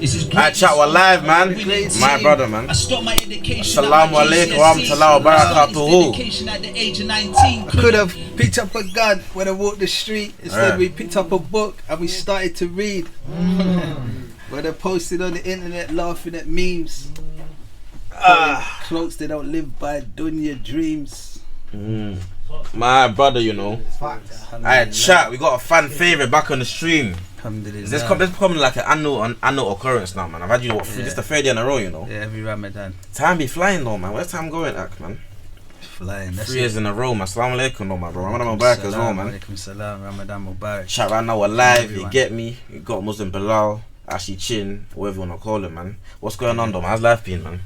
Alright, chat, we're live, man. My brother, man. Assalamu alaikum wa rahmatullahi wa barakatuhu. I could have picked up a gun when I walked the street. Instead, we picked up a book and we started to read. Where they posted on the internet laughing at memes. Clothes they don't live by, dunya dreams. My brother, you know. Alright, chat, we got a fan favourite back on the stream. This becoming like an annual occurrence now, man. I've had you just the third year in a row, you know. Yeah, every Ramadan. Time be flying though, man. Where's time going, man? Flying. 3 years in a row, man. Assalamu alaikum, though, my bro. Ramadan Mubarak as well, man. Alaikum salam, Ramadan Mubarak. Chat, right now we're live. You get me? You got Muslim Belal, Ashi Chin, whatever you wanna call it, man. What's going on, though, man? How's life been, man?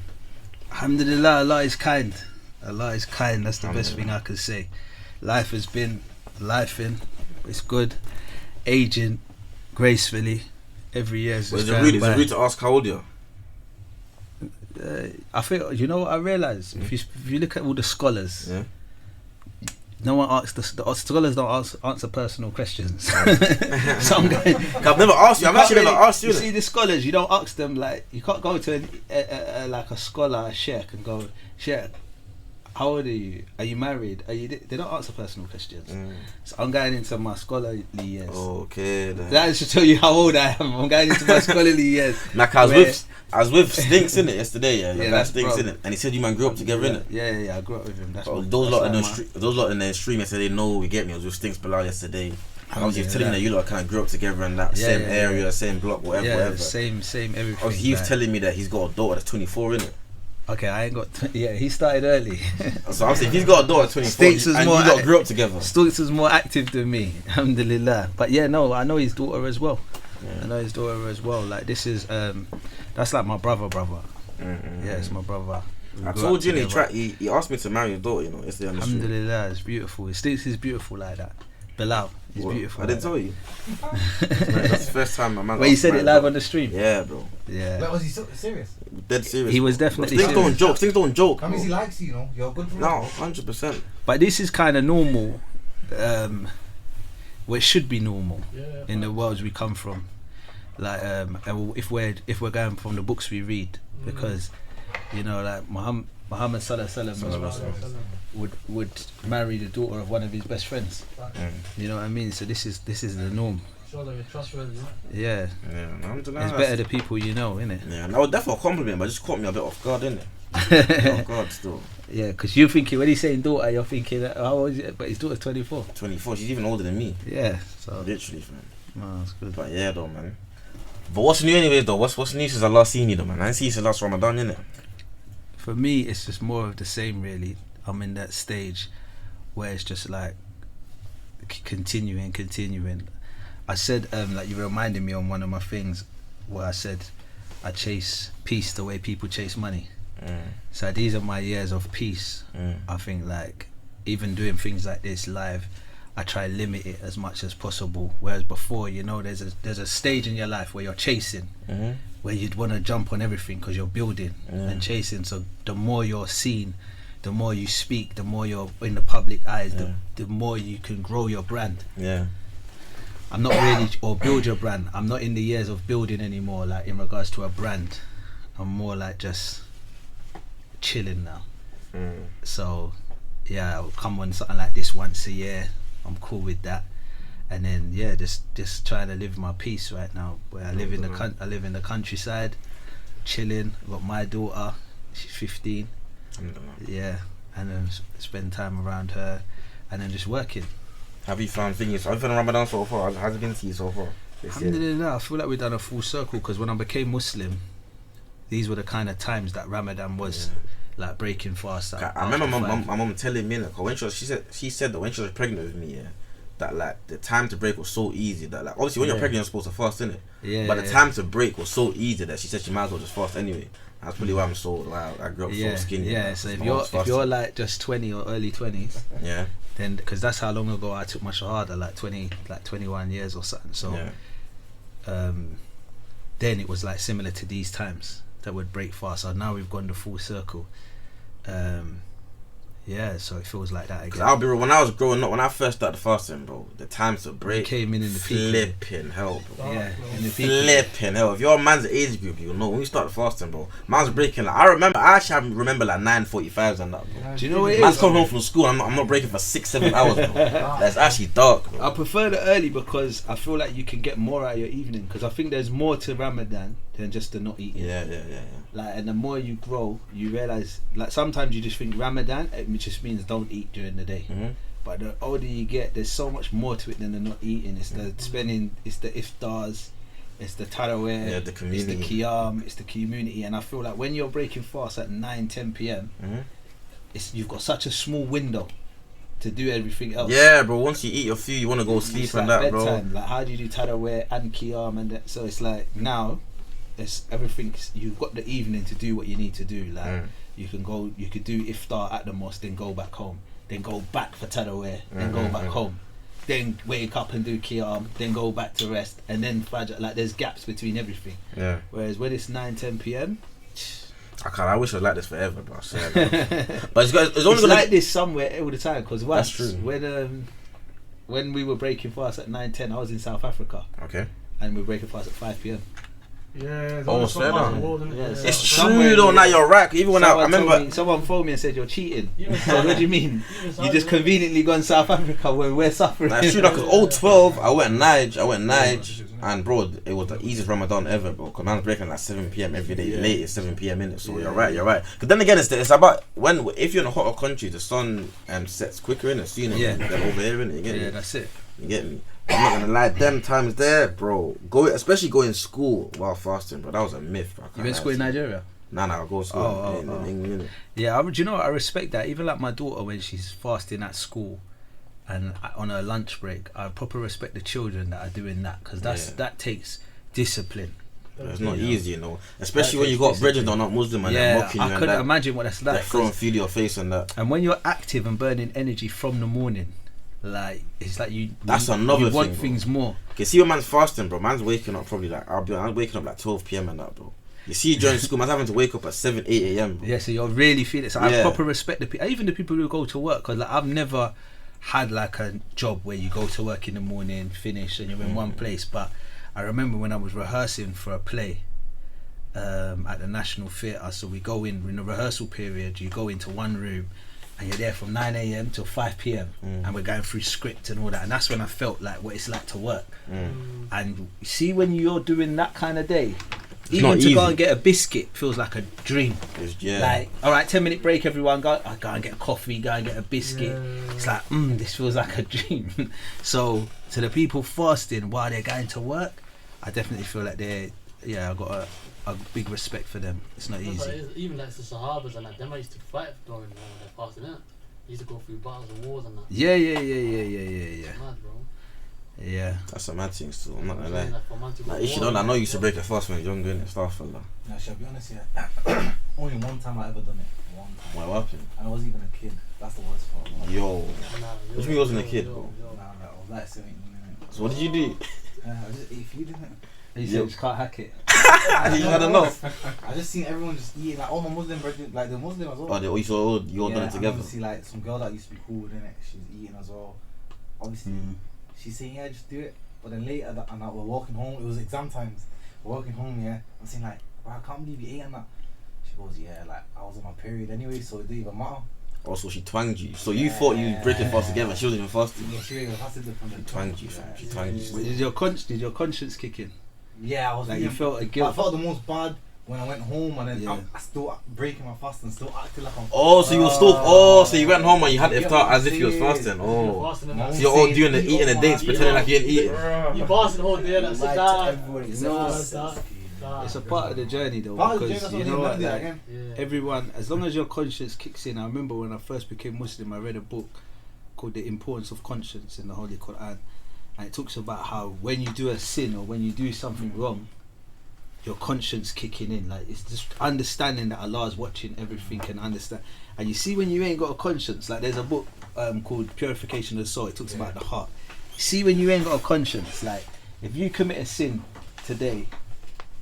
Alhamdulillah, Allah is kind. Allah is kind. That's the best thing I can say. Life has been lifing. It's good. Aging gracefully every year. Is it rude to ask how old you are? I feel, you know what I realise? If you look at all the scholars, no one asks the scholars don't answer personal questions. So I'm going. I've never asked you. I've actually never asked you. You see the scholars, you don't ask them, like, you can't go to like a scholar, a sheikh, and go, sheikh, how old are you? Are you married? They don't answer personal questions. So I'm going into my scholarly years. Okay. Then. That should tell you how old I am. I'm going into my scholarly years. Like I was with Stinks in it yesterday. Yeah, that Stinks in it, and he said you man grew up together in it. Yeah, I grew up with him. That's those lot in the stream yesterday know we get me. I was with Stinks Belal yesterday. I was just telling me that you lot kind of grew up together in that same area, same block, whatever. Same everything. He was telling me that he's got a daughter that's 24 in it. Okay, I ain't got. He started early. So I'm saying, if he's got a daughter at 24, and you lot grew up together. Stinks was more active than me, alhamdulillah. But yeah, no, I know his daughter as well. I know his daughter as well. Like, this is, that's like my brother. Yeah, it's my brother. I told you, he asked me to marry his daughter, you know. It's alhamdulillah, it's beautiful. Stinks is beautiful like that. Belal, he's beautiful. I didn't tell you. That's the first time my man. Wait, you said it live on the stream? Yeah, bro. Yeah. Wait, was he serious? Dead serious. He was definitely serious. Things don't joke. That means he likes you, you know. You're good for him. No, 100%. But this is kind of normal. Well, it should be normal in the worlds we come from. Like, if we're going from the books we read, because, you know, like Muhammad Sallallahu Alaihi Wasallam would marry the daughter of one of his best friends. You know what I mean? So this is the norm. Sure that you're trustworthy. Yeah. It's better the people you know, innit? Yeah, and I would definitely compliment, but it just caught me a bit off guard, innit? Off guard still. Yeah, because you're thinking, when he's saying daughter, you're thinking, how old is it? But his daughter's 24. 24, she's even older than me. Yeah, so. Literally, man. No, that's good. But yeah, though, man. But what's new anyways, though? What's new since I last seen you, though, man? I didn't see you since last Ramadan, innit? For me, it's just more of the same, really. I'm in that stage where it's just like continuing. I said, like, you reminded me on one of my things where I said I chase peace the way people chase money. So these are my years of peace. I think, like, even doing things like this live, I try limit it as much as possible. Whereas before, you know, there's a stage in your life where you're chasing, where you'd want to jump on everything because you're building and chasing. So the more you're seen, the more you speak, the more you're in the public eyes, the more you can grow your brand. I'm not really, or build your brand. I'm not in the years of building anymore, like, in regards to a brand. I'm more like just chilling now. So yeah, I'll come on something like this once a year. I'm cool with that. And then just trying to live my peace right now. Where I live in the countryside, chilling. I've got my daughter, she's 15. Yeah, and then spend time around her, and then just working. Have you found Ramadan so far? How's it been to you so far? Alhamdulillah, I feel like we've done a full circle, because when I became Muslim, these were the kind of times that Ramadan was like breaking fast. I remember my mum telling me, like, when she said that when she was pregnant with me, that, like, the time to break was so easy that, like, obviously when you're pregnant you're supposed to fast, innit? But the time to break was so easy that she said she might as well just fast anyway. That's probably why I'm so, like, I grew up so skinny. Yeah, so if you're like just 20 or early 20s, then, because that's how long ago I took my shahada, like 21 years or something. So then it was like similar to these times that would break fast. So now we've gone the full circle. Yeah, so it feels like that again. Cause I'll be real, when I was growing up, when I first started fasting, bro, the times to break came in the flipping hell, bro. Yeah, in the peak. Flipping hell. If you're a man's age group, you'll know when we started fasting, bro. Man's breaking like I actually remember like 9:45s and that, bro. Do you know what it Man's is? coming home from school. I'm not breaking for 6-7 hours, bro. That's actually dark, bro. I prefer the early because I feel like you can get more out of your evening. Because I think there's more to Ramadan than just the not eating. Yeah. Like, and the more you grow, you realize. Like, sometimes you just think Ramadan, it just means don't eat during the day. Mm-hmm. But the older you get, there's so much more to it than the not eating. It's the spending, it's the iftars, it's the taraweh, the community, it's the qiyam, it's the community. And I feel like when you're breaking fast at 9-10 p.m, you've got such a small window to do everything else. Yeah, bro. Once you eat your food, you want to go sleep it's and like that, bedtime. bro. Like, how do you do taraweh and qiyam and that? So it's like now, it's everything. You've got the evening to do what you need to do. Like you could do iftar at the mosque, then go back home, then go back for taraweh, then go back home, then wake up and do qiyam, then go back to rest, and then fajr. Like, there's gaps between everything. Yeah. Whereas when it's 9-10 p.m. I wish I was like this forever, bro. But it's only like this somewhere all the time. Because once, That's true. when we were breaking fast at 9-10, I was in South Africa. Okay. And we were breaking fast at 5 p.m. Yeah, fair it's It's true though. Now you're right. Even when I remember, someone phoned me and said you're cheating. Even So what do you mean? You just conveniently gone South Africa when we're suffering. that's true. Because 012, I went Nige, and bro, it was the easiest Ramadan ever, bro. Because man's breaking like 7 p.m. every day. Latest 7 p.m. in it. So you're right. Because then again, it's about if you're in a hotter country, the sun sets quicker in it sooner than over here in it. You get me? That's it. You get me? I'm not gonna lie, them times there, bro. Especially going to school while fasting, bro. That was a myth, bro. You went to school in Nigeria? Nah, I go to school in England. Yeah, do you know what? I respect that. Even like my daughter, when she's fasting at school and on her lunch break, I proper respect the children that are doing that, because that takes discipline. It's not easy, you know. Especially when you got brethren that are not Muslim and they're mocking you. I couldn't imagine what that's like. They're throwing food in your face and that. And when you're active and burning energy from the morning, like, it's like you want things more. Okay, see when man's fasting, bro. Man's waking up probably like I'm waking up like 12 p.m. and that, bro. You see during school, man's having to wake up at 7, 8 a.m. bro. Yeah, so you're really feeling it. So I proper respect the people, even the people who go to work, because like, I've never had like a job where you go to work in the morning, finish, and you're in one place. But I remember when I was rehearsing for a play at the National Theatre. So we go in the rehearsal period. You go into one room, and you're there from 9 a.m. till 5 p.m. and we're going through script and all that. And that's when I felt like what it's like to work. And see, when you're doing that kind of day, even to go and get a biscuit feels like a dream. Like, all right, 10-minute break, everyone, go and get a coffee, go and get a biscuit. It's like, this feels like a dream. So to the people fasting while they're going to work, I definitely feel like I've got a big respect for them. It's not easy. Like, even like the Sahabas and like them, I used to fight during their fasting, innit? Used to go through battles and wars and that. Yeah. Mad, bro. Yeah. That's a mad thing still, I'm not gonna lie. Like, If you don't, I know you used to break a fast when you're younger, innit? Stuff like that. No, shall I be honest, yeah. Only one time I ever done it. One time. What happened? And I wasn't even a kid. That's the worst part. Yo. What do you mean you wasn't a kid, bro? Nah, I was like 17. So what did you do? I just ate food, innit? You said you just can't hack it. I don't know. I just seen everyone just eating, like all my Muslim brethren, like the Muslim as well. Oh, you all done it together? Obviously, like some girl that used to be cool with it, she was eating as well. Obviously, she's saying, yeah, just do it. But then later, and we're walking home, it was exam times. We're walking home, yeah. I'm saying, like, bro, I can't believe you ate and that. She goes, yeah, like, I was on my period anyway, so it didn't even matter. Oh, so she twanged you. So you thought you break it fast together, she wasn't even fasting. Yeah, she wasn't even fasting. She twanged you, fam. She twanged you. Did your conscience kick in? Yeah, I was like, you felt a guilt. I felt the most bad when I went home, and then I still breaking my fast and still acting like I'm. Oh, so you were still. So you went home and you had iftar as if you was fasting. Oh, so you're all doing the eating the dates, pretending like you ain't eating. You fasting the whole day, that's that. It's a part of the journey though, because you know what, like, everyone, as long as your conscience kicks in. I remember when I first became Muslim, I read a book called The Importance of Conscience in the Holy Quran, and it talks about how when you do a sin or when you do something wrong, your conscience kicking in. Like, it's just understanding that Allah is watching everything and understand. And you see, when you ain't got a conscience, like there's a book called Purification of the Soul. It talks about the heart. You see, when you ain't got a conscience, like if you commit a sin today,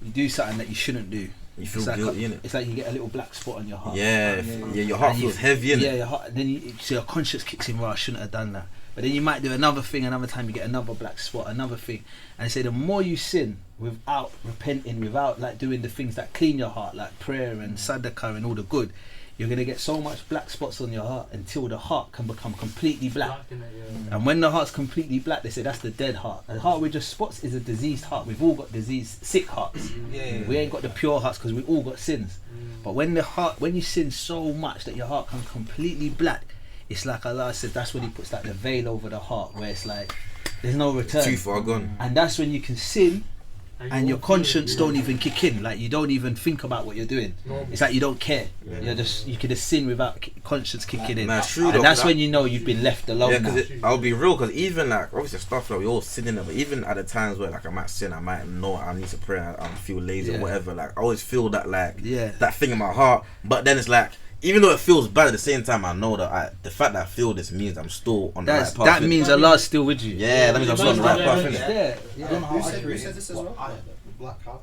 you do something that you shouldn't do, You feel it's like guilty, innit? it's like you get a little black spot on your heart. Yeah, your heart And feels heavy, innit? Yeah, your heart. Then so your conscience kicks in. Well, I shouldn't have done that. But then you might do another thing. Another time you get another black spot. Another thing. And they say the more you sin without repenting, without like doing the things that clean your heart, like prayer and sadaqah and all the good, you're gonna get so much black spots on your heart until the heart can become completely black. And when the heart's completely black, they say that's the dead heart. A heart with just spots is a diseased heart. We've all got diseased, sick hearts. We ain't got the pure hearts because we all got sins. But when you sin so much that your heart comes completely black, it's like Allah said, that's when He puts like the veil over the heart, where it's like there's no return. Too far gone. And that's when you can sin. And your conscience don't even kick in, like you don't even think about what you're doing. It's like you don't care. You can just sin without conscience kicking in. That's true, and that's when you know you've been left alone. Yeah, because I'll be real, because even like obviously stuff like we all sin in it, but even at the times where like I might sin, I might know I need to pray, I feel lazy or whatever. Like I always feel that like that thing in my heart, but then it's like, even though it feels bad, at the same time I know that the fact that I feel this means I'm still on the right path. That means Allah's still with you. Yeah, that means I'm still on the right path, innit? Who said this as well? Black heart.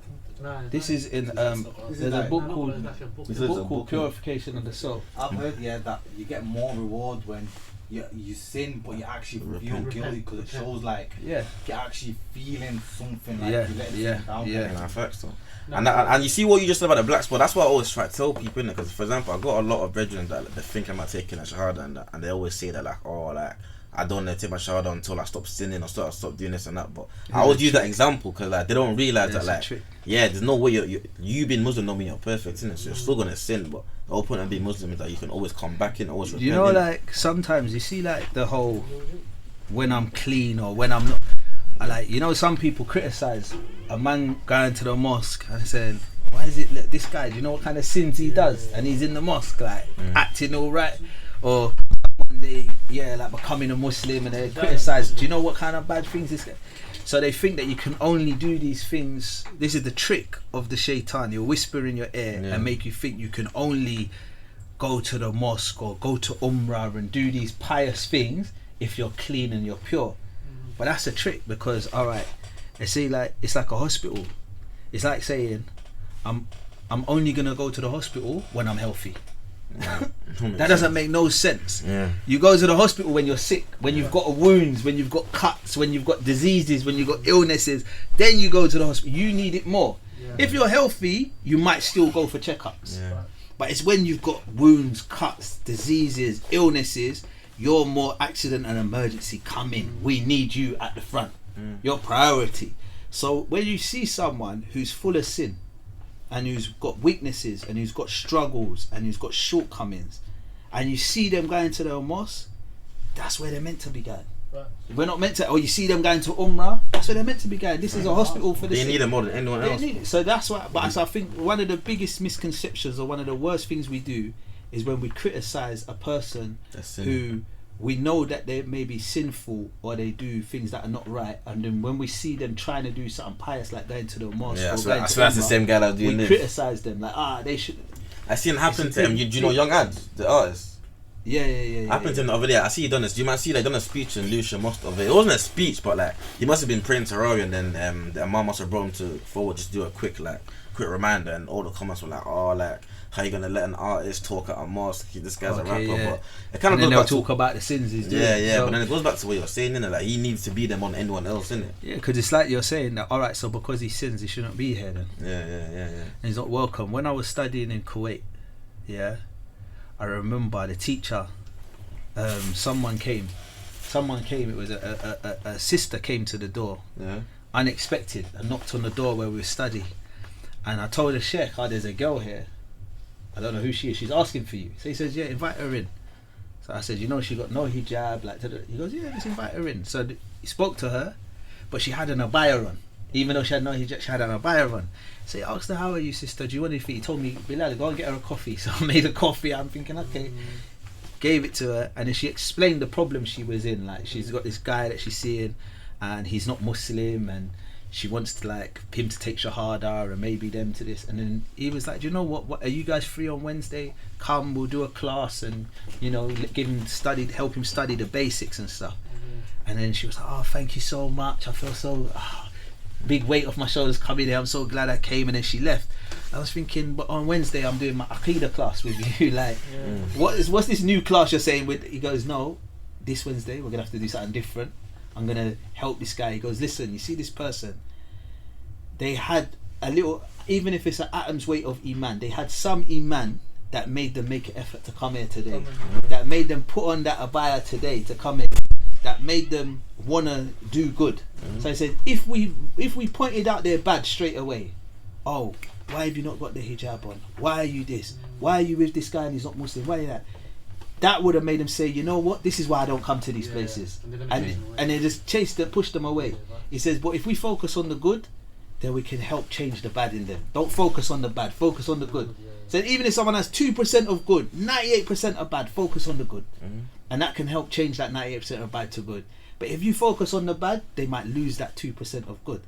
This is in there's a book called Purification of the Soul. I've heard that you get more reward when you sin, but you actually feel guilty because it shows like you're actually feeling something like you let it down. And I facts though. And you see what you just said about the black spot. That's what I always try to tell people, innit? Because for example, I got a lot of brethren that they think I'm taking a shahada and they always say that like, oh, like I don't take my shahada until I stop sinning or stop doing this and that. But I always use that example because like they don't realize that like there's no way you being Muslim don't mean you're perfect, innit? So you're still gonna sin, but the whole point of being Muslim is that you can always come back in, always repent. You know, like sometimes you see like the whole when I'm clean or when I'm not. I like, you know, some people criticize a man going to the mosque and saying, why is it this guy, do you know what kind of sins he does? And he's in the mosque like acting all right, or they like becoming a Muslim and they criticize, do you know what kind of bad things this guy? So they think that you can only do these things. This is the trick of the shaitan. He'll whisper in your ear and make you think you can only go to the mosque or go to Umrah and do these pious things if you're clean and you're pure. But that's a trick, because alright, it's like a hospital. It's like saying I'm only gonna go to the hospital when I'm healthy. That doesn't make no sense. You go to the hospital when you're sick, when you've got wounds, when you've got cuts, when you've got diseases, when you've got illnesses, then you go to the hospital. You need it more. If you're healthy, you might still go for checkups. But it's when you've got wounds, cuts, diseases, illnesses, you're more accident and emergency coming. We need you at the front. Your priority. So when you see someone who's full of sin and who's got weaknesses and who's got struggles and who's got shortcomings, and you see them going to the mosque, that's where they're meant to be going. We're not meant to, or you see them going to Umrah, that's where they're meant to be going. This is a hospital for the sick. They need it more than anyone else. Need it. So that's why, but I think one of the biggest misconceptions or one of the worst things we do is when we criticize a person who we know that they may be sinful or they do things that are not right, and then when we see them trying to do something pious like going to the mosque, I swear that's the same guy that doing this. We criticize them like they should. I seen it happen to him. Do you know Young Ad, the artist? Yeah. Happened to him the other day. I see he done this. Do you might see like done a speech in Lucia Mosque of it. It wasn't a speech, but like he must have been praying Tarawih, and then the Imam must have brought him forward just do a quick reminder, and all the comments were like, oh, like, how you gonna let an artist talk at a mosque? This guy's a rapper, but it kind of goes back to talk about the sins he's doing. So, but then it goes back to what you're saying, innit? Like he needs to be there more than anyone else, innit? Yeah, because it's like you're saying that. All right, so because he sins, he shouldn't be here then. Yeah. And he's not welcome. When I was studying in Kuwait, I remember the teacher. Someone came. It was a sister came to the door, unexpected, and knocked on the door where we were studying. And I told the sheikh, there's a girl here. I don't know who she is. She's asking for you. So he says, invite her in. So I said, she got no hijab. He goes, let's invite her in. So he spoke to her, but she had an abaya on. Even though she had no hijab, she had an abaya on. So he asked her, how are you, sister? Do you want anything? He told me, Belal, go and get her a coffee. So I made a coffee. I'm thinking, okay. Gave it to her, and then she explained the problem she was in. Like, she's got this guy that she's seeing, and he's not Muslim, and she wants to him to take shahada and maybe them to this. And then he was like, do you know what are you guys free on Wednesday? Come, we'll do a class and help him study the basics and stuff. And then she was like, oh, thank you so much, I feel so big weight off my shoulders coming here, I'm so glad I came. And then she left. I was thinking, but on Wednesday I'm doing my Aqidah class with you. Like, what's this new class you're saying? With he goes, no, this Wednesday we're gonna have to do something different. I'm gonna help this guy. He goes, listen, you see this person? They had a little, even if it's an atom's weight of iman, they had some iman that made them make an effort to come here today. That made them put on that abaya today to come in. That made them wanna do good. So I said, if we pointed out their bad straight away, oh, why have you not got the hijab on? Why are you this? Why are you with this guy and he's not Muslim? Why are you that? That would have made them say, you know what? This is why I don't come to these places. And they just pushed them away. He says, but if we focus on the good, then we can help change the bad in them. Don't focus on the bad. Focus on the good. So even if someone has 2% of good, 98% of bad, focus on the good. And that can help change that 98% of bad to good. But if you focus on the bad, they might lose that 2% of good.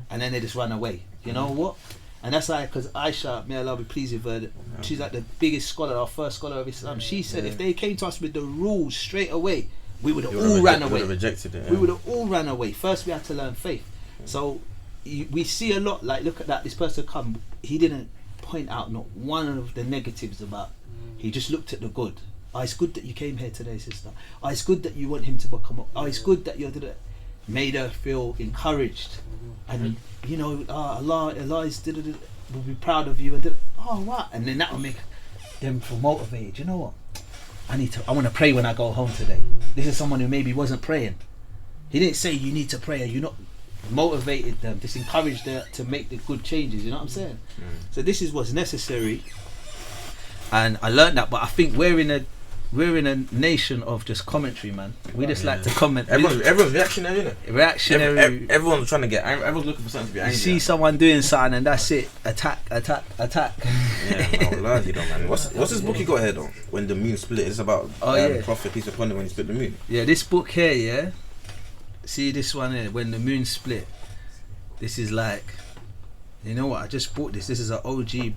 And then they just run away. You know what? And that's like, because Aisha, may Allah be pleased with her, she's like the biggest scholar, our first scholar of Islam. She said if they came to us with the rules straight away, we would have all ran away. Rejected it, We would have all ran away. First we had to learn faith. So we see a lot, like, look at that, this person come, he didn't point out not one of the negatives about, he just looked at the good. Oh, it's good that you came here today, sister. Oh, it's good that you want him to become, oh, it's good that you're, made her feel encouraged. And you know, Allah is will be proud of you, and oh what, and then that will make them feel motivated. You know what, I want to pray when I go home today. This is someone who maybe wasn't praying. He didn't say you need to pray, you not motivated them, just encouraged them to make the good changes. You know what I'm saying? So this is what's necessary, and I learned that. But I think we're in a nation of just commentary, man. We just like to comment. Everyone's reactionary, isn't it? Reactionary. Everyone's trying to get angry. Everyone's looking for something to be angry. You see someone doing something and that's it. Attack. Yeah, no, largely though, man. What's this book you got here though? When the moon split. It's about the Prophet, peace upon him, when he split the moon. Yeah, this book here, yeah. See this one here, when the moon split. This is like, you know what? I just bought this. This is an OG.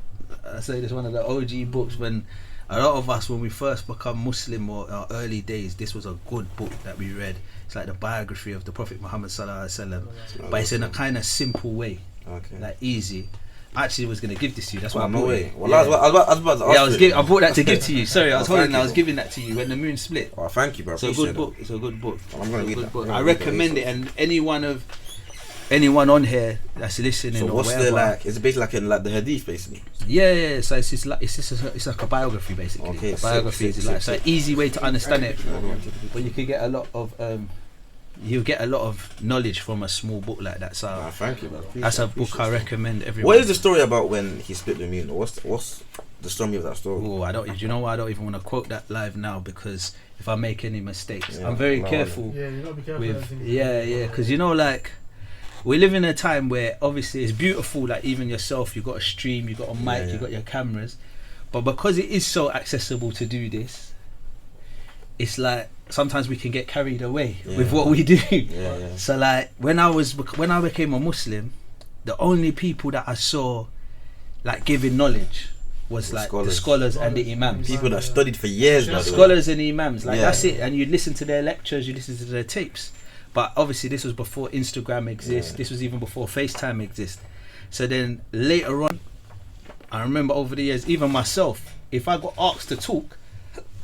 I say this is one of the OG books when. A lot of us, when we first become Muslim or our early days, this was a good book that we read. It's like the biography of the Prophet Muhammad sallallahu alaihi wasallam, but it's in a kind of simple way, like easy. I actually was going to give this to you. That's why I bought it. Well, I was about to ask I bought that to give to you. Sorry, I was giving that to you when the moon split. Oh, thank you, bro. It's a good book. It's a good book. Well, I'm going to read that. I recommend it, and anyone on here that's listening. So what's the like? It's basically like the hadith, basically. Yeah. So it's like a biography, basically. Okay, a biography is like an easy way to understand it, but you can get a lot of you'll get a lot of knowledge from a small book like that. So thank you, man. That's a book I recommend everyone. What is the story about when he split the moon? What's the story of that story? Oh, I don't. You know what? I don't even want to quote that live now, because if I make any mistakes, I'm very careful. Yeah, you gotta be careful with. Yeah, because you know, like. We live in a time where obviously it's beautiful, like even yourself, you got a stream, you got a mic, you got your cameras, but because it is so accessible to do this, it's like sometimes we can get carried away with what we do. So like when I became a Muslim, the only people that I saw like giving knowledge was like the scholars and the imams. People that studied for years. Scholars and imams, like that's it. And you'd listen to their lectures, you listen to their tapes. But obviously this was before Instagram exists. This was even before FaceTime exists. So then later on, I remember over the years, even myself, if I got asked to talk,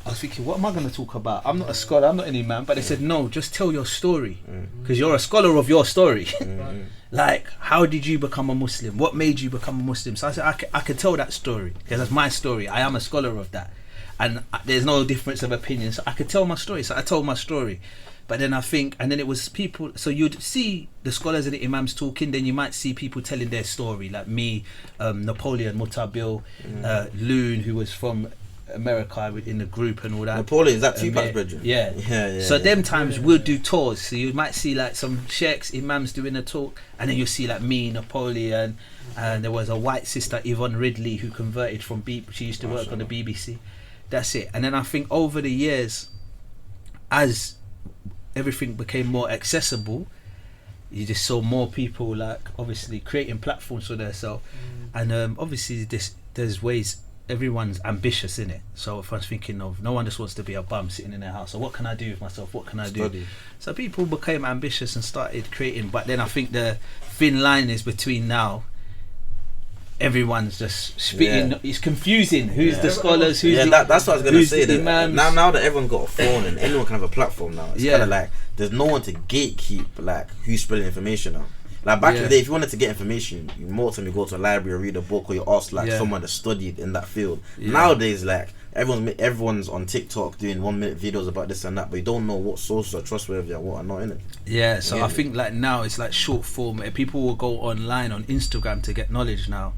I was thinking, what am I going to talk about? I'm not a scholar, I'm not an imam. But they said, no, just tell your story, because you're a scholar of your story. Like, how did you become a Muslim? What made you become a Muslim? So I said, I could tell that story, because that's my story. I am a scholar of that, and there's no difference of opinion. So I could tell my story. So I told my story. But then I think, and then it was people, so you'd see the scholars and the imams talking, then you might see people telling their story, like me, Napoleon, Mutabil, Loon, who was from America in the group and all that. Napoleon, is that Tupac's brethren? Yeah. So them times we'll do tours, so you might see like some sheikhs, imams doing a talk, and then you'll see like me, Napoleon, and there was a white sister, Yvonne Ridley, who converted from she used to work on the BBC. That's it. And then I think over the years, as everything became more accessible, you just saw more people like obviously creating platforms for themselves, and obviously there's ways. Everyone's ambitious in it. So if I was thinking of, no one just wants to be a bum sitting in their house. So what can I do with myself? What can I do? So people became ambitious and started creating. But then I think the thin line is between now everyone's just spitting. It's confusing. Who's the scholars? Who's the, that's what I was gonna say. the That now that everyone's got a phone and anyone can have a platform now, it's kind of like there's no one to gatekeep like who's spreading information now. Like back in the day, if you wanted to get information, you more time you go to a library or read a book, or you ask like someone that studied in that field. Nowadays, like everyone's on TikTok doing 1 minute videos about this and that, but you don't know what sources are trustworthy and what are not in it. Yeah, so I think like now it's like short form. People will go online on Instagram to get knowledge now,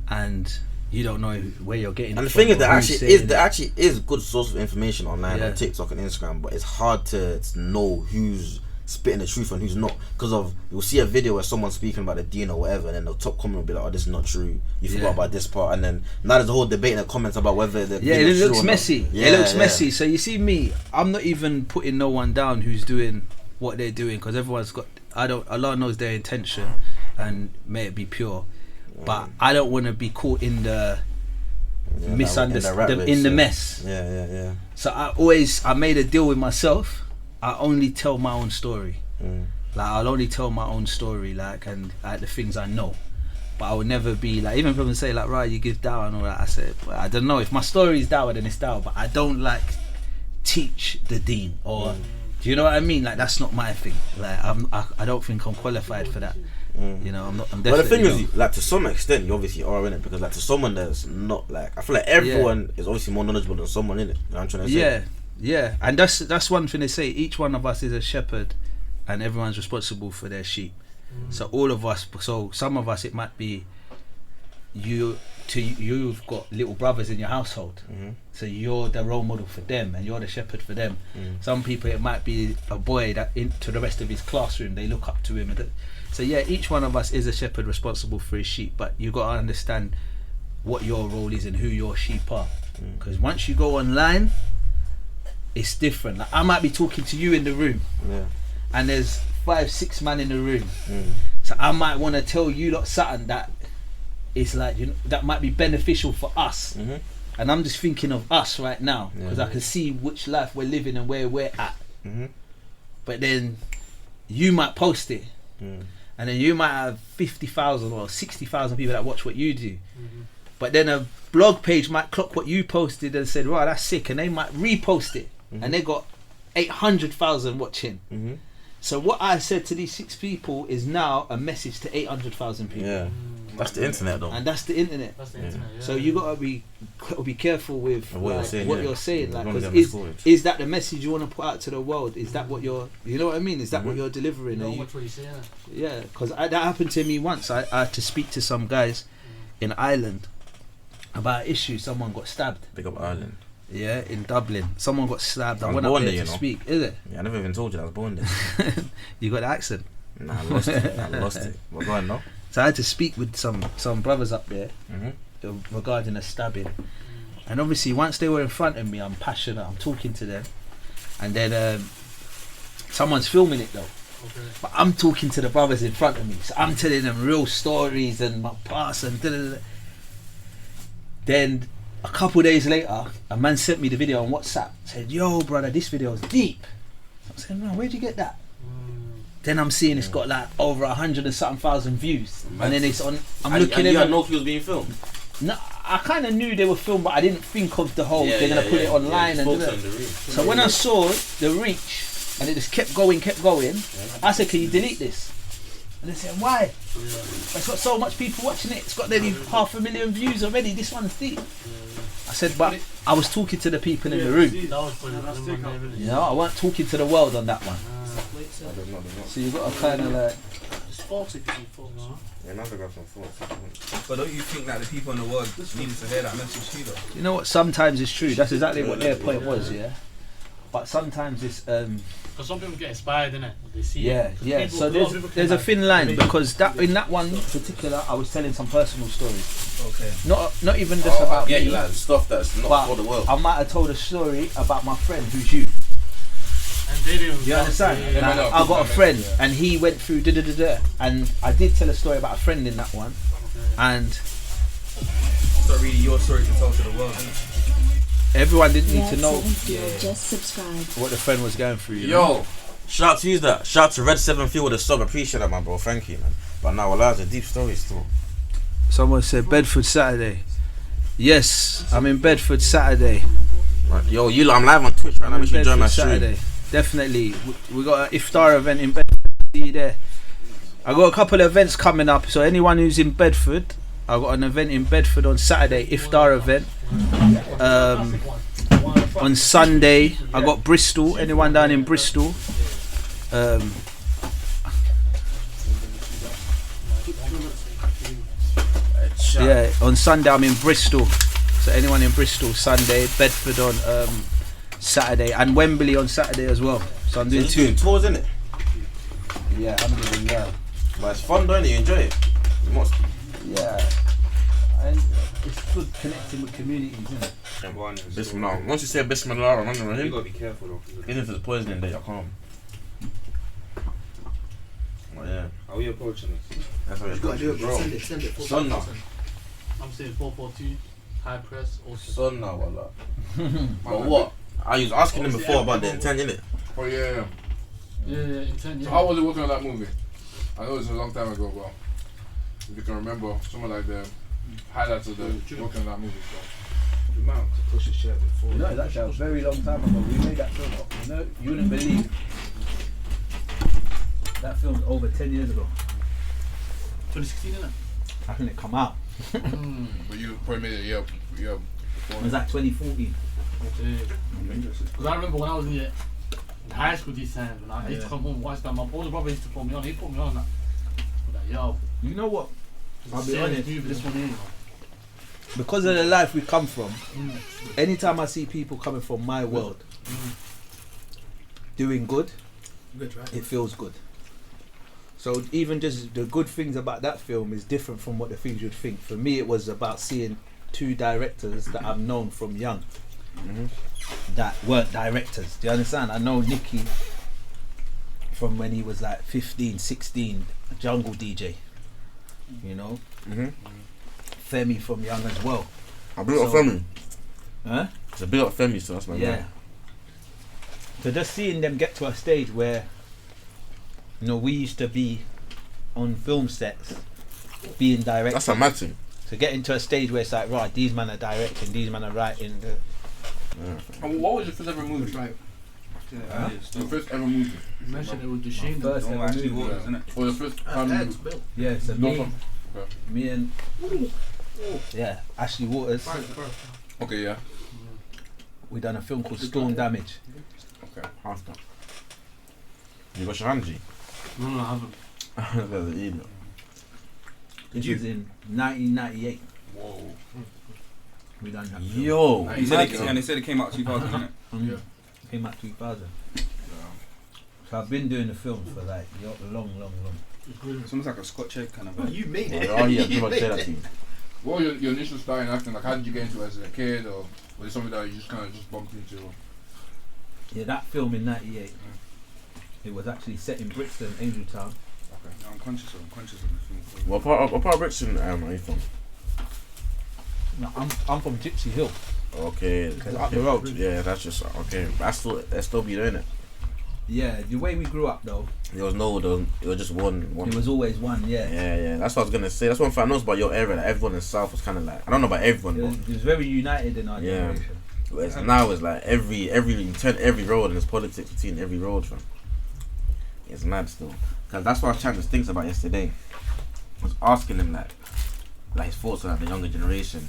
and you don't know where you're getting. And it the thing from, is, there actually is good source of information online on TikTok and Instagram, but it's hard to know who's spitting the truth and who's not, because you'll see a video where someone's speaking about the deen or whatever, and then the top comment will be like, oh, this is not true, you forgot about this part, and then now there's a whole debate in the comments about whether the it looks messy. It looks messy. So you see me, I'm not even putting no one down who's doing what they're doing, because everyone's got, Allah knows their intention and may it be pure, but I don't want to be caught in the misunderstanding, in the mess. So I made a deal with myself. I only tell my own story. Like I'll only tell my own story, like, and like the things I know. But I would never be like, even if people say like, right, you give dawah and all that, I said, well, I don't know, if my story is dawah, then it's dawah, but I don't like teach the deen, or do you know what I mean? Like that's not my thing. Like I don't think I'm qualified for that. You know, I'm definitely. But the thing is, like to some extent, you obviously are in it, because like to someone that's not, like I feel like everyone is obviously more knowledgeable than someone in it. You know what I'm trying to say? Yeah, and that's one thing they say. Each one of us is a shepherd, and everyone's responsible for their sheep. So all of us. So some of us, it might be you've got little brothers in your household, so you're the role model for them, and you're the shepherd for them. Some people, it might be a boy that to the rest of his classroom, they look up to him. So each one of us is a shepherd responsible for his sheep, but you got to understand what your role is and who your sheep are, because once you go online, it's different. Like I might be talking to you in the room, and there's 5-6 man in the room, so I might want to tell you lot something that is like, you know, that might be beneficial for us, and I'm just thinking of us right now, because I can see which life we're living and where we're at. But then you might post it, and then you might have 50,000 or 60,000 people that watch what you do, but then a blog page might clock what you posted and said, right, that's sick, and they might repost it, and they got 800,000 watching. So what I said to these 6 people is now a message to 800,000 people. That's the internet though. And that's the internet. So you gotta be careful with what you're saying. Like, because is that the message you want to put out to the world? Is that what you're, you know what I mean? Is that what you're delivering? Yeah, because that happened to me once. I had to speak to some guys in Ireland about an issue. Someone got stabbed. Big up Ireland. Yeah, in Dublin. Someone got stabbed. I went up there to speak. Is it? Yeah, I never even told you I was born there. You got the accent? Nah, I lost it. We're going now. So I had to speak with some brothers up there regarding a stabbing. And obviously once they were in front of me, I'm passionate, I'm talking to them. And then someone's filming it though. But I'm talking to the brothers in front of me. So I'm telling them real stories and my past and da-da-da. Then a couple of days later, a man sent me the video on WhatsApp. Said, yo brother, this video is deep. I'm saying, man, where'd you get that? Then I'm seeing it's got like over 100 and something thousand views, and then it's on. Looking at it. You had no clue it was being filmed. No, I kind of knew they were filmed, but I didn't think of the whole. They're gonna put it online and. So when I saw the reach, and it just kept going, I said, "Can you delete this?" And they said, "Why?" It's got so much people watching it. It's got nearly 500,000 views already. This one's deep. I said, but I was talking to the people in the room. You know, I wasn't talking to the world on that one. So you got to kind of like. But don't you think that the people in the world needed to hear that message too, though? You know what? Sometimes it's true. That's exactly what their point was, yeah. But sometimes it's. Because some people get inspired, innit? They see. Yeah. So there's a thin line, because in that one in particular, I was telling some personal stories. Okay. Not even just about me. Like stuff that's not for the world. I might have told a story about my friend who's you. And they didn't. You understand? Like, I got a friend, and he went through and I did tell a story about a friend in that one, and it's not really your story to tell to the world, innit? Everyone didn't need to know just subscribe. what the friend was going through. Yo, shout out to you that. Shout out to Red 7 Field with a sub. Appreciate that, man, bro. Thank you, man. But now, Allah, it's a deep story still. Someone said Bedford Saturday. Yes, I'm in Bedford Saturday. Right. Yo, you lot, I'm live on Twitch right now. Make sure you join my stream. Saturday. Definitely. We got an iftar event in Bedford. See you there. I got a couple of events coming up, so anyone who's in Bedford, I got an event in Bedford on Saturday, iftar event. On Sunday, I got Bristol. Anyone down in Bristol? Yeah, on Sunday I'm in Bristol. So anyone in Bristol Sunday, Bedford on Saturday, and Wembley on Saturday as well. So I'm doing two tours, innit? Yeah, I'm doing that. But it's fun, don't you? Enjoy it. You must. Yeah, and it's good connecting with communities, isn't it? Bismillah. Once you say Bismillah, remember him. You gotta be careful though. Even if it's poisoning, then you're calm. Oh yeah. How are you approaching this? That's how you're approaching it, bro. Send it. Sunnah. I'm saying 442, high press, also. Sunnah, wallah. But what? I was asking him before about the intent, innit? Oh yeah. Yeah, intent, yeah. So how was it working on that movie? I know it's a long time ago, but if you can remember some of like the highlights of the working on that movie. So. You might have to push the chair before. No, that's a very long time ago. We made that film. You know, you wouldn't believe. That film's over 10 years ago. 2016, isn't it? I think it come out. But you probably made it a year before. It was like 2014. Because I remember when I was in high school these times, when I used to come home and watch that, my older brother used to put me on. He put me on that. I was like, yo, You know what? I'll be honest. movie, this one here, you know. Because of the life we come from, anytime I see people coming from my world doing good, it feels good. So even just the good things about that film is different from what the things you'd think. For me, it was about seeing two directors that I've known from young that weren't directors. Do you understand? I know Nicky from when he was like 15, 16, a jungle DJ, you know? Femi from young as well. I big up Femi. Huh? It's a big up Femi, so that's my man. So just seeing them get to a stage where, you know, we used to be on film sets being directed. That's a mad thing. To get into a stage where it's like, right, these men are directing, these men are writing. And what was your first ever movie? Your first ever movie? You mentioned it with the Shane. First ever movie. Or your first family movie? Yeah, so No, me and Ashley Waters, okay, yeah. we done a film called Storm Damage. Okay. After. You got Shahanji? No, I haven't. This was in 1998. Whoa. We done that. Yo. He said and they said it came out 2000, innit? Yeah. Came out 2000. So I've been doing the film for like long. It's almost like a Scotch egg kind of Well, vibe. you made it. Oh yeah, You people made say that it. to you. What was your initial start in acting? Like, how did you get into it as a kid, or was it something that you just kind of just bumped into? Yeah, that film in 98. It was actually set in Brixton, Angeltown. Okay. No, I'm conscious of the film. What part of Brixton are you from? No, I'm from Gypsy Hill. Okay. It's up the road. Yeah, that's just okay. That's still be doing it. Yeah, the way we grew up though, It was just one. it was always one. Yeah. Yeah. That's what I was gonna say. That's one thing I noticed about your area. That everyone in the South was kind of like, I don't know about everyone, It was very united in our generation. but now it's like you turn every road and there's politics between every road, fam. It's mad still. Cause that's what I was trying to think about yesterday. I was asking him like his thoughts on the younger generation,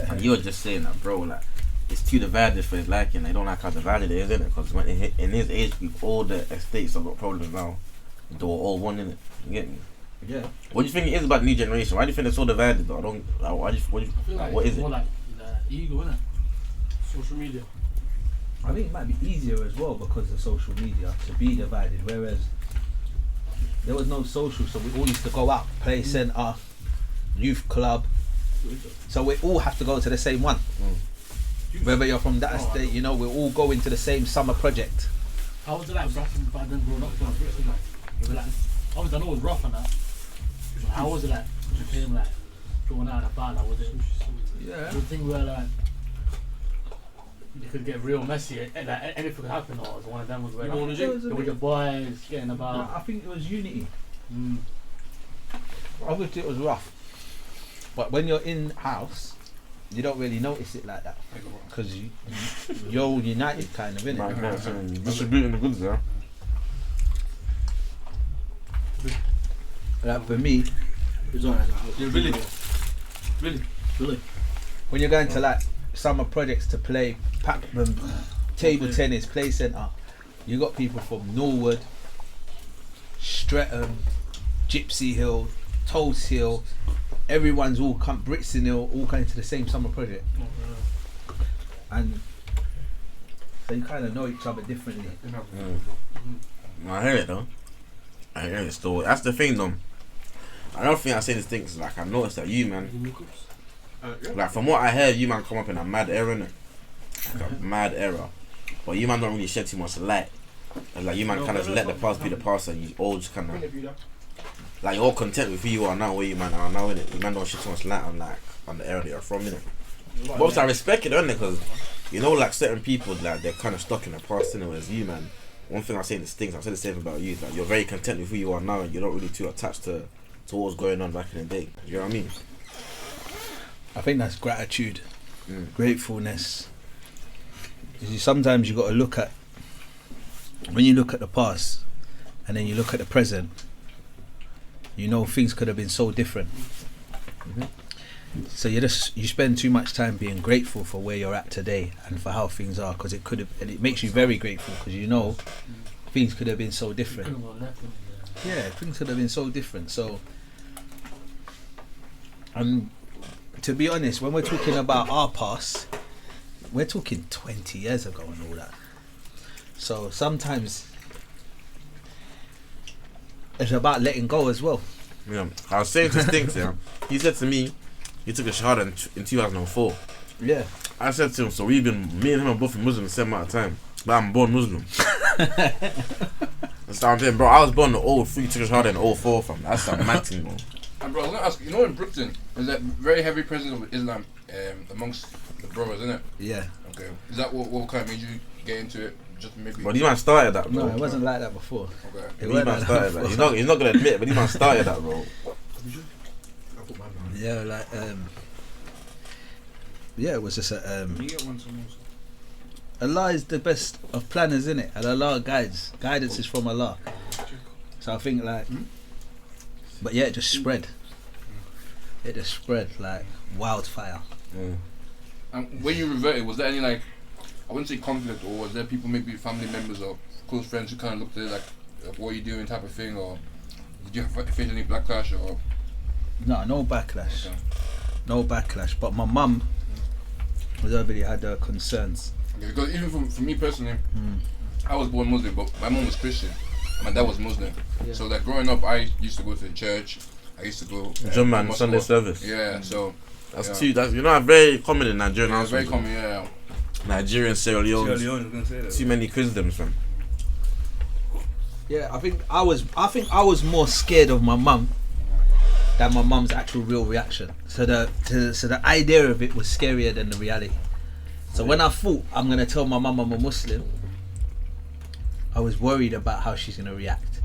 and you were just saying that, bro, like it's too divided for his liking. They don't like how divided it is, innit? Because when in his age group, all the estates have got problems now. They're all one, innit? You get me? Yeah. What do you think it is about the new generation? Why do you think they're so divided though? I don't. Like, what is it? More like ego, innit? Social media. I think it might be easier as well because of social media to be divided, whereas there was no social, so we all used to go out, play centre, youth club, so we all have to go to the same one. Whether you're from that estate, you know, we're all going to the same summer project. How was it like back then growing up? It was like, obviously I know it was rough and that. But how was it like? Was you feeling like going out and about? Like, was it? Yeah. The thing where like it could get real messy, and like, anything could happen, or was one of them was where like, there were your boys getting about. I think it was unity. Obviously it was rough. But when you're in house, you don't really notice it like that because you're all united, kind of, innit? Distributing the goods, yeah. Like for me, Billy. when you're going to like summer projects to play table tennis, play centre, you got people from Norwood, Streatham, Gypsy Hill, Toast Hill. Everyone's all Brixton Hill, all coming to the same summer project, and so you kind of know each other differently. I hear it though. I hear it still. That's the thing though. I don't think I say these things like I noticed that you man, like from what I heard, you man come up in a mad era, innit? Like a mad era, but you man don't really shed too much light. And like you man kind of let the past be the past, and you all just kind of like you're all content with who you are now, where you man are now, innit? You man don't shed too much light on the era that you're from, innit? But also I respect it, innit? Because you know, like certain people, like they're kind of stuck in the past, innit? Whereas you man, one thing I say in the things I said the same about you, is that you're very content with who you are now, and you're not really too attached to what was going on back in the day. You know what I mean? I think that's gratitude, gratefulness. Sometimes you got to look at, when you look at the past and then you look at the present, you know things could have been so different. So you spend too much time being grateful for where you're at today and for how things are, because and it makes you very grateful because you know things could have been so different. Yeah, things could have been so different. So, and to be honest, when we're talking about our past, we're talking 20 years ago and all that. So sometimes it's about letting go as well. Yeah, I was saying to Stinks, yeah. He said to me, he took a shahada in 2004. Yeah. I said to him, so me and him are both Muslim the same amount of time, but I'm born Muslim. That's what I'm saying, bro. I was born in 03, took a shahada in 04, fam. That's a mad thing, bro. And bro, I was gonna ask, you know, in Britain, there's that very heavy presence of Islam amongst the brothers, isn't it? Yeah. Okay. Is that what kind of made you get into it? Just maybe. But these man started that, bro. No, it wasn't like that before. Okay. It These man started that. He's not gonna admit, but these man started that, bro. Yeah, like yeah, it was just You get one some more. Allah is the best of planners, innit? And Allah guides. Guidance is from Allah. So I think like, but yeah, it just spread. It just spread like wildfire. And when you reverted, was there any like, I wouldn't say conflict, or was there people, maybe family members or close friends who kind of looked at it like, what are you doing type of thing, or did you face any backlash or? No backlash. Okay. No backlash. But my mum was already had her concerns. Okay, because even for me personally, I was born Muslim, but my mom was Christian and my dad was Muslim. Yeah. So like growing up, I used to go to the church. I used to go Jummah Sunday service. Yeah, so that's too. That's very common in Nigeria. Yeah, it's very common. Yeah. Nigerian, Sierra Leone. I was gonna say that. Too many Christendom, fam. Yeah, I think I was more scared of my mum than my mum's actual real reaction. So the idea of it was scarier than the reality. So when I thought I'm gonna tell my mum I'm a Muslim, I was worried about how she's gonna react.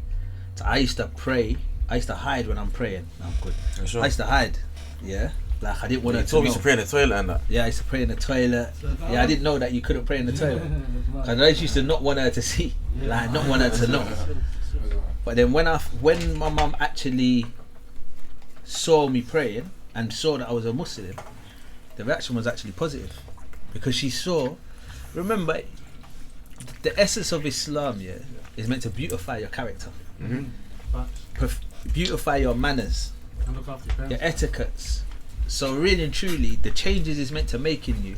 So I used to pray. I used to hide when I'm praying. No, I'm good. Yeah, sure. I used to hide. Yeah. Like I didn't want her to told me know. to pray in the toilet and that. Yeah, I used to pray in the toilet. Yeah, I didn't know that you couldn't pray in the toilet. Cause I used to not want her to see, like not want her to know. But then when my mum actually saw me praying and saw that I was a Muslim, the reaction was actually positive, because she saw. Remember, the essence of Islam, yeah, is meant to beautify your character, beautify your manners, And look after your parents. your etiquettes. So really and truly, the changes it's meant to make in you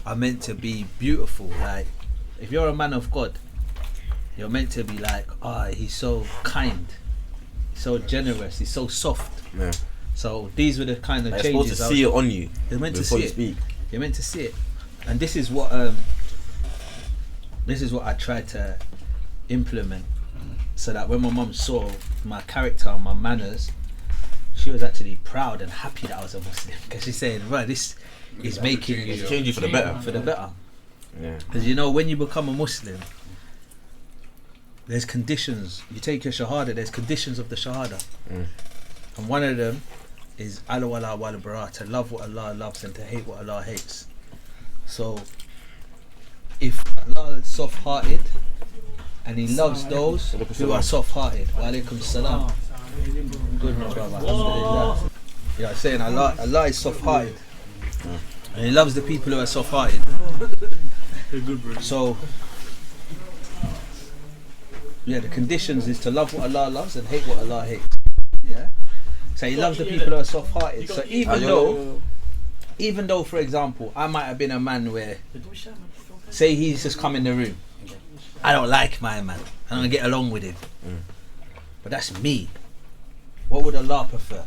are meant to be beautiful. Like, if you're a man of God, you're meant to be like, he's so kind, he's so generous, he's so soft. Yeah. So these were the kind of You're changes. supposed to see it on you. You're meant to before see you it. speak. You're meant to see it, and this is what I tried to implement, so that when my mum saw my character and my manners, she was actually proud and happy that I was a Muslim, because she's saying, right, this is making you Change you for the better. for the better. Yeah. Because you know, when you become a Muslim, there's conditions. You take your shahada, there's conditions of the shahada, and one of them is ala wala wala bara, to love what Allah loves and to hate what Allah hates. So if Allah is soft-hearted and He loves those who are soft-hearted, wa alaikum salam. Good, my brother. Alhamdulillah. Yeah, I'm saying Allah is soft-hearted and He loves the people who are soft-hearted. So yeah, the conditions is to love what Allah loves and hate what Allah hates. Yeah. So He loves the people who are soft-hearted. So even though, for example, I might have been a man where, say he's just come in the room, I don't like my man, I don't get along with him, but that's me. What would Allah prefer?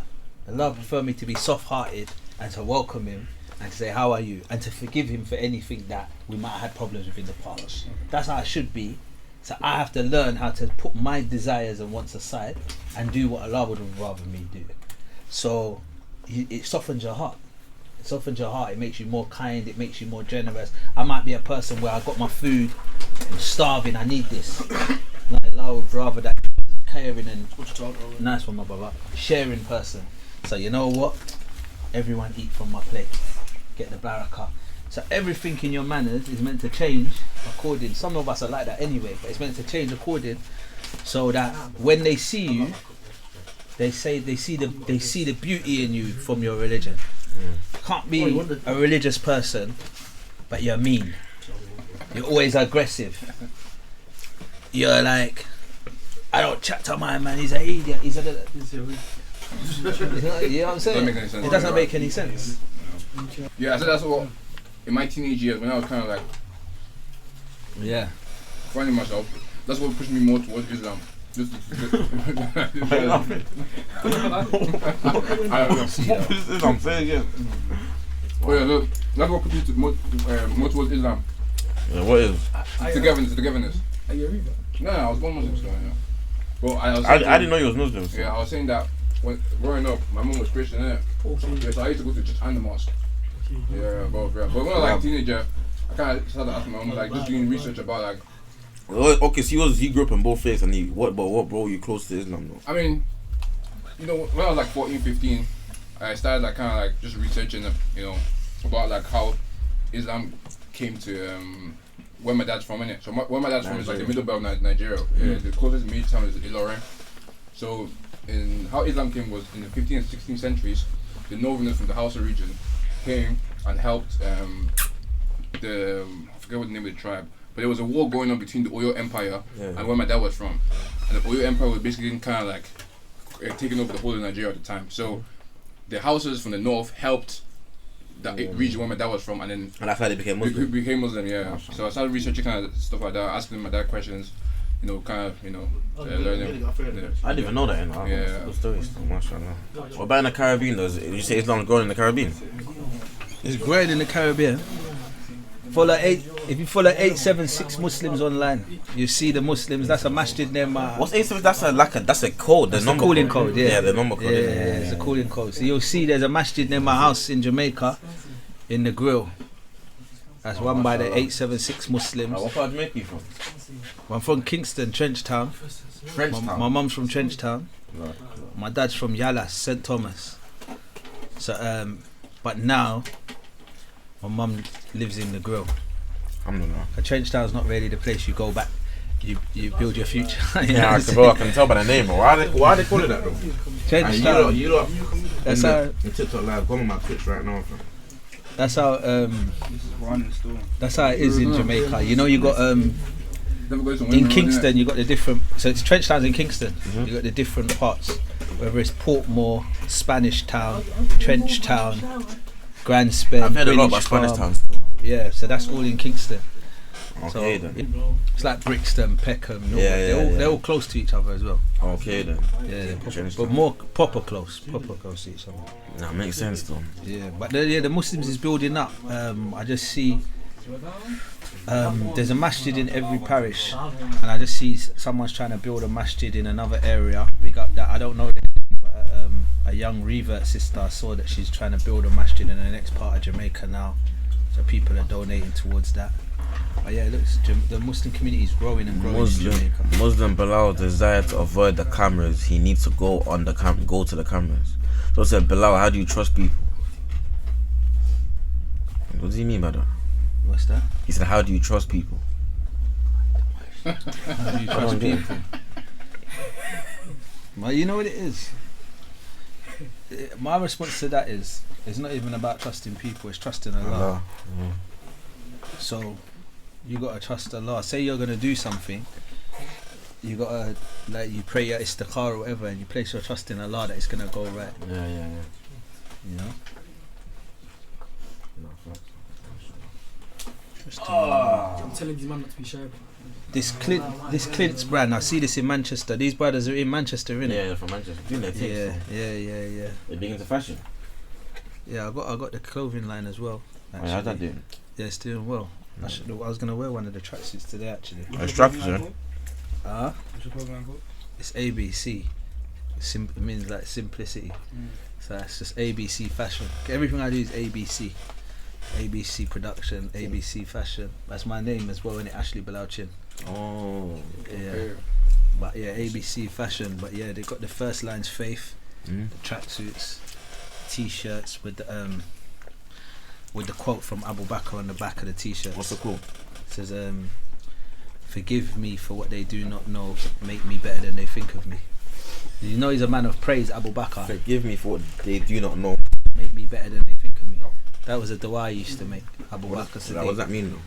Allah prefer me to be soft-hearted and to welcome him and to say how are you and to forgive him for anything that we might have had problems with in the past. That's how I should be. So I have to learn how to put my desires and wants aside and do what Allah would rather me do. So it softens your heart. It softens your heart. It makes you more kind. It makes you more generous. I might be a person where I got my food, I'm starving, I need this. Like Allah would rather that caring and nice one, my brother, sharing person. So you know what? Everyone eat from my plate. Get the barakah. So everything in your manners is meant to change according. Some of us are like that anyway, but it's meant to change according, so that when they see you, they say they see the beauty in you from your religion. You can't be a religious person, but you're mean. You're always aggressive. You're like, I don't chat to my man. He's an idiot. He's a. You know what I'm saying? It doesn't make any sense. Yeah, so that's what. In my teenage years, when I was kind of like, finding myself, that's what pushed me more towards Islam. I'm saying, yeah. Oh yeah, look, that's what pushed me more towards Islam. Yeah, what is? Togetherness. Are you a reader? No, I was born Muslim, so yeah. Well, I didn't know you was Muslim. So. Yeah, I was saying that when growing up, my mum was Christian, innit? Yeah, so I used to go to church and the mosque. Yeah, both. Yeah. But when I was like a teenager, I kind of started asking my mum, like, just doing research about like. Okay, so he grew up in both faiths, and what brought you close to Islam though? I mean, you know, when I was like 14, 15, I started like kind of like just researching, you know, about like how Islam came to where my dad's from, innit? So where my dad's from is like the middle belt of Nigeria. Yeah, the closest major town is Ilorin. So in how Islam came was in the 15th and 16th centuries, the Northerners from the Hausa region came and helped I forget what the name of the tribe, but there was a war going on between the Oyo Empire and where my dad was from, and the Oyo Empire was basically kind of like taking over the whole of Nigeria at the time. So the Hausas from the north helped that region where my dad was from, and that's how they became Muslim. Yeah. So I started researching kind of stuff like that, asking my dad questions, you know, kind of, you know, learning. I didn't even know that. Good stories, mashallah. What about in the Caribbean? Did you say Islam growing in the Caribbean? It's growing in the Caribbean. If you follow 876 Muslims online, you see the Muslims. That's a masjid name. What's 876? That's a code. That's the calling code. Yeah, the number code. Yeah, it's a calling code. So you'll see there's a masjid near my house in Jamaica, in the grill. That's run by the 876 Muslims. What part of Jamaica you from? I'm from Kingston, Trenchtown. My mum's from Trenchtown. Right. My dad's from Yallas, St Thomas. So, but now my mum lives in the grill. Trenchtown's not really the place you go back. You build your future. Yeah, I can tell by the name. But why they call it that though? Trenchtown. You lot. That's how. In TikTok live, go on my Twitch right now. That's how. That's how it is in Jamaica. You know, you got in Kingston. You got the different. So it's Trenchtown's in Kingston. Mm-hmm. You got the different parts. Whether it's Portmore, Spanish Town, Trenchtown, Grand Spend. I've heard a lot about Spanish Town. Yeah, so that's all in Kingston. Okay so then. It's like Brixton, Peckham. They're all close to each other as well. Okay then. Yeah, but more proper close to each other. That makes sense though. Yeah, but the Muslims is building up. I just see there's a masjid in every parish, and I just see someone's trying to build a masjid in another area. Big up that I don't know. But a young revert sister, I saw that she's trying to build a masjid in the next part of Jamaica now. So people are donating towards that. But yeah, it looks the Muslim community is growing and growing in Jamaica. Muslim Belal desire to avoid the cameras. He needs to go to the cameras. So I said, Belal, how do you trust people? What does he mean by that? What's that? He said, how do you trust people? How do you trust people? Well, you know what it is? My response to that is, it's not even about trusting people, it's trusting Allah. So, you gotta trust Allah. Say you're gonna do something, you gotta, like, you pray your istikhara or whatever, and you place your trust in Allah that it's gonna go right. Yeah. You know? I'm telling these man not to be shy. This Clint's brand, I see this in Manchester. These brothers are in Manchester, innit? Yeah, they're from Manchester. Doing their thing. Yeah. They're big into fashion. Yeah, I got the clothing line as well. Oh, how's that doing? Yeah, it's doing well. I was gonna wear one of the tracksuits today actually. It's Stratford, What's your program called? It's ABC. It means like simplicity. So it's just ABC fashion. Everything I do is ABC. ABC production, ABC fashion. That's my name as well, innit? Ashley Belal Chin. Oh. Yeah. But yeah, ABC fashion. But yeah, they got the first line's Faith, the tracksuits, t-shirts with the quote from Abu Bakr on the back of the t-shirt. What's the quote? It says, forgive me for what they do not know, make me better than they think of me. You know he's a man of praise, Abu Bakr. Forgive me for what they do not know. Make me better than they think of me. That was a dua I used to make, Abu Bakr Siddiq. What does that mean though?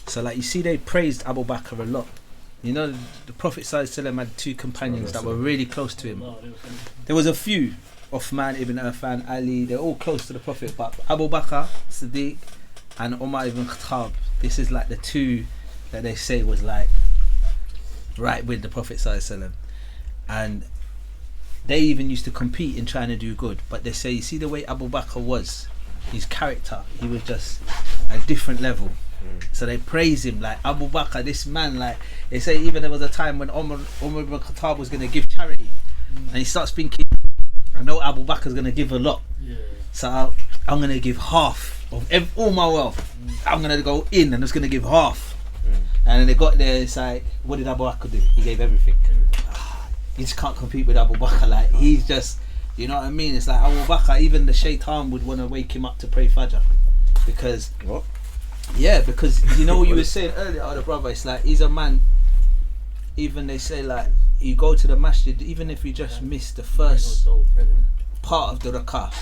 So like you see they praised Abu Bakr a lot. You know the Prophet ﷺ had two companions that were really close to him. There was a few, Uthman ibn Affan, Ali, they're all close to the Prophet, but Abu Bakr Siddiq and Umar ibn Khattab, this is like the two that they say was like right with the Prophet ﷺ. And they even used to compete in trying to do good, but they say, you see the way Abu Bakr was, his character, he was just a different level. So they praise him like Abu Bakr, this man, like they say even there was a time when Umar ibn Khattab was going to give charity, and he starts thinking, I know Abu Bakr's going to give a lot, so I'm going to give half of all my wealth. I'm going to go in and I'm just going to give half. And then they got there, it's like, what did Abu Bakr do? He gave everything. You just can't compete with Abu Bakr. Like he's just, you know what I mean? It's like Abu Bakr, even the shaitan would want to wake him up to pray Fajr, because what? Yeah, because you know what you were saying earlier, the brother. It's like he's a man. Even they say like you go to the masjid, even if you just miss the first part of the rakah,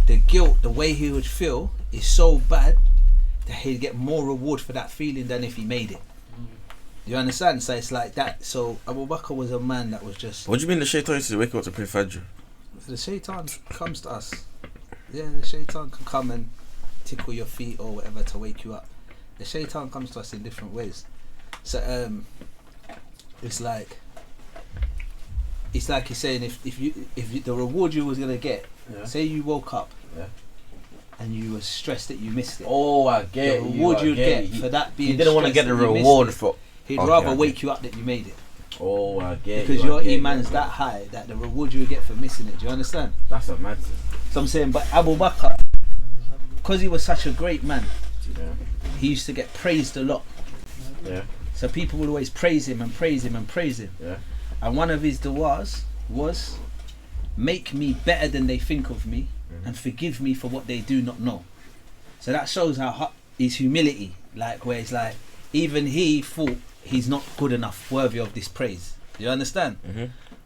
the guilt, the way he would feel is so bad that he'd get more reward for that feeling than if he made it. You understand? So it's like that. So Abu Bakr was a man that was just. What do you mean the shaitan used to wake up to pray Fajr? The shaitan comes to us. Yeah, the shaitan can come and tickle your feet or whatever to wake you up. The shaitan comes to us in different ways. So it's like he's saying if you the reward you was gonna get, say you woke up and you were stressed that you missed it. Oh, I get the reward you'd get for that being. He didn't want to get the reward for. He'd rather wake you up that you made it. Oh, I get because your iman's that high that the reward you would get for missing it. Do you understand? That's a mad thing. So I'm saying, but Abu Bakr, because he was such a great man, he used to get praised a lot. Yeah. So people would always praise him and praise him and praise him. Yeah. And one of his du'as was, make me better than they think of me and forgive me for what they do not know. So that shows how his humility, like where it's like, even he thought he's not good enough, worthy of this praise. You understand?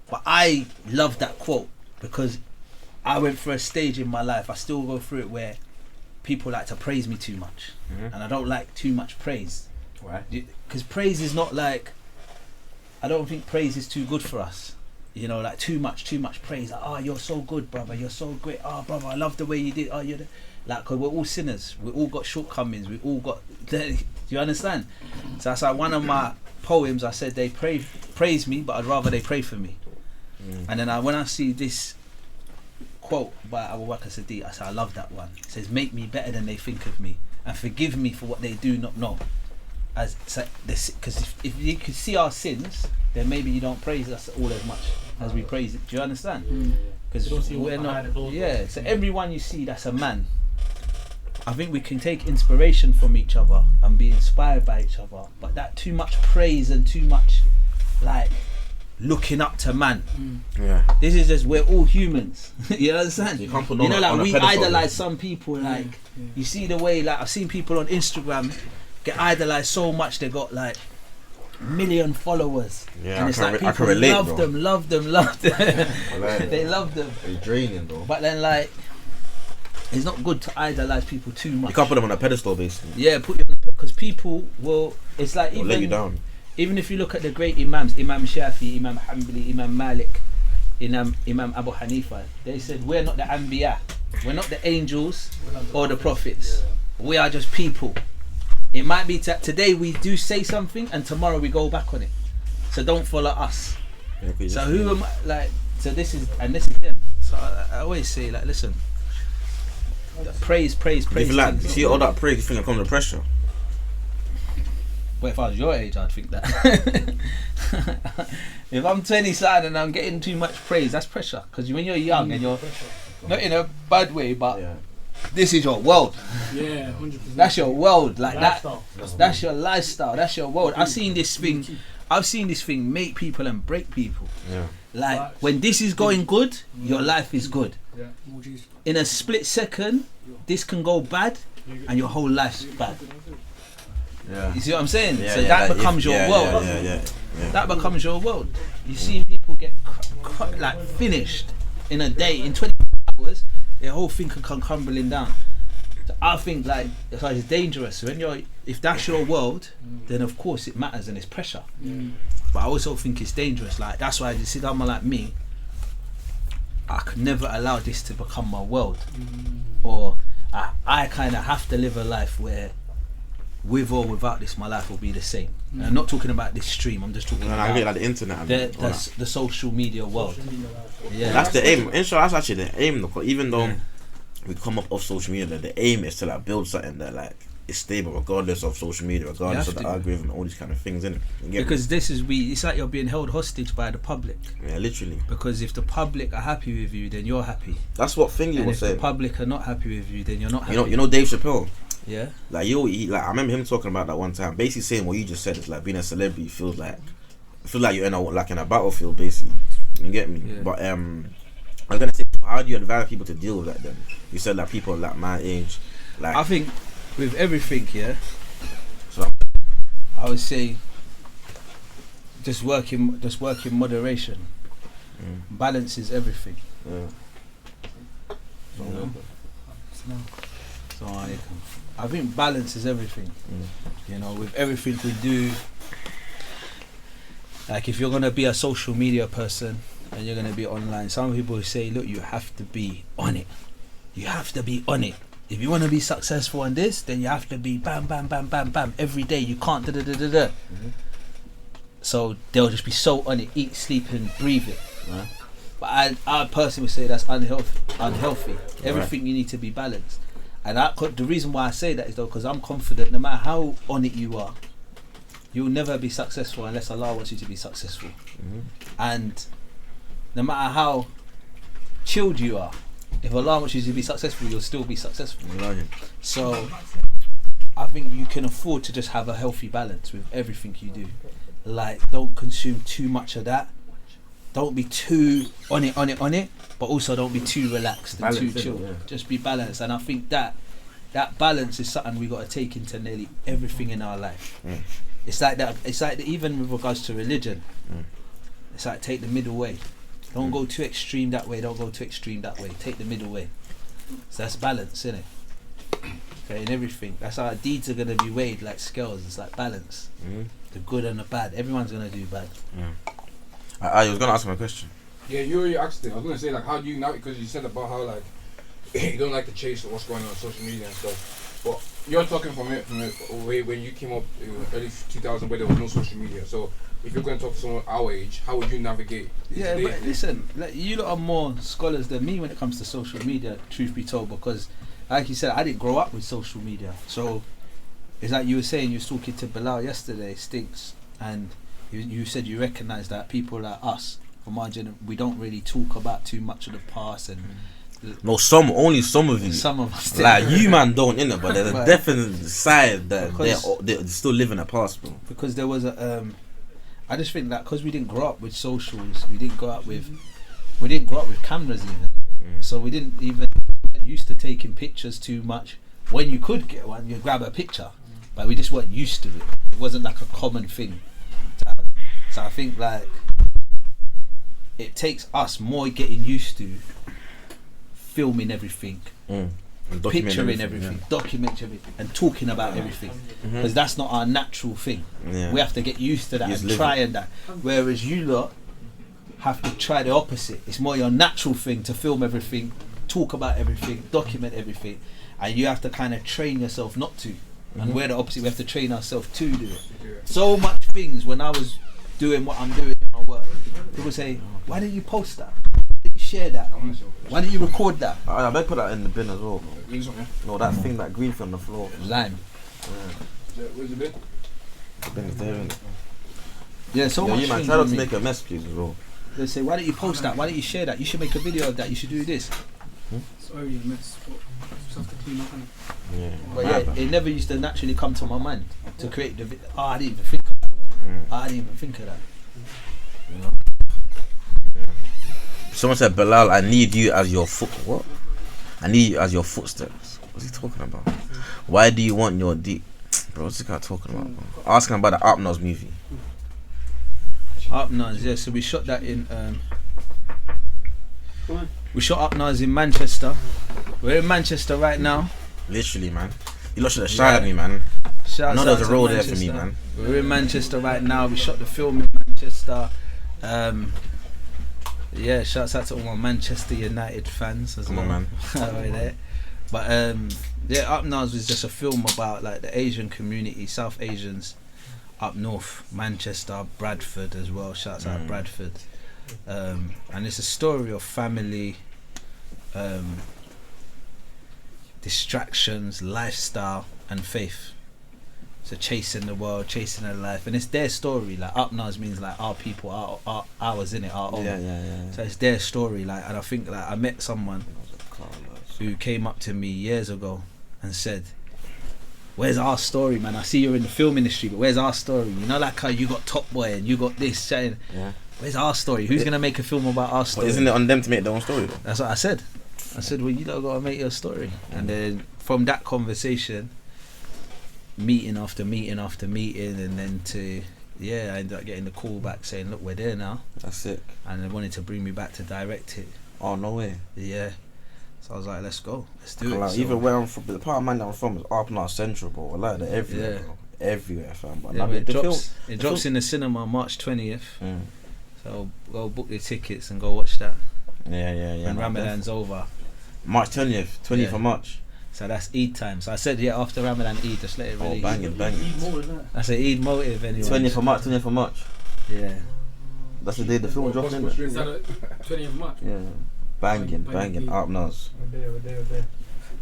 But I love that quote because I went through a stage in my life, I still go through it, where people like to praise me too much, and I don't like too much praise. Right. Because praise is not like, I don't think praise is too good for us. You know, like too much praise. Like, oh, you're so good, brother. You're so great. Oh, brother, I love the way you did. Oh, you're like, cause we're all sinners. We all got shortcomings. We all got. Do you understand? So that's like one of my poems. I said they praise me, but I'd rather they pray for me. And then when I see this quote by Abu Bakr Siddiq, I say I love that one. It says, "Make me better than they think of me, and forgive me for what they do not know." As because if you could see our sins, then maybe you don't praise us all as much as we praise it. Do you understand? Because we're not. Yeah. So everyone you see that's a man, I think we can take inspiration from each other and be inspired by each other. But that too much praise and too much like looking up to man. Yeah. This is just, we're all humans. You understand? You can't put You know, on like a we pedestal, idolize some people. Like you see the way, like I've seen people on Instagram get idolized so much they got like 1 million followers. Yeah, and it's like I can people relate, love bro. them. They love them. It's draining, though. But then like, it's not good to idolize people too much. You can't put them on a pedestal, basically. Yeah, because people will. It's like They'll let you down. Even if you look at the great imams, Imam Shafi, Imam Hanbali, Imam Malik, Imam Abu Hanifa, they said we're not the Anbiya, we're not the angels or the prophets. We are just people. It might be today we do say something and tomorrow we go back on it. So don't follow us. Yeah, So who am I, like? So this is them. So I always say, like, listen, praise. If you like, you see all that praise, you think it comes with pressure. But if I was your age, I'd think that. If I'm 20 and I'm getting too much praise, that's pressure. Because when you're young and you're not in a bad way, but this is your world. Yeah, 100%. That's your world, like Lifestyle. that's your lifestyle. That's your world. I've seen this thing make people and break people. Yeah. Like when this is going good, your life is good. Yeah. In a split second, this can go bad, and your whole life's bad. Yeah. You see what I'm saying? Yeah, So yeah, that like becomes your world. Yeah. That becomes your world. You see people get like finished in a day, in 24 hours, their whole thing can come crumbling down. So I think like it's dangerous. When if that's your world, then of course it matters and it's pressure. But I also think it's dangerous. Like that's why you see someone like me, I could never allow this to become my world, or I kind of have to live a life where, with or without this, my life will be the same. And I'm not talking about this stream. I'm just talking about like the internet. the social media world. Yeah, that's the aim. Inshallah, that's actually the aim. Though, even though we come up off social media, the aim is to like build something that like is stable regardless of social media, regardless of the algorithm, all these kind of things, innit? Because it's like you're being held hostage by the public. Yeah, literally. Because if the public are happy with you, then you're happy. That's what Thingy was saying. If the public are not happy with you, then you're not happy. You know Dave Chappelle. Yeah. Like I remember him talking about that one time. Basically saying what you just said is like being a celebrity feels like you're in a battlefield, basically. You get me? Yeah. But I was gonna say, how do you advise people to deal with that then? You said like people like my age, like I think with everything, yeah. So I would say just work in moderation. Balance is everything. So I think balance is everything. You know, with everything we do. Like if you're gonna be a social media person and you're gonna be online, some people say, look, you have to be on it. You have to be on it. If you want to be successful on this, then you have to be bam, bam, bam, bam, bam every day. You can't da-da-da-da-da. So they'll just be so on it, eat, sleep, and breathe it. But I personally would say that's unhealthy. Everything you need to be balanced. And the reason why I say that is though because I'm confident no matter how on it you are, you'll never be successful unless Allah wants you to be successful. And no matter how chilled you are, if Allah wants you to be successful, you'll still be successful. So I think you can afford to just have a healthy balance with everything you do. Like, don't consume too much of that. Don't be too on it, but also don't be too relaxed and too chill. Just be balanced. And I think that balance is something we got to take into nearly everything in our life. It's like that. It's like that even with regards to religion. It's like take the middle way. Don't go too extreme that way. Don't go too extreme that way. Take the middle way. So that's balance, isn't it? Okay, in everything. That's how our deeds are gonna be weighed like scales. It's like balance. The good and the bad. Everyone's gonna do bad. I was gonna ask my question. Yeah, you already asked it. I was gonna say like, how do you now? Because you said about how like you don't like to chase what's going on social media and stuff. But you're talking from a way when you came up in early 2000 where there was no social media. So if you're going to talk to someone our age, how would you navigate? Yeah, but listen, like, you lot are more scholars than me when it comes to social media, truth be told, because like you said, I didn't grow up with social media. So it's like you were saying, you was talking to Belal yesterday, Stinks, and you said you recognise that people like us, from our generation, we don't really talk about too much of the past and no, only some of you. Some of us. Like you man don't, innit? But there's a definite side that they're still living a past, bro. Because there was a, I just think that because we didn't grow up with socials, we didn't grow up with cameras even. So we didn't even used to taking pictures too much. When you could get one, you grab a picture, but we just weren't used to it. It wasn't like a common thing to have. So I think like it takes us more getting used to filming everything, picturing everything, documenting everything, and talking about everything, because that's not our natural thing. We have to get used to that and try that. Whereas you lot have to try the opposite. It's more your natural thing to film everything, talk about everything, document everything, and you have to kind of train yourself not to. And we're the opposite. We have to train ourselves to do it. So much things when I was doing what I'm doing in my work, people say, "Why didn't you post that? Why didn't you share that? Why didn't you record that?" I better put that in the bin as well. Green song, yeah? No, that thing, that green thing on the floor. Lime. Where's the bin? The bin is there, innit? Yeah, so Yo, much you man, things try not with to me. make a mess, please, as well. They say, "Why didn't you post that? Why didn't you share that? You should make a video of that. You should do this." It's already a mess. Just have to clean up, innit? Yeah. But yeah, it never used to naturally come to my mind to create the video. I didn't even think of that. I didn't even think of that. You know? Someone said, Belal, I need you as your foot. What? I need you as your footsteps. What's he talking about? Why do you want your deep? Bro, what's this guy talking about, bro? Asking about the Upnars movie. Upnars, yeah. So we shot that in. We shot Upnars in Manchester. We're in Manchester right now. Literally, man. You lot should have shot at me, man. I know there's a role there for me, man. We're in Manchester right now. We shot the film in Manchester. Yeah, shouts out to all my Manchester United fans as Come well. on, man. Over there. But yeah, Upnars was just a film about like the Asian community, South Asians up north, Manchester, Bradford as well. Shouts out Bradford. And it's a story of family, distractions, lifestyle, and faith. So chasing the world, chasing their life, and it's their story. Like Upnars means like our people, our ours in it, our own. Yeah. So it's their story. Like, and I think like I met someone who came up to me years ago and said, "Where's our story, man? I see you're in the film industry, but where's our story? You know, like how you got Top Boy and you got this, saying, where's our story? Who's gonna make a film about our story?" But isn't it on them to make their own story, though? That's what I said. I said, well, you don't gotta make your story. And then from that conversation, meeting after meeting after meeting, and then I ended up getting the call back saying, "Look, we're there now." That's sick. And they wanted to bring me back to direct it. Oh, no way. Yeah. So I was like, let's go. Let's do Like, it. even where I'm from, the part of man that I'm from is Upnars Central, bro. I like that everywhere, bro. Everywhere, fam. But Yeah, like, it the drops film, in the cinema March 20th. Mm. So go book your tickets and go watch that. Yeah. When Ramadan's over. March 20th of March. So that's Eid time. So I said, yeah, after Ramadan Eid, just let it Oh, release. banging. That's an Eid motive anyway. 20th of March. Yeah. That's the day the film dropped, isn't it? Is that 20th of March? Yeah. Banging. Upnars. We're there.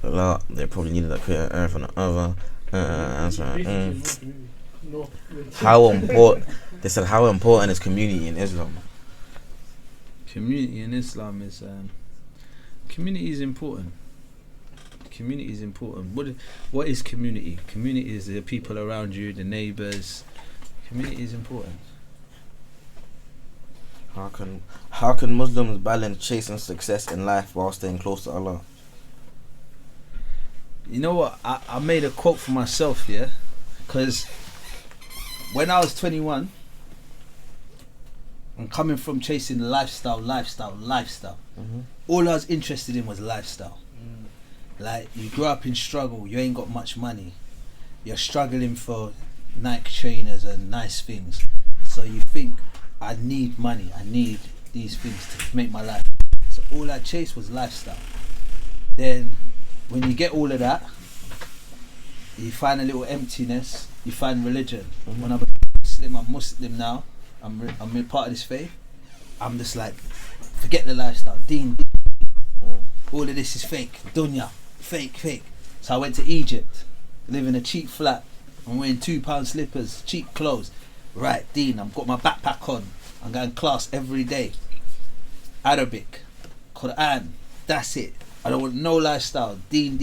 Well, they probably needed that creator earth on the other. No. How important? They said how important is community in Islam? Community in Islam is community is important. Community is important. What is community? Community is the people around you, the neighbours. Community is important. How can Muslims balance chasing success in life while staying close to Allah? You know what? I made a quote for myself, yeah, because when I was 21, I'm coming from chasing lifestyle. All I was interested in was lifestyle. Like, you grew up in struggle, you ain't got much money, you're struggling for Nike trainers and nice things, so you think, I need money, I need these things to make my life. So all I chased was lifestyle. Then when you get all of that, you find a little emptiness, you find religion. When I'm Muslim now, I'm part of this faith, I'm just like, forget the lifestyle, deen. All of this is fake, dunya, fake. So I went to Egypt, live in a cheap flat, I'm wearing £2 slippers, cheap clothes. Right, Dean, I've got my backpack on, I'm going to class every day. Arabic, Quran, that's it. I don't want no lifestyle, Dean.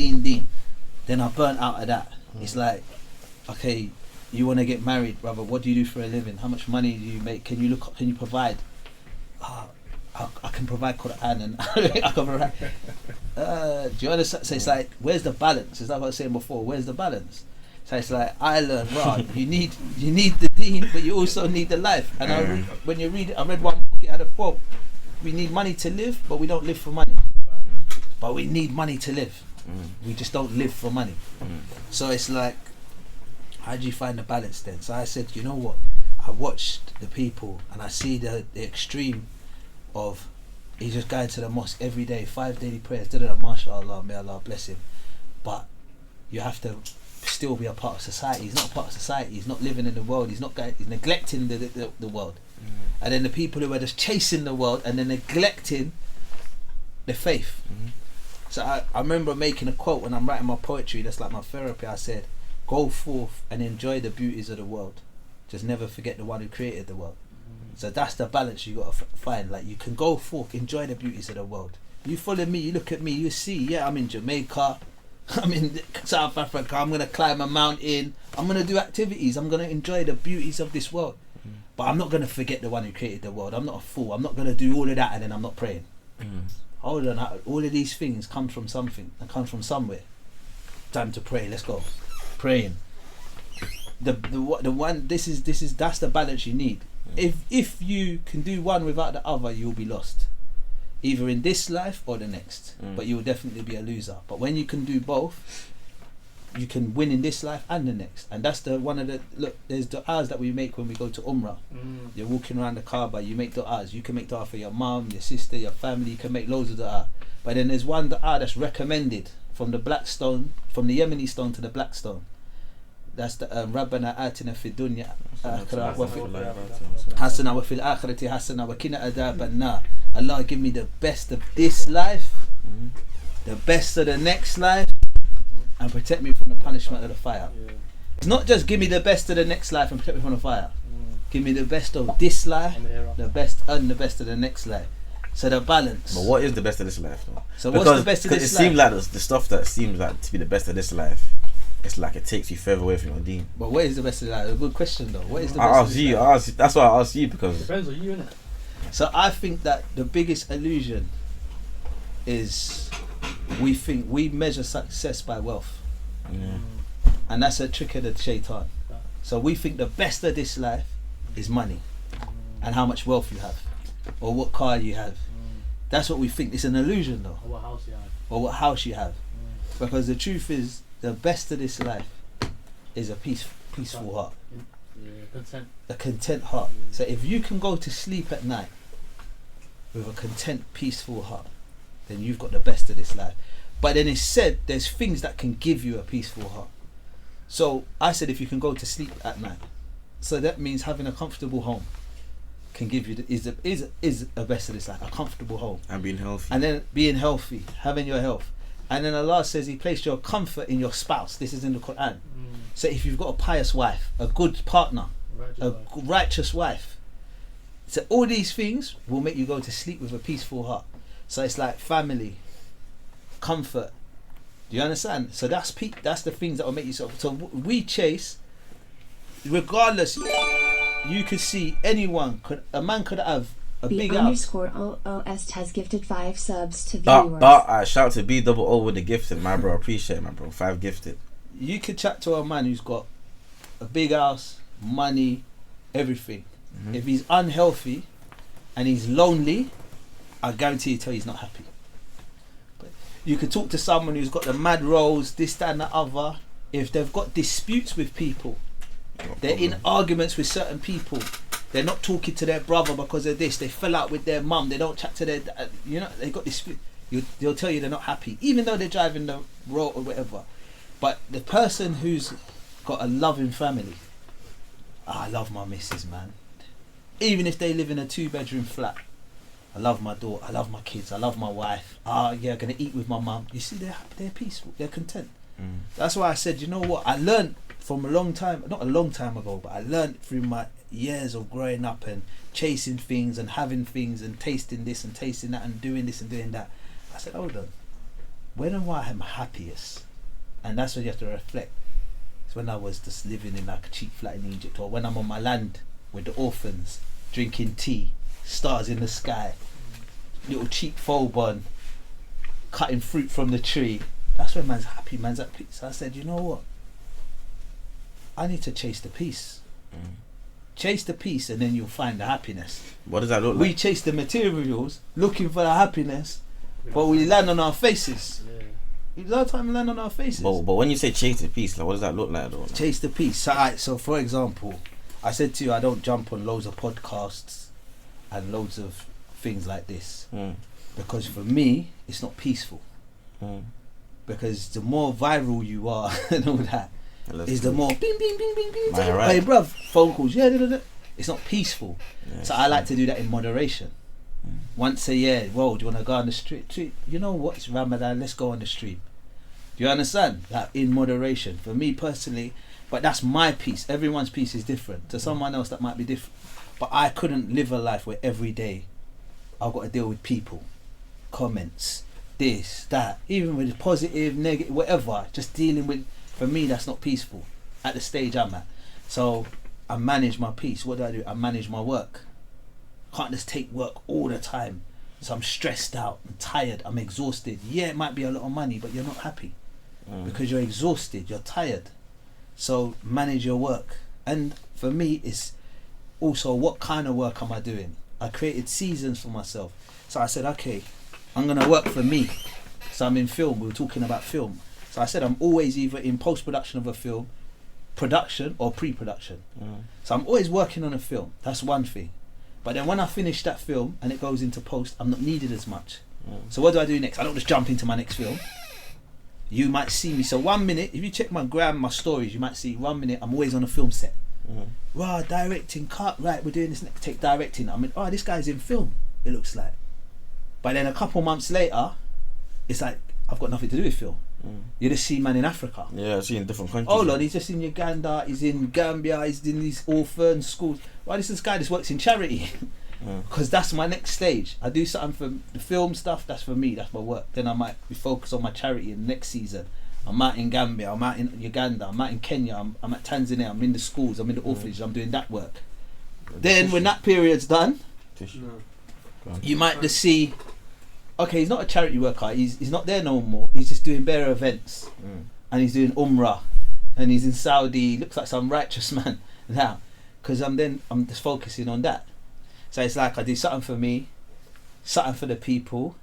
Then I burnt out of that. It's like, okay, you want to get married, brother. What do you do for a living? How much money do you make? Can you provide? I can provide Quran and I can provide. Do you understand? So it's like, where's the balance? It's like what I was saying before. Where's the balance? So it's like, I learned, right, you need the deen, but you also need the life. And when you read it, I read one book, it had a quote. We need money to live, but we don't live for money. But we need money to live. We just don't live for money. So it's like, how do you find the balance then? So I said, you know what? I watched the people and I see the extreme of he's just going to the mosque every day, 5 daily prayers, mashallah, may Allah bless him. But you have to still be a part of society. He's not a part of society. He's not living in the world. He's neglecting the world. And then the people who are just chasing the world and then neglecting the faith. So I remember making a quote when I'm writing my poetry. That's like my therapy. I said, go forth and enjoy the beauties of the world. Just never forget the one who created the world. So that's the balance you got to find. Like, you can go forth, enjoy the beauties of the world. You follow me, you look at me, you see, yeah, I'm in Jamaica, I'm in South Africa, I'm going to climb a mountain, I'm going to do activities, I'm going to enjoy the beauties of this world. But I'm not going to forget the one who created the world. I'm not a fool. I'm not going to do all of that and then I'm not praying. Hold on, all of these things come from something and come from somewhere. Time to pray, let's go. Praying. The one, that's the balance you need. If you can do one without the other, you'll be lost, either in this life or the next. But you'll definitely be a loser. But when you can do both, you can win in this life and the next. And that's there's du'as that we make when we go to Umrah. You're walking around the Kaaba, you make du'as. You can make du'a for your mum, your sister, your family. You can make loads of du'a. But then there's one du'a that's recommended from the black stone, from the Yemeni stone to the black stone. That's the Rabbana atina fi dunya hasana wa fil akhirati hasana wa qina adhaban nar. Allah, give me the best of this life, the best of the next life, and protect me from the punishment of the fire. It's not just give me the best of the next life and protect me from the fire. Give me the best of this life, the best of the next life. So the balance. But what is the best of this life though? So what's the best of this life? It seems like the stuff that seems like to be the best of this life, it's like it takes you further away from your deen. But what is the best of life? A good question though. What is the best of this life? That's why I asked you, because it depends on you, innit? So I think that the biggest illusion is we think we measure success by wealth. And that's a trick of the shaitan. So we think the best of this life is money and how much wealth you have or what car you have. That's what we think. It's an illusion though. Or what house you have. Or what house you have. Because the truth is, the best of this life is a peaceful heart. Content. A content heart. So if you can go to sleep at night with a content, peaceful heart, then you've got the best of this life. But then it's said there's things that can give you a peaceful heart. So I said if you can go to sleep at night, so that means having a comfortable home can give you is a best of this life, a comfortable home. And being healthy. And then being healthy, having your health. And then Allah says He placed your comfort in your spouse. This is in the Quran. So if you've got a pious wife, a good partner, righteous wife, so all these things will make you go to sleep with a peaceful heart. So it's like family, comfort. Do you understand? So that's the things that will make you so we chase, regardless. You could see a man could have a big house. _OOS has gifted 5 subs to viewers. Shout to BOO with the gifted, my bro. Appreciate it, my bro. 5 gifted. You could chat to a man who's got a big house, money, everything. If he's unhealthy and he's lonely, I guarantee you he's not happy. But you could talk to someone who's got the mad rolls, this, that and the other. If they've got disputes with people, they're in arguments with certain people, they're not talking to their brother because of this, they fell out with their mum, they don't chat to their dad, they got dispute. They'll tell you they're not happy, even though they're driving the road or whatever. But the person who's got a loving family, I love my missus, man. Even if they live in a 2-bedroom flat, I love my daughter, I love my kids, I love my wife. I'm gonna eat with my mum. You see, they're peaceful, they're content. That's why I said, you know what, I learned from not a long time ago, but I learned through my years of growing up and chasing things and having things and tasting this and tasting that and doing this and doing that. I said, hold on, when am I happiest? And that's when you have to reflect. It's when I was just living in like a cheap flat in Egypt, or when I'm on my land with the orphans, drinking tea, stars in the sky, little cheap pho bun, cutting fruit from the tree. That's when man's happy, man's at peace. So I said, you know what? I need to chase the peace. Chase the peace and then you'll find the happiness. What does that look like? We chase the materials looking for the happiness, but we land on our faces. A lot of time we land on our faces. But when you say chase the peace, like, what does that look like though? Like? Chase the peace. So for example, I said to you, I don't jump on loads of podcasts and loads of things like this. Because for me, it's not peaceful. Because the more viral you are and all that, is the more bing bing bing bing bing. Right. Hey bruv, phone calls, it's not peaceful. So I like to do that in moderation. Once a year, whoa, do you want to go on the street? You know what, it's Ramadan, let's go on the street. Do you understand? Like in moderation. For me personally, but that's my peace. Everyone's peace is different. To someone else that might be different. But I couldn't live a life where every day I've got to deal with people, comments, this, that, even with positive, negative, whatever, just dealing with. For me, that's not peaceful at the stage I'm at. So I manage my peace. What do? I manage my work. Can't just take work all the time. So I'm stressed out, I'm tired, I'm exhausted. Yeah, it might be a lot of money, but you're not happy because you're exhausted, you're tired. So manage your work. And for me, it's also what kind of work am I doing? I created seasons for myself. So I said, okay, I'm gonna work for me. So I'm in film, we were talking about film. So I said I'm always either in post-production of a film, production or pre-production. So I'm always working on a film. That's one thing. But then when I finish that film and it goes into post, I'm not needed as much. So what do I do next? I don't just jump into my next film. You might see me. So 1 minute, if you check my gram, my stories, you might see 1 minute I'm always on a film set. Wow, directing, cut, right, we're doing this next, take directing. I mean, oh, this guy's in film, it looks like. But then a couple months later, it's like, I've got nothing to do with film. You just see man in Africa. Yeah, I see in different countries. Oh Lord, he's just in Uganda, he's in Gambia, he's in these orphan schools. Why this guy just works in charity? Because that's my next stage. I do something for the film stuff, that's for me, that's my work. Then I might be focused on my charity in the next season. I'm out in Gambia, I'm out in Uganda, I'm out in Kenya, I'm at Tanzania, I'm in the schools, I'm in the orphanages, I'm doing that work. Then when that period's done, you might just see, okay, he's not a charity worker, he's not there no more, he's just doing bare events. And he's doing Umrah, and he's in Saudi, looks like some righteous man now. Because I'm just focusing on that. So it's like I do something for me, something for the people,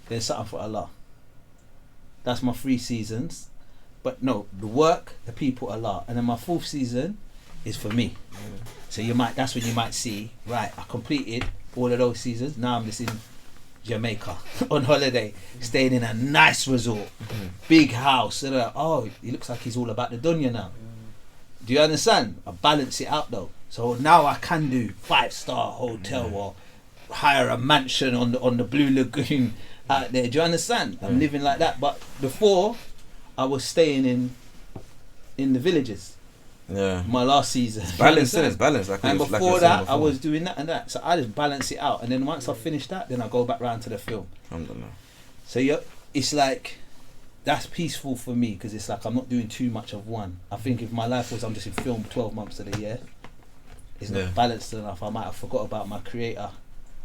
then something for Allah. That's my 3 seasons. But no, the work, the people, Allah. And then my 4th season is for me. So that's when you might see, right, I completed all of those seasons, now I'm just in Jamaica on holiday, staying in a nice resort, big house. And like, oh, he looks like he's all about the dunya now. Do you understand? I balance it out though. So now I can do 5-star hotel or hire a mansion on the Blue Lagoon out there. Do you understand? I'm living like that. But before, I was staying in the villages. Yeah. My last season. It's balance. Like and before that, I was doing that and that. So I just balance it out. And then once I finish that, then I go back round to the film. So it's like, that's peaceful for me because it's like I'm not doing too much of one. I think if my life was I'm just in film 12 months of the year, it's not balanced enough. I might have forgot about my creator.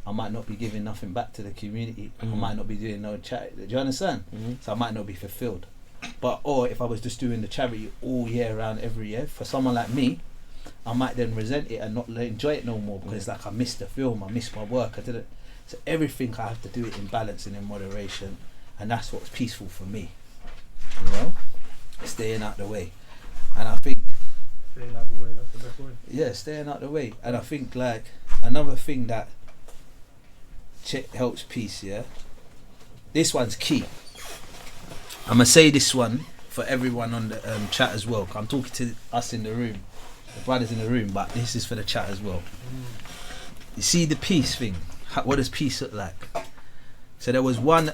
I might not be giving nothing back to the community. I might not be doing no charity. Do you understand? So I might not be fulfilled. But or if I was just doing the charity all year round every year, for someone like me, I might then resent it and not enjoy it no more because like I missed the film, I missed my work, I didn't. So everything I have to do it in balance and in moderation, and that's what's peaceful for me. You know, staying out the way. And I think staying out the way, that's the best way. Yeah, staying out the way. And I think like another thing that helps peace, yeah. This one's key. I'm gonna say this one for everyone on the chat as well. I'm talking to us in the room, the brothers in the room, but this is for the chat as well. You see the peace thing. What does peace look like? So there was one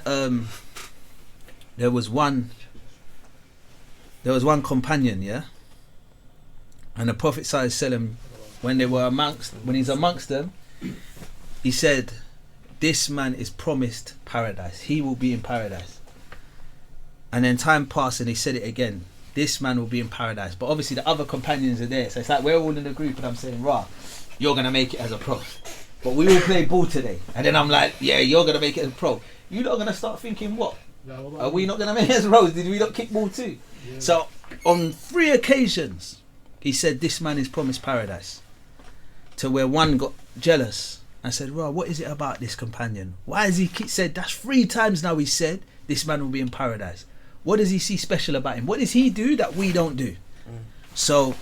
companion, yeah. And the Prophet ﷺ, when he's amongst them, he said, "This man is promised paradise. He will be in paradise." And then time passed and he said it again. this man will be in paradise. But obviously the other companions are there, so it's like we're all in a group, and I'm saying, "Rah, you're gonna make it as a pro, but we will play ball today." And then I'm like, "Yeah, you're gonna make it as a pro." You're not gonna start thinking, "What? Are we not gonna make it as pros? Did we not kick ball too?" Yeah. So on 3 occasions, he said this man is promised paradise. To where one got jealous and said, "Rah, what is it about this companion? Why has he said that's 3 times now? He said this man will be in paradise. What does he see special about him? What does he do that we don't do?" So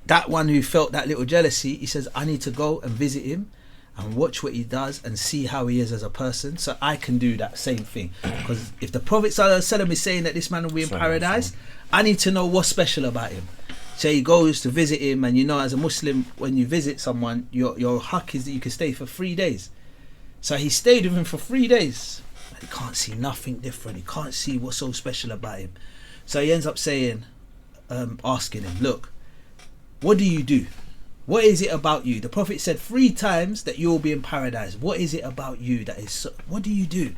that one who felt that little jealousy, he says, "I need to go and visit him and watch what he does and see how he is as a person, so I can do that same thing." Because if the Prophet ﷺ is saying that this man will be in paradise, I need to know what's special about him. So he goes to visit him, and you know, as a Muslim, when you visit someone, your haq is that you can stay for 3 days. So he stayed with him for 3 days. He can't see nothing different. He can't see what's so special about him. So he ends up saying, asking him, "Look, what do you do? What is it about you? The Prophet said 3 times that you'll be in paradise. What is it about you that is so, what do you do?"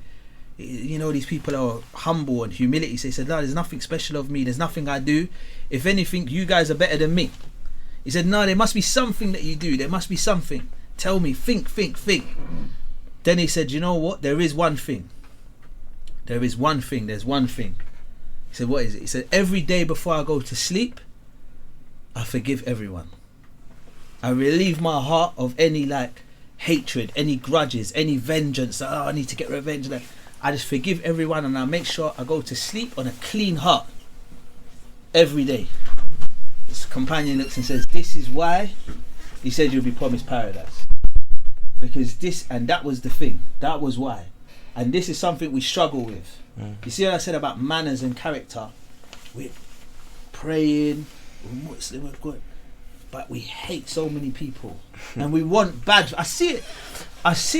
You know, these people are humble and humility. So he said, "No, there's nothing special of me. There's nothing I do. If anything, you guys are better than me." He said, "No, there must be something that you do. There must be something. Tell me, think. Then he said, "You know what? There is one thing. There's one thing. He said, "What is it?" He said, "Every day before I go to sleep, I forgive everyone. I relieve my heart of any hatred, any grudges, any vengeance. I need to get revenge. I just forgive everyone, and I make sure I go to sleep on a clean heart every day." His companion looks and says, "This is why he said you'll be promised paradise. Because this and that was the thing. That was why. And this is something we struggle with." You see what I said about manners and character? We're praying, we're Muslim, we're good, but we hate so many people. And we want bad. I see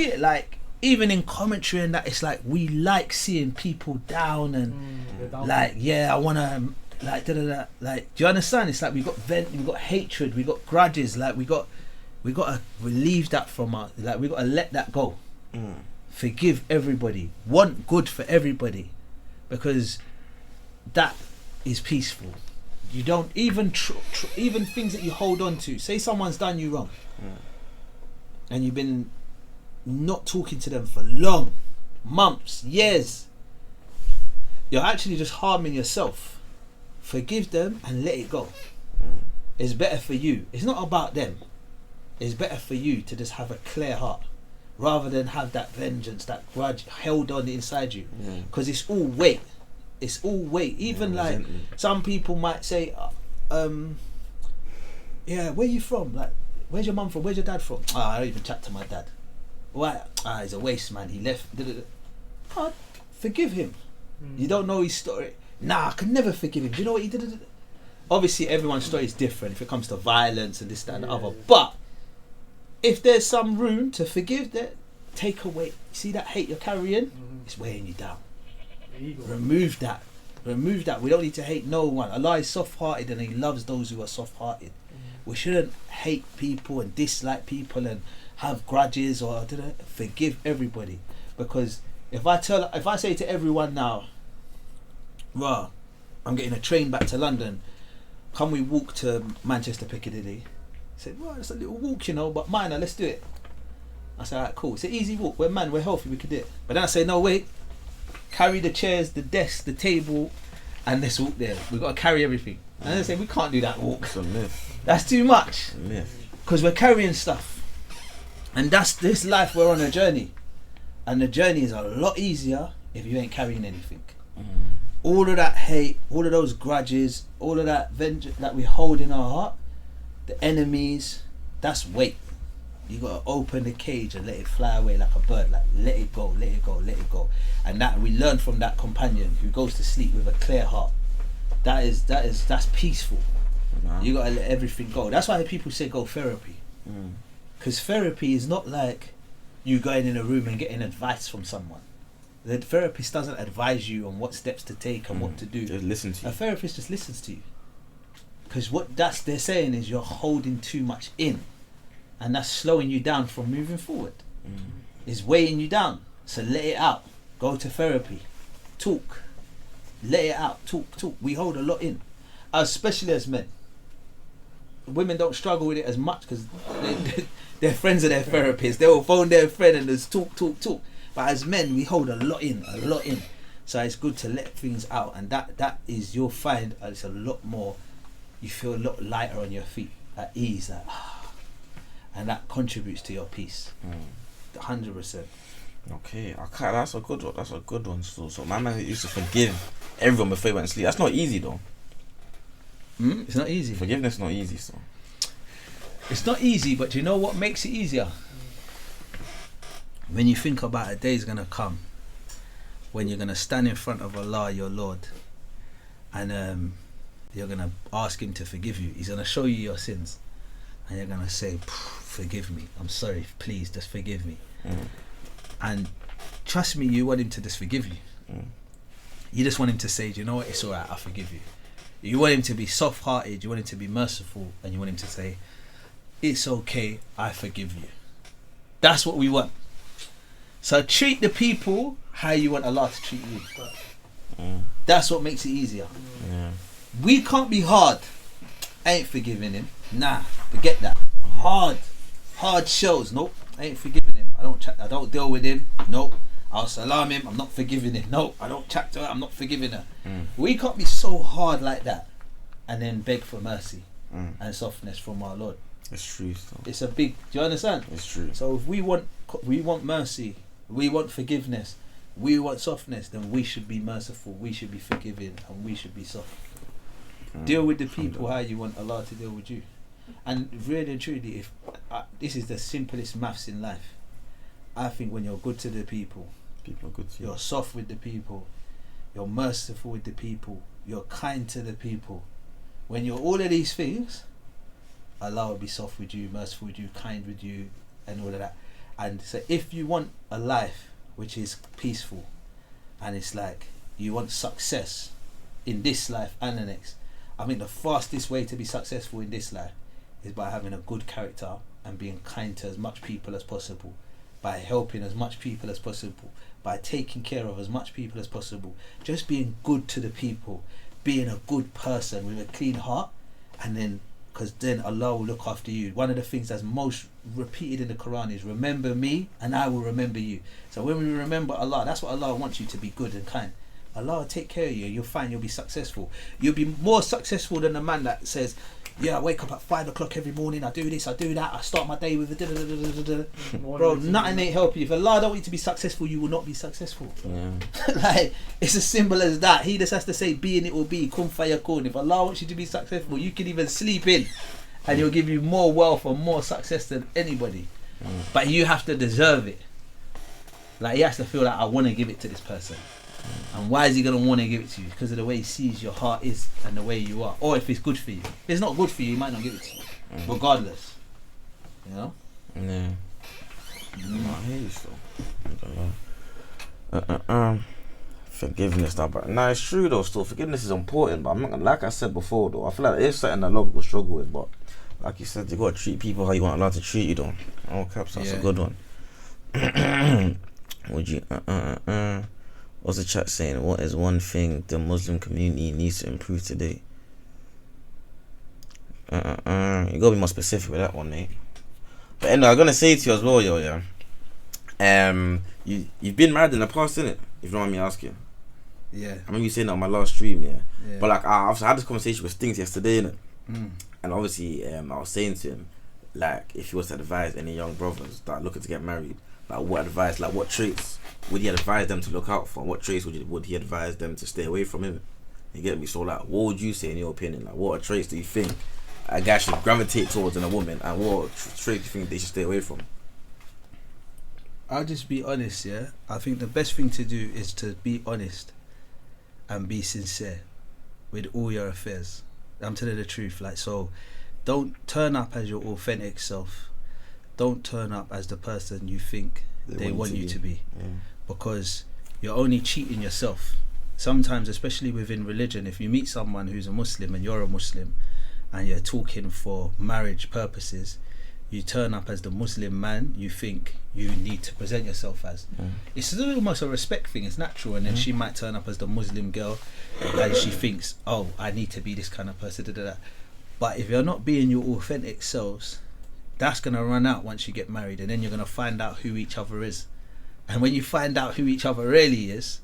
it like, even in commentary and that, it's like we like seeing people down and I want to do you understand? It's like we got hatred, we got grudges, we got to relieve that from our, we got to let that go. Forgive everybody, want good for everybody, because that is peaceful. You don't even even things that you hold on to. Say someone's done you wrong, and you've been not talking to them for long, months, years. You're actually just harming yourself. Forgive them and let it go. It's better for you. It's not about them. It's better for you to just have a clear heart, rather than have that vengeance, that grudge held on inside you. Because it's all weight. It's all weight. Even some people might say, "Yeah, where you from? Where's your mum from? Where's your dad from?" I don't even chat to my dad. Why? He's a waste man. He left. God, forgive him. You don't know his story. Nah, I could never forgive him. Do you know what he did? Obviously, everyone's story is different if it comes to violence and this, that, and the other. But if there's some room to forgive, that take away. See that hate you're carrying? It's weighing you down. Remove that. We don't need to hate no one. Allah is soft-hearted and He loves those who are soft-hearted. We shouldn't hate people and dislike people and have grudges or forgive everybody. Because if I say to everyone now, "Rah, I'm getting a train back to London. Can we walk to Manchester Piccadilly?" He said, "Well, it's a little walk, but minor, let's do it." I said, "Alright, cool. It's an easy walk. We're healthy, we could do it." But then I say, "No, wait. Carry the chairs, the desk, the table, and let's walk there. We've got to carry everything." And they say, "We can't do that walk. It's a myth. That's too much." Because we're carrying stuff. And that's this life, we're on a journey. And the journey is a lot easier if you ain't carrying anything. All of that hate, all of those grudges, all of that vengeance that we hold in our heart, the enemies, that's weight. You got to open the cage and let it fly away like a bird. Let it go. And that we learn from that companion who goes to sleep with a clear heart. That's peaceful. You got to let everything go. That's why people say go therapy. Because therapy is not like you going in a room and getting advice from someone. The therapist doesn't advise you on what steps to take and what to do. Just listen to you. A therapist just listens to you. Because what they're saying is you're holding too much in. And that's slowing you down from moving forward. It's weighing you down. So let it out. Go to therapy. Talk. let it out, talk. We hold a lot in, especially as men. Women don't struggle with it as much because they're friends of their therapists. They will phone their friend and just talk. But as men, we hold a lot in. So it's good to let things out, and that is, you'll find it's a lot more. You feel a lot lighter on your feet, at ease, and that contributes to your peace. 100%. Okay, that's a good one. That's a good one. So my man used to forgive everyone before he went to sleep. That's not easy though. It's not easy. Forgiveness is not easy. So it's not easy, but you know what makes it easier? When you think about a day's gonna come when you're gonna stand in front of Allah, your Lord, and you're gonna ask Him to forgive you. He's gonna show you your sins, and you're gonna say, "Forgive me. I'm sorry. Please, just forgive me." And trust me, you want Him to just forgive you. You just want Him to say, "Do you know what? It's alright. I forgive you." You want Him to be soft-hearted. You want Him to be merciful, and you want Him to say, "It's okay. I forgive you." That's what we want. So treat the people how you want Allah to treat you. That's what makes it easier. We can't be hard. I ain't forgiving him. Nah, forget that. Hard shows. Nope, I ain't forgiving him. I don't deal with him. Nope. I'll salam him. I'm not forgiving him. Nope, I don't chat to her. I'm not forgiving her. We can't be so hard like that and then beg for mercy and softness from our Lord. It's true. So. It's a big. Do you understand? It's true. So if we want mercy, we want forgiveness, we want softness, then we should be merciful, we should be forgiving, and we should be soft. Deal with the people how you want Allah to deal with you. And really and truly, if this is the simplest maths in life, I think when you're good to the people are good to you. You're soft with the people, you're merciful with the people, you're kind to the people. When you're all of these things, Allah will be soft with you, merciful with you, kind with you, and all of that. And so if you want a life which is peaceful, and it's like you want success in this life and the next, I think the fastest way to be successful in this life is by having a good character and being kind to as much people as possible, by helping as much people as possible, by taking care of as much people as possible, just being good to the people, being a good person with a clean heart, and then because then Allah will look after you. One of the things that's most repeated in the Quran is remember me and I will remember you. So when we remember Allah, that's what Allah wants you to be, good and kind. Allah will take care of you. You'll find you'll be successful. You'll be more successful than the man that says, yeah, I wake up at 5 o'clock every morning, I do this, I do that, I start my day with a bro, nothing ain't helping you. If Allah don't want you to be successful, you will not be successful. Like, it's as simple as that. He just has to say, be and it will be, kun fayakun. If Allah wants you to be successful, you can even sleep in and He'll give you more wealth or more success than anybody. But you have to deserve it. Like, He has to feel like, I want to give it to this person. And why is He going to want to give it to you? Because of the way He sees your heart is and the way you are. Or if it's good for you. If it's not good for you, He might not give it to you. Regardless. You know? Yeah. I hear you still. Forgiveness though, but nah, it's true though. Still, forgiveness is important, but I'm not gonna, like I said before though, I feel like it's something that a lot of people struggle with. But like you said, you gotta treat people how you want Allah to treat you though. Oh caps, that's a good one. Would you what's the chat saying? What is one thing the Muslim community needs to improve today? You gotta be more specific with that one, mate. But anyway, I'm gonna say to you as well, you've been married in the past, innit? If you don't mind me asking. Yeah. I remember you saying that on my last stream, yeah. But like, I had this conversation with Stings yesterday, innit? And obviously, I was saying to him, like, if he was to advise any young brothers that are looking to get married, like, what traits would he advise them to look out for? What traits would he advise them to stay away from him? You get me? So like, what would you say in your opinion? Like, what traits do you think a guy should gravitate towards in a woman, and what traits do you think they should stay away from? I'll just be honest, yeah. I think the best thing to do is to be honest and be sincere with all your affairs. I'm telling the truth. Like, so don't turn up as your authentic self. Don't turn up as the person you think they want you to be. Because you're only cheating yourself. Sometimes, especially within religion, if you meet someone who's a Muslim and you're a Muslim and you're talking for marriage purposes, you turn up as the Muslim man you think you need to present yourself as. It's almost a respect thing, it's natural. And then she might turn up as the Muslim girl and she thinks, oh, I need to be this kind of person, but if you're not being your authentic selves, that's going to run out once you get married, and then you're going to find out who each other is. And when you find out who each other really is,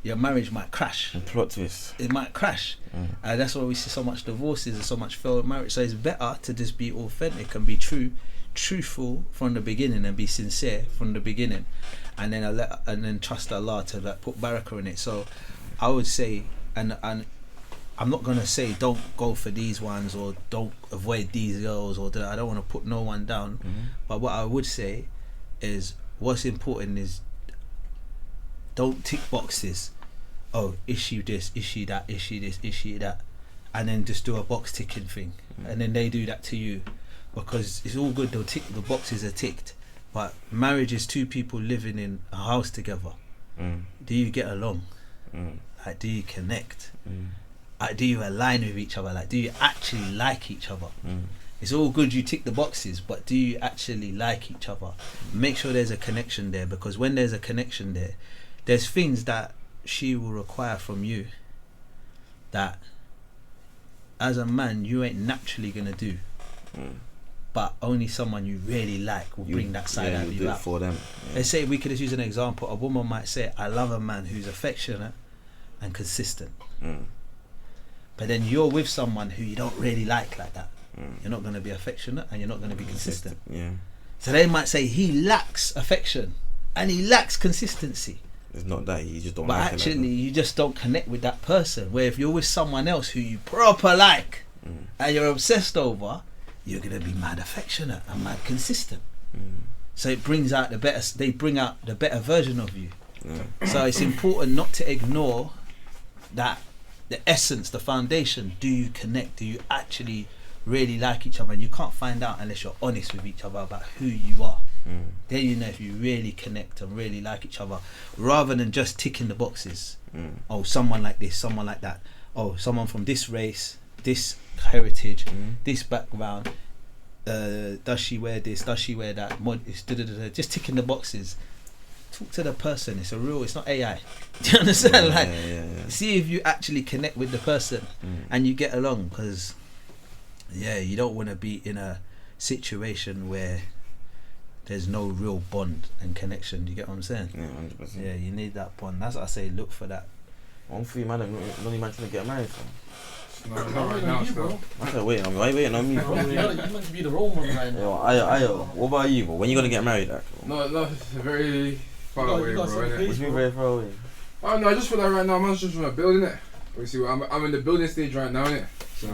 your marriage might crash. Plot twist. It might crash. And that's why we see so much divorces and so much failed marriage. So it's better to just be authentic and be truthful from the beginning, and be sincere from the beginning, and then trust Allah to like put barakah in it. So I would say, and I'm not gonna say don't go for these ones or don't avoid these girls, or I don't want to put no one down, but what I would say is what's important is don't tick boxes. Oh, issue this, issue that, issue this, issue that, and then just do a box ticking thing, and then they do that to you, because it's all good. They'll tick, the boxes are ticked, but marriage is two people living in a house together. Do you get along? Like, do you connect? Like, do you align with each other? Like, do you actually like each other? It's all good you tick the boxes, but do you actually like each other? Make sure there's a connection there, because when there's a connection there, there's things that she will require from you that as a man you ain't naturally gonna do, but only someone you really like will bring that side out of you out. For them. Let's say we could just use an example. A woman might say, I love a man who's affectionate and consistent, but then you're with someone who you don't really like that. You're not going to be affectionate and you're not going to be consistent. So they might say he lacks affection and he lacks consistency. It's not that, you just don't but like actually it like you just don't connect with that person. Where if you're with someone else who you proper like and you're obsessed over, you're going to be mad affectionate and mad consistent. So it brings out they bring out the better version of you. So it's important not to ignore that, the essence, the foundation. Do you connect? Do you actually really like each other? And you can't find out unless you're honest with each other about who you are. Then you know if you really connect and really like each other, rather than just ticking the boxes. Oh, someone like this, someone like that. Oh, someone from this race, this heritage, this background. Does she wear this? Does she wear that? Just ticking the boxes. Talk to the person. It's not AI. Do you understand? See if you actually connect with the person and you get along, because you don't want to be in a situation where there's no real bond and connection. Do you get what I'm saying? 100%. Yeah, you need that bond. That's what I say, look for that. One for you, man, only man trying to get married, fam. No, not right now, still. I said, wait, why are you waiting on me, bro? You're meant to be the role model right now. Ayo, what about you, bro? When you gonna get married, No, it's very far away, bro. Innit? What's mean very far away? Oh no, I just feel like right now, man's just trying to build, innit? You see, I'm in the building stage right now, innit? So,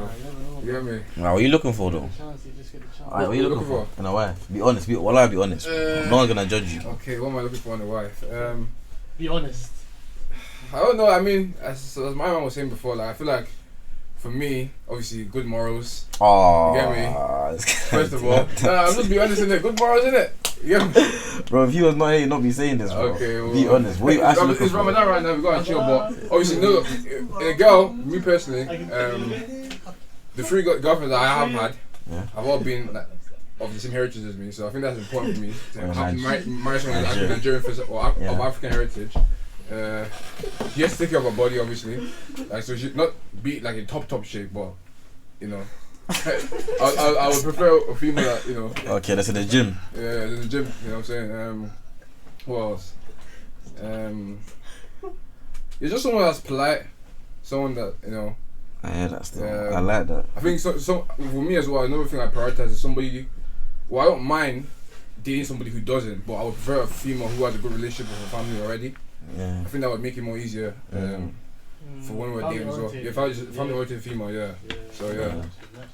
you get me? What are you looking for, though? What are you looking for? In a wife? Be honest. Be honest. No one's gonna judge you. Okay, what am I looking for in a wife? Be honest. I don't know. I mean, as my mom was saying before, like I feel like for me, obviously, good morals. Oh, you get me? First of all, I'm just be honest, innit? Good morals, innit? You get me? Bro, if he was not here, he'd not be saying this, bro. Okay, well, be honest. What are you actually looking it's for? Ramadan right now. We gotta chill, but obviously, no. In a girl, me personally, the three girlfriends that I have had, have all been like, of the same heritage as me. So I think that's important for me to have marry someone that's Nigerian or of African heritage. She has to take care of her body, obviously. Like, so she not be like in top shape, but you know, I would prefer a female that, you know. Okay, that's in the gym. Yeah, in the gym. You know what I'm saying? What else? It's just someone that's polite, someone that, you know. I hear that still. I like that. I think so for me as well, another thing I prioritize is somebody. Well, I don't mind dating somebody who doesn't, but I would prefer a female who has a good relationship with her family already. Yeah. I think that would make it more easier for when we're dating as well. If I just family oriented female, So yeah.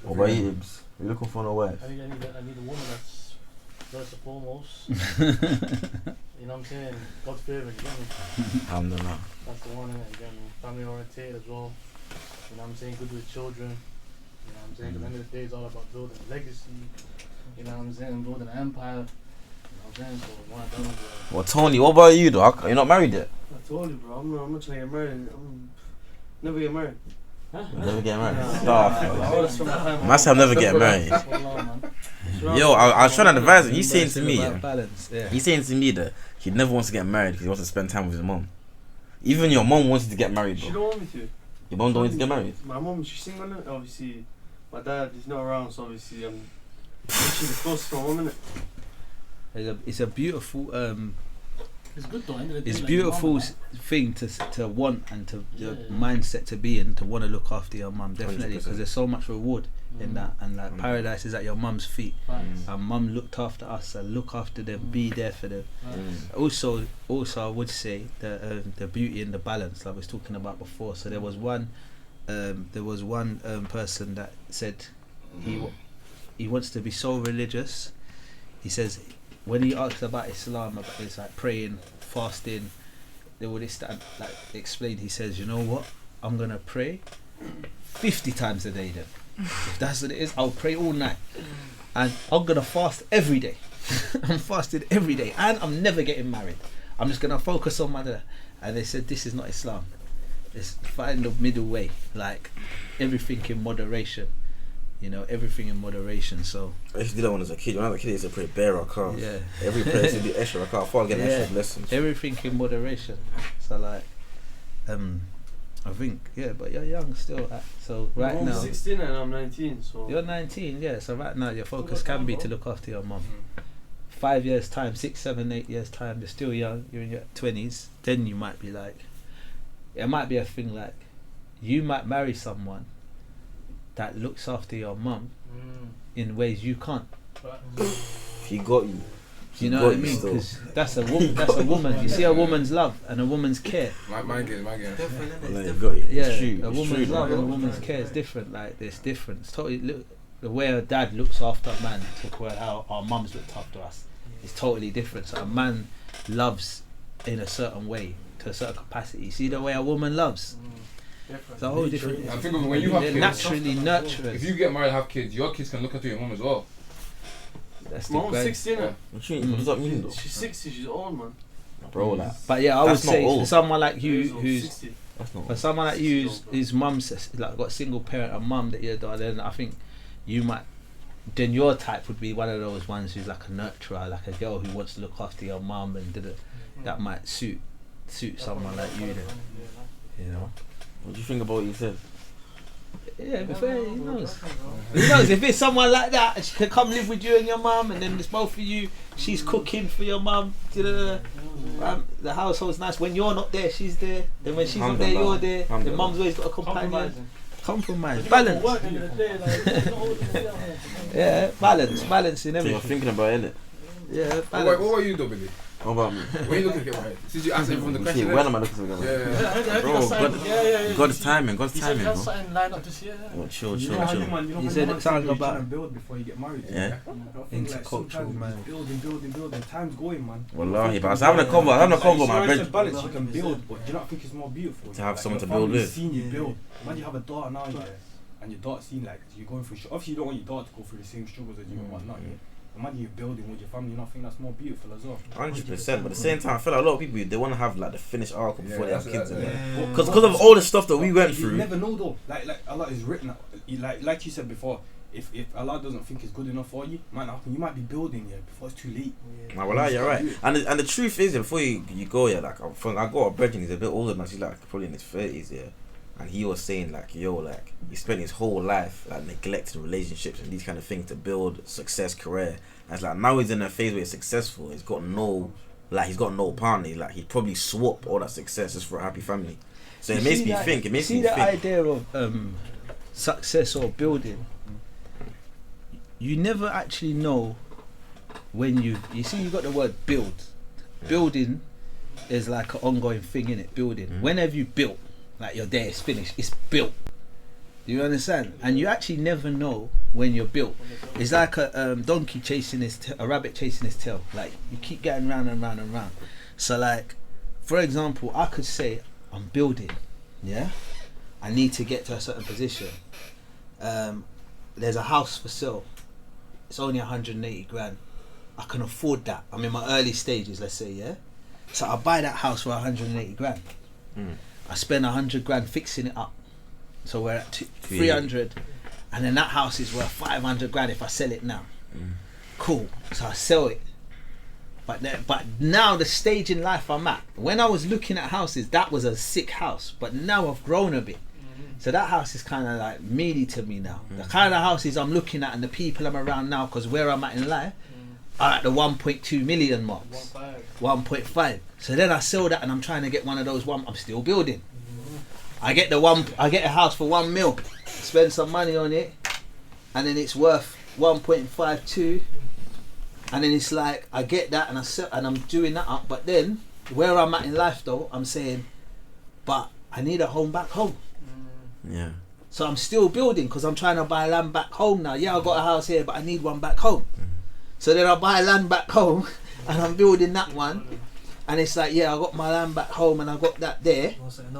What about you, Ibs? You looking for a wife? I need a woman that's first and foremost. You know what I'm saying? God's favourite, you get me? Alhamdulillah. That's the one, innit? You get me? Family oriented as well. You know what I'm saying? Good with children. You know what I'm saying? At the end of the day, it's all about building a legacy. You know what I'm saying? Building an empire. You know what I'm saying? So what I done with Well, Tony, what about you, though? You're not married yet? I told you, bro. I'm not trying to get married. I'm never get married. Never get married. No. Stop. I always spend my time. Must have never get married. Hold on, man. Yo, I was trying to advise him. He's saying to me, balance. Yeah. He's saying to me that he never wants to get married because he wants to spend time with his mom. Even your mom wants you to get married, bro. She don't want me to. Your mom don't want you to get married. My mom, she's single, innit? Obviously. My dad is not around, so obviously I'm literally the closest to my mom, innit? It's a beautiful It's good though. End of the day, it's like, beautiful your mum, thing to want and to the mindset to be in, to want to look after your mum, definitely, 100%. because there's so much reward in that, and like paradise is at your mum's feet. Facts. And mum looked after us, and look after them, be there for them. Also I would say the beauty and the balance, like I was talking about before. So there was one person that said he wants to be so religious. He says when he asks about Islam, about it's like praying, fasting, all this that like explained. He says, you know what, I'm gonna pray 50 times a day then. If that's what it is, I'll pray all night, and I'm gonna fast every day. I'm fasting every day, and I'm never getting married. I'm just gonna focus on my. And they said this is not Islam. It's find the middle way, like everything in moderation. You know, everything in moderation. So I used to do that when I was a kid. When I was a kid, I used to pray bare rakah. yeah, Every prayer used to be extra rakah. I thought I'd get extra blessings. everything in moderation. So like, I think but you're young still. So right I'm now 16 and I'm 19, so you're 19. Yeah. So right now your focus can be to look after your mum. 5 years time, 6, 7, 8 years time, you're still young. You're in your 20s. Then you might be like, it might be a thing like, you might marry someone that looks after your mum in ways you can't. He got you. Do you know what I mean? Because that's a woman. That's a woman. You see a woman's love and a woman's care. My game. Like, got you. Yeah, It's true. a It's woman's true, love man. and a woman's care is different. Like there's different. It's totally the way a dad looks after a man to where how our mums looked after us is totally different. So a man loves in a certain way to a certain capacity. You see the way a woman loves. It's a whole different. I think when you have They're kids, naturally nurturers. if you get married and have kids, your kids can look after your mum as well. That's the my mom's grand- 16, innit? What does that mean, though? She's 60, she's old, man. Bro, like, But yeah, I would That's not say old. for someone like you She's old, who's 60. that's not. for someone like you whose mum's like got single parent, a mum that you're then I think you might then your type would be one of those ones who's like a nurturer, like a girl who wants to look after your mum and that might suit someone like you then, you know. What do you think about what you said? Yeah, be fair, he knows. He knows if it's someone like that, and she can come live with you and your mum, and then it's both of you. She's cooking for your mum. The household's nice. When you're not there, she's there. Then when she's not there, you're there. The mum's always got a companion. Compromise, balance. Yeah, balance in So you're everything. thinking about it, Yeah, What balance. about you though, Billy? What about me? When you looking to get married? Since you asked everyone the See, question. when am I looking to get married? Yeah. Bro, God's timing, He said he bro. has something lined up this year. Oh, chill. You know how you man, You said something about about build before you get married. Yeah. Intercultural marriage. Building. Time's going, man. Wallahi, but I was having a convo with my friend. friend. Balance, you can build, but do you not think it's more beautiful To have someone your to build family's with. Seen you build. Man, you have a daughter now, yeah, and your daughter seen like you're going through. Obviously, you don't want your daughter to go through the same struggles as you and whatnot. Yeah. Imagine you're building with your family. You not think that's more beautiful as well? 100%, but at the same time, I feel like a lot of people they want to have like the finished article before they have kids. Yeah. Because of all the stuff that we went You through. never know though. Like Allah is written. Like you said before, if Allah doesn't think it's good enough for you, man, you might be building before it's too late. Nah, well, you're right. And the truth is, before you go, like I got a brethren, he's a bit older than us. He's like probably in his 30s, yeah. And he was saying like, yo, like he spent his whole life like neglecting relationships and these kind of things to build success, career. And it's like now he's in a phase where he's successful. He's got no partner. Like he'd probably swap all that success just for a happy family. So it makes me think. It makes me see the think. idea of success or building. You never actually know when you see you got the word build. Building is like an ongoing thing, innit? Building. Whenever you built, like you're there, it's finished, it's built. Do you understand? And you actually never know when you're built. It's like a donkey chasing a rabbit chasing his tail. Like you keep getting round and round and round. So like, for example, I could say I'm building, yeah. I need to get to a certain position. There's a house for sale. It's only 180 grand. I can afford that. I'm in my early stages, let's say, yeah. So I buy that house for 180 grand. I spend 100 grand fixing it up. So we're at 300, and then that house is worth 500 grand if I sell it now. cool. So I sell it. But now the stage in life I'm at, when I was looking at houses, that was a sick house. But now I've grown a bit. So that house is kind of like meaty to me now. The kind of houses I'm looking at and the people I'm around now, because where I'm at in life, are at the 1.2 million marks. 1.5. So then I sell that and I'm trying to get one of those I'm still building. I get a house for 1 mil, spend some money on it, and then it's worth 1.52. And then it's like I get that and I sell, and I'm doing that up. But then where I'm at in life though, I'm saying, but I need a home back home. Yeah. So I'm still building because I'm trying to buy land back home now. Yeah, I got a house here, but I need one back home. So then I buy land back home and I'm building that one. And it's like, yeah, I got my land back home and I got that there.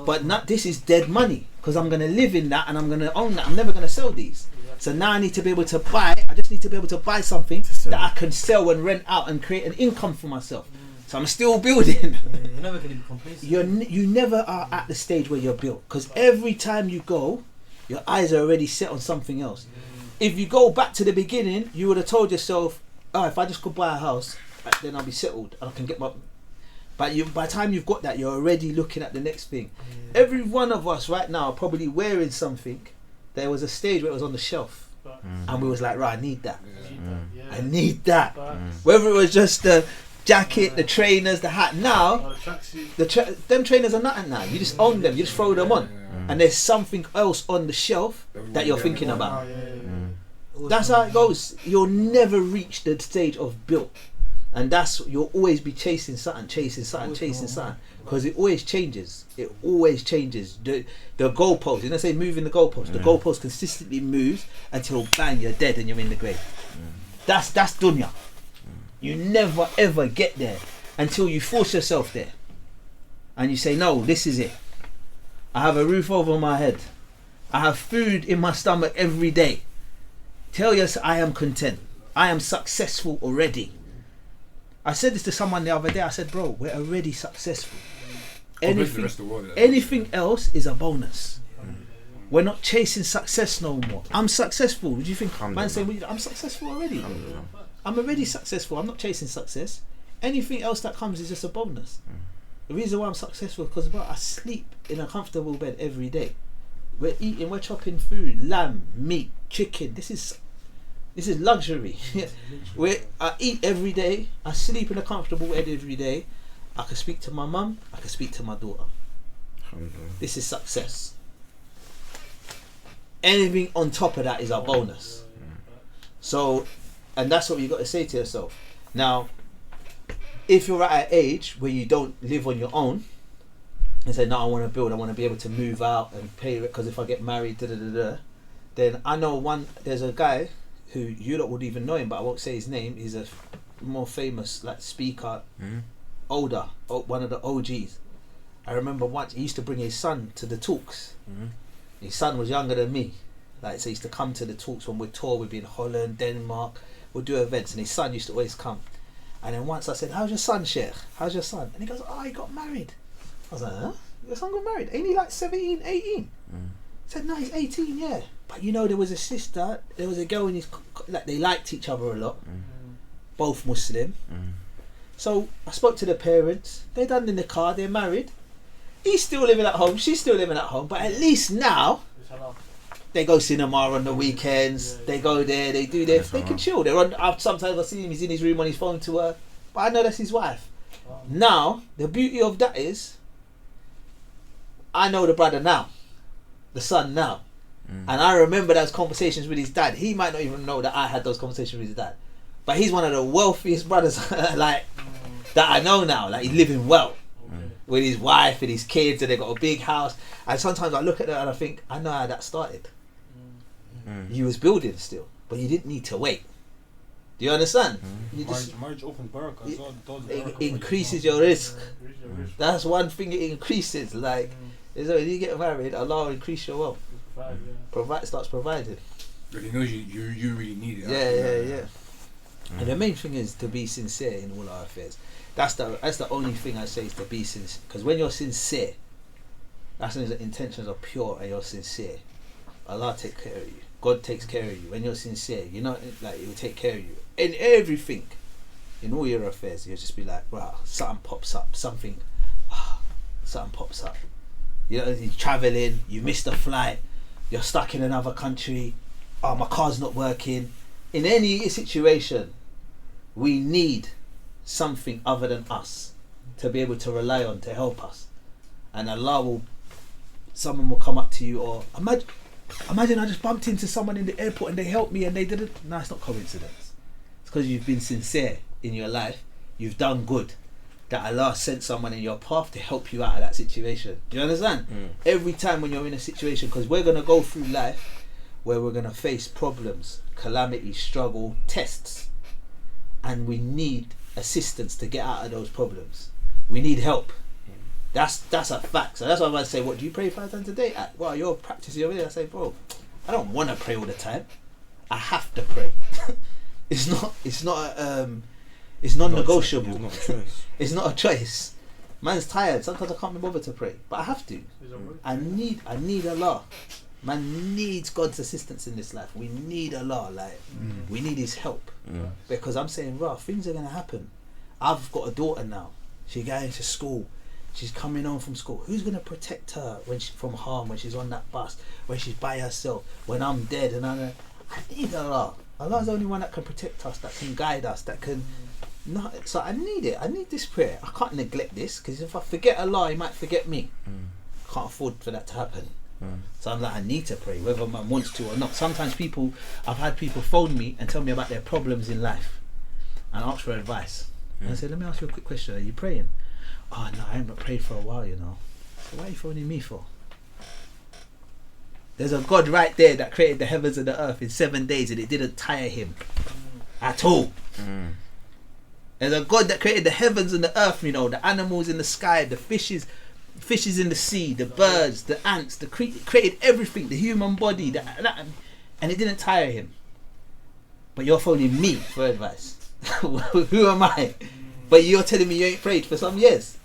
But this is dead money because I'm going to live in that and I'm going to own that. I'm never going to sell these. So now I need to be able to buy, I just need to be able to buy something that I can sell and rent out and create an income for myself. So I'm still building. You're never going to be complacent. You never are at the stage where you're built, because every time you go, your eyes are already set on something else. If you go back to the beginning, you would have told yourself, oh, if I just could buy a house, then I'll be settled and I can get my... But by the time you've got that, you're already looking at the next thing. Every one of us right now are probably wearing something. There was a stage where it was on the shelf and we was like, right, I need that. I need that. Whether it was just the jacket, the trainers, the hat. Now, them trainers are nothing now. You just own them, you just throw them on. And there's something else on the shelf that you're thinking about. That's how it goes. You'll never reach the stage of built. And you'll always be chasing something, because it always changes. It always changes. The goalpost, you know, say moving the goalpost. The goalpost consistently moves until bang, you're dead and you're in the grave. That's dunya. You never ever get there until you force yourself there, and you say, no, this is it. I have a roof over my head. I have food in my stomach every day. Tell yourself, I am content. I am successful already. I said this to someone the other day. I said, bro, we're already successful. Anything else is a bonus. We're not chasing success no more. I'm successful. What do you think? Man saying, I'm successful already. I'm already successful. I'm not chasing success. Anything else that comes is just a bonus. The reason why I'm successful is because I sleep in a comfortable bed every day. We're chopping food, lamb, meat, chicken. This is luxury. I eat every day. I sleep in a comfortable bed every day. I can speak to my mum. I can speak to my daughter. This is success. Anything on top of that is a bonus. So, and that's what you got to say to yourself. Now, if you're at an age where you don't live on your own and say, no, I want to build, I want to be able to move out and pay it, because if I get married, then I know there's a guy who you lot would even know him, but I won't say his name. He's a more famous speaker, older, one of the OGs. I remember once he used to bring his son to the talks. His son was younger than me, so he used to come to the talks when we tour. We'd be in Holland, Denmark, we'd do events, and his son used to always come. And then once I said, how's your son, Sheikh? How's your son? And he goes, oh, he got married. I was like, huh? Your son got married? Ain't he like 17, 18? He said, no, he's 18, yeah. But there was a girl in his, they liked each other a lot, both Muslim. So I spoke to the parents. They're done in the car, they're married. He's still living at home, she's still living at home, but at least now they go cinema on the weekends. They go there, they do their, they can chill. They're on. Sometimes I see him, he's in his room on his phone to her, but I know that's his wife. Now the beauty of that is, I know the brother now, the son now. And I remember those conversations with his dad. He might not even know that I had those conversations with his dad, but he's one of the wealthiest brothers that I know now. He's living well with his wife and his kids, and they got a big house. And sometimes I look at that and I think, I know how that started. You was building still, but you didn't need to wait. Do you understand? Marriage open barakah. It increases your risk. That's one thing it increases. When you get married, Allah will increase your wealth. Starts providing. But he knows you really need it. Yeah. And the main thing is to be sincere in all our affairs. That's the only thing I say is to be sincere. Because when you're sincere, that's when the intentions are pure and you're sincere. Allah take care of you. God takes care of you. When you're sincere, you know, like, He will take care of you in everything, in all your affairs. You'll just be like, wow, something pops up, something pops up. You know, you're traveling, you missed a flight, you're stuck in another country. Oh, my car's not working. In any situation, we need something other than us to be able to rely on to help us. And someone will come up to you, or imagine I just bumped into someone in the airport and they helped me and they didn't. No, it's not coincidence. It's because you've been sincere in your life. You've done good. That Allah sent someone in your path to help you out of that situation. Do you understand? Every time when you're in a situation, because we're going to go through life where we're going to face problems, calamity, struggle, tests, and we need assistance to get out of those problems. We need help. That's a fact. So that's why I say, what do you pray 5 times a day? Well, you're practicing over there. I say, bro, I don't want to pray all the time. I have to pray. It's non-negotiable. It's not a choice. It's not a choice. Man's tired. Sometimes I can't be bothered to pray, but I have to. I need Allah. Man needs God's assistance in this life. We need Allah. Like we need His help. Because I'm saying, rah, things are gonna happen. I've got a daughter now. She's going to school. She's coming home from school. Who's gonna protect her from harm when she's on that bus, when she's by herself, when I'm dead? And I need Allah. Allah's the only one that can protect us, that can guide us, that can. So I need it. I need this prayer. I can't neglect this, because if I forget Allah, He might forget me. I can't afford for that to happen. So I'm like, I need to pray, whether man wants to or not. Sometimes I've had people phone me and tell me about their problems in life and ask for advice. And I say, let me ask you a quick question. Are you praying? Oh no, I haven't prayed for a while, you know. So why are you phoning me for? There's a God right there that created the heavens and the earth in 7 days, and it didn't tire Him at all. There's a God that created the heavens and the earth, you know, the animals in the sky, the fishes in the sea, the birds, the ants, created everything, the human body, and it didn't tire Him. But you're phoning me for advice. Who am I? But you're telling me you ain't prayed for some years.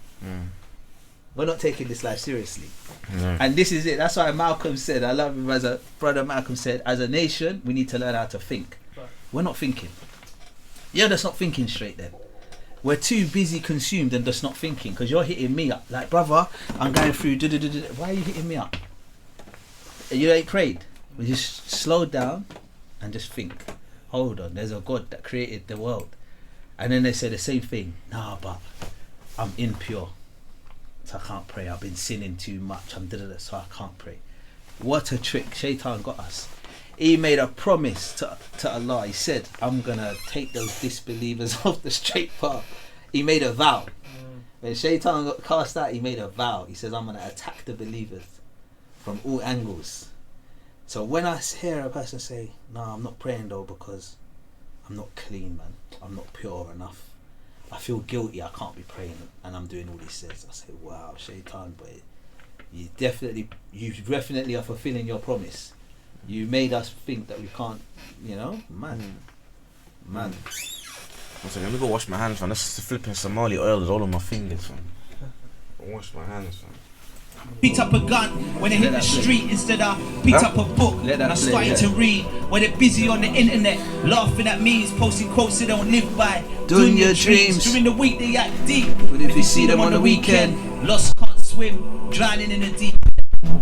We're not taking this life seriously. And this is it. That's why Malcolm said, I love him, as a brother Malcolm said, as a nation, we need to learn how to think. We're not thinking. You're just not thinking straight then. We're too busy consumed and just not thinking, because you're hitting me up. Like, brother, I'm going through, why are you hitting me up? You ain't prayed. We just slow down and just think. Hold on, there's a God that created the world. And then they say the same thing. Nah, but I'm impure, so I can't pray. I've been sinning too much. So I can't pray. What a trick. Shaitan got us. He made a promise to Allah. He said, I'm going to take those disbelievers off the straight path. He made a vow. When Shaitan got cast out, he made a vow. He says, I'm going to attack the believers from all angles. So when I hear a person say, no, I'm not praying though, because I'm not clean, man. I'm not pure enough. I feel guilty. I can't be praying, and I'm doing all he says. I say, wow, Shaitan, but you definitely are fulfilling your promise. You made us think that we can't, you know, man. One second, let me go wash my hands, man. This flipping Somali oil is all on my fingers, man. Wash my hands, man. Picked up a gun when they hit the street instead of picked up a book and I started to read. When they're busy on the internet, laughing at memes, posting quotes they don't live by. Doing your dreams. During the week they act deep, but if you see them on the weekend, lost, can't swim, drowning in the deep.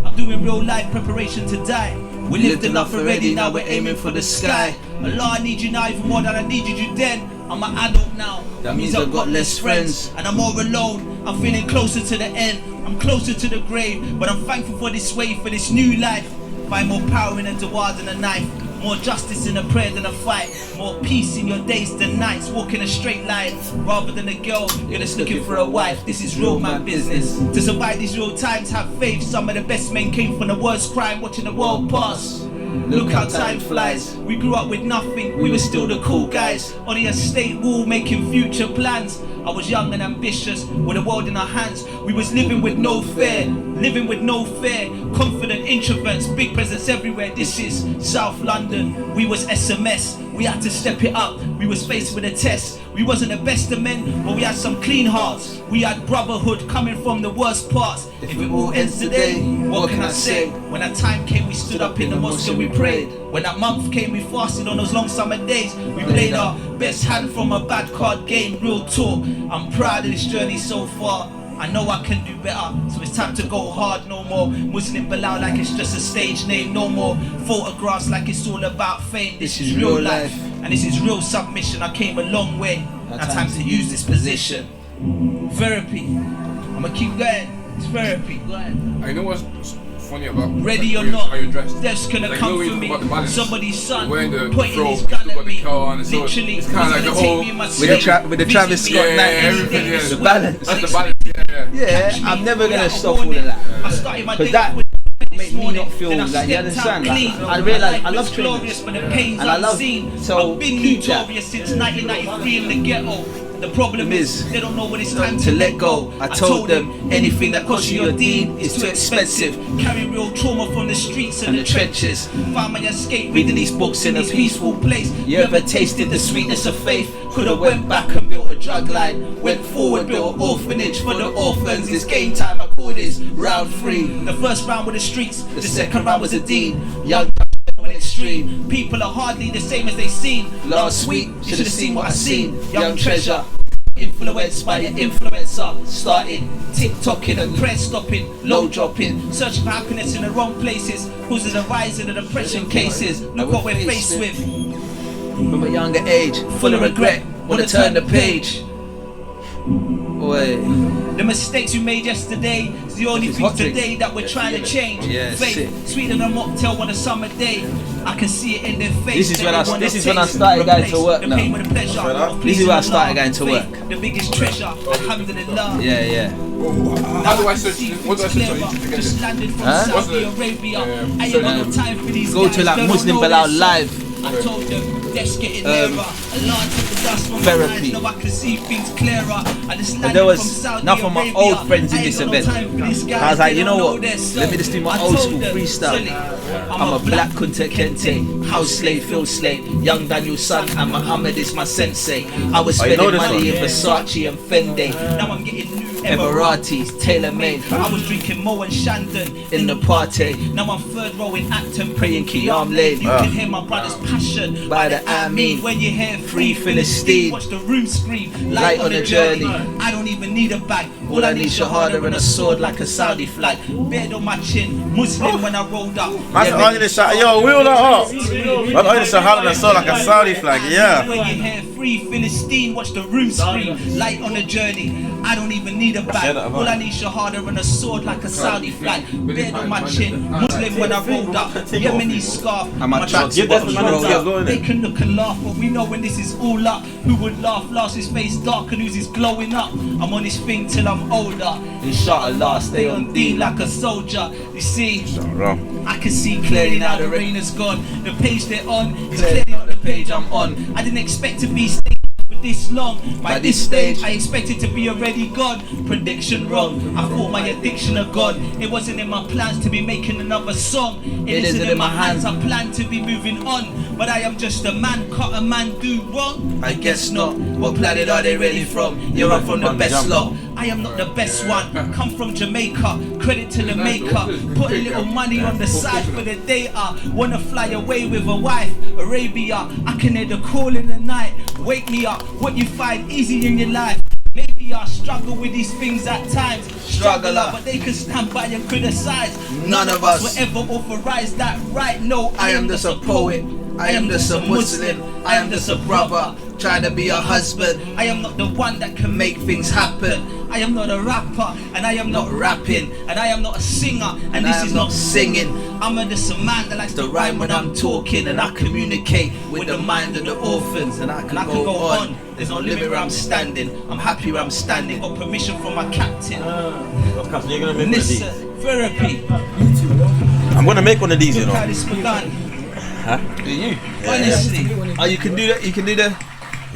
I'm doing real life preparation to die. We lived enough already, now we're aiming for the sky. Allah, I need you now even more than I needed you then. I'm an adult now, that means I've got less friends. And I'm more alone, I'm feeling closer to the end. I'm closer to the grave, but I'm thankful for this way, for this new life. Find more power in a dua than a knife, more justice in a prayer than a fight, more peace in your days than nights, walking a straight line, rather than a girl, you're just looking for a wife. This is real man business. To survive these real times, have faith. Some of the best men came from the worst crime, watching the world pass. Look how time flies. We grew up with nothing, we were still the cool guys. On the estate wall making future plans. I was young and ambitious, with the world in our hands. We was living with no fear, confident introverts, big presence everywhere. This is South London. We was SMS, we had to step it up. We was faced with a test. We wasn't the best of men, but we had some clean hearts. We had brotherhood coming from the worst parts. If it all ends today, what can I say? When that time came, we stood up in the mosque and we prayed. When that month came, we fasted on those long summer days. We played our best hand from a bad card game, real talk. I'm proud of this journey so far. I know I can do better, so it's time to go hard. No more Muslim Belal like it's just a stage name. No more photographs like it's all about fame. This is real life, and this is real submission. I came a long way, now time to use this position. Therapy, I'ma keep going, it's therapy. Go ahead. I know what's funny about ready or not, death's gonna like, come for me. Somebody's son the pointing his gun at me. Literally, it's kind of like the whole with the Travis Scott everything, the balance. That's the balance. Yeah, I'm never gonna stop all of that. Because that make me not feel like, you understand? Like, I realise I love training, and I love so I've been keep that. notorious since 1993 in the ghetto. The problem is they don't know when it's time to let go. I told them anything that costs you your deed is too expensive. Carry real trauma from the streets and the trenches. Find my escape reading these books in a peaceful place. You ever tasted the sweetness of faith? Could've went back and built a drug line. Went forward, built an orphanage for the orphans. It's game time, I call this round 3. The first round was the streets, the second round was a dean. Young extreme. People are hardly the same as they seem. Last week, should've seen what I seen. Young treasure. Influenced by an influencer, started TikToking and press stopping, low dropping, searching for happiness in the wrong places, causes a rise in the depression cases. Look what we're faced with. From a younger age, full of regret, wanna turn the page. Wait. The mistakes we made yesterday is the only thing today that we're trying to change. Faith, sweeter than a mocktail on a summer day. I can see it in their face. This is when I started going to work now. This is when I started going to work. The biggest treasure, alhamdulillah. Yeah. How do I search? What do I search on YouTube to get this? Landed from Saudi Arabia. I ain't got no time for these guys. Go to like Muslim Belal live. I told them, let's get it nearer. Allah took the dust from my eyes, now I can see things clearer. There was enough of my old friends in this event. I was like, you know what? Let me just do my old school freestyle. I'm a black Kunta Kente, house slave, field slave, young Daniel's son, and Muhammad is my sensei. I was spending money in Versace and Fendi. Now I'm getting new Emiratis, tailor made. I was drinking Mo and Shandon in the party. Now I'm third row in Acton, praying Qiyam Layl. You can hear my brother's passion by the Ameen. When you hear free Philistine, watch the room scream, light on a journey. I don't even need a bag, all I need shahada and a sword like a Saudi flag. Beard on my chin, Muslim when I rolled up. Yo, wheel that up. I'm only shahada and a sword like a Saudi flag, yeah. When you hear free Philistine, watch the room scream, light on a journey. I don't even need a bag, all I need shahada and a sword like a Saudi flag. Beard on my chin, Muslim when I rolled up. Yemeni scarf, my tracks bottoms rolled up. They can look and laugh, but we know when this is all up. Who would laugh last? His face dark and who's his glowing up. I'm on this thing till I'm older. Inshallah, stay on deen like a soldier. You see, I can see clearly now the rain is gone. The page they're on is clearly not the page I'm on. I didn't expect to be staying for this long. By this stage, I expected to be already gone. Prediction wrong. I thought my addiction had gone. It wasn't in my plans to be making another song. It isn't in my hands. I plan to be moving on. But I am just a man. Cut a man do wrong? I guess not. What planet are they really from? You're up from the best lot. I am not the best one. Come from Jamaica. Credit to the maker. Put a little money on the side for the data. Wanna fly away with a wife. Arabia. I can hear the call in the night. Wake me up. What you find easy in your life. Maybe I struggle with these things at times. Struggler, but they can stand by and criticize. None of us will ever authorize that right. No, I am just a poet. I am just a Muslim. I am just a brother. Trying to be a husband. I am not the one that can make things happen. I am not a rapper, and I am not rapping, and I am not a singer, and this is not singing. I'm just a man that likes to rhyme when I'm talking, and I communicate with the mind of the orphans, and I can go on. There's no limit where I'm standing. I'm happy where I'm standing. Got permission from my captain. Listen, therapy. I'm gonna make one of these, you know. Look how this begun. Huh? You? Honestly. Oh, you can do that. You can do that.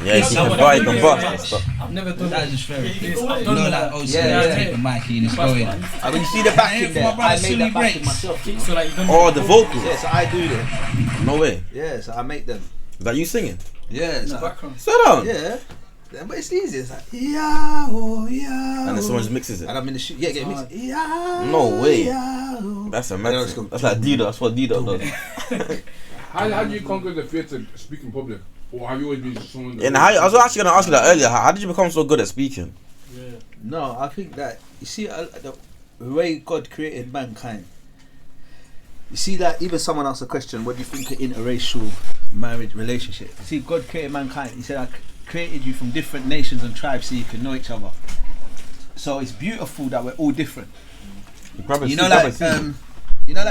Yeah, you can buy the bus. never done That is fair. I've No, done like, that. oh, yeah, take the mic and it's going. When you see the backing there, I made that backing myself. So like, Oh, the vocals. Yeah, so I do them. No way. Yeah, so I make them. Is that you singing? Yeah, in the so background. Sit down. yeah. But it's easy. It's like yeah, oh yeah. And then someone just mixes it. And I'm in the shoot. Yeah, get mixed. Yeah. No way. Yeah. That's a mad thing. That's like Dida. That's what Dida does. How do you conquer the fear to speak in public? Or have you always been someone that... And I was actually going to ask you that earlier. How did you become so good at speaking? Yeah. No, I think that you see the way God created mankind. You see that even someone asked a question, what do you think of interracial marriage relationship? You see, God created mankind. He said, I created you from different nations and tribes so you can know each other. So it's beautiful that we're all different. You know, like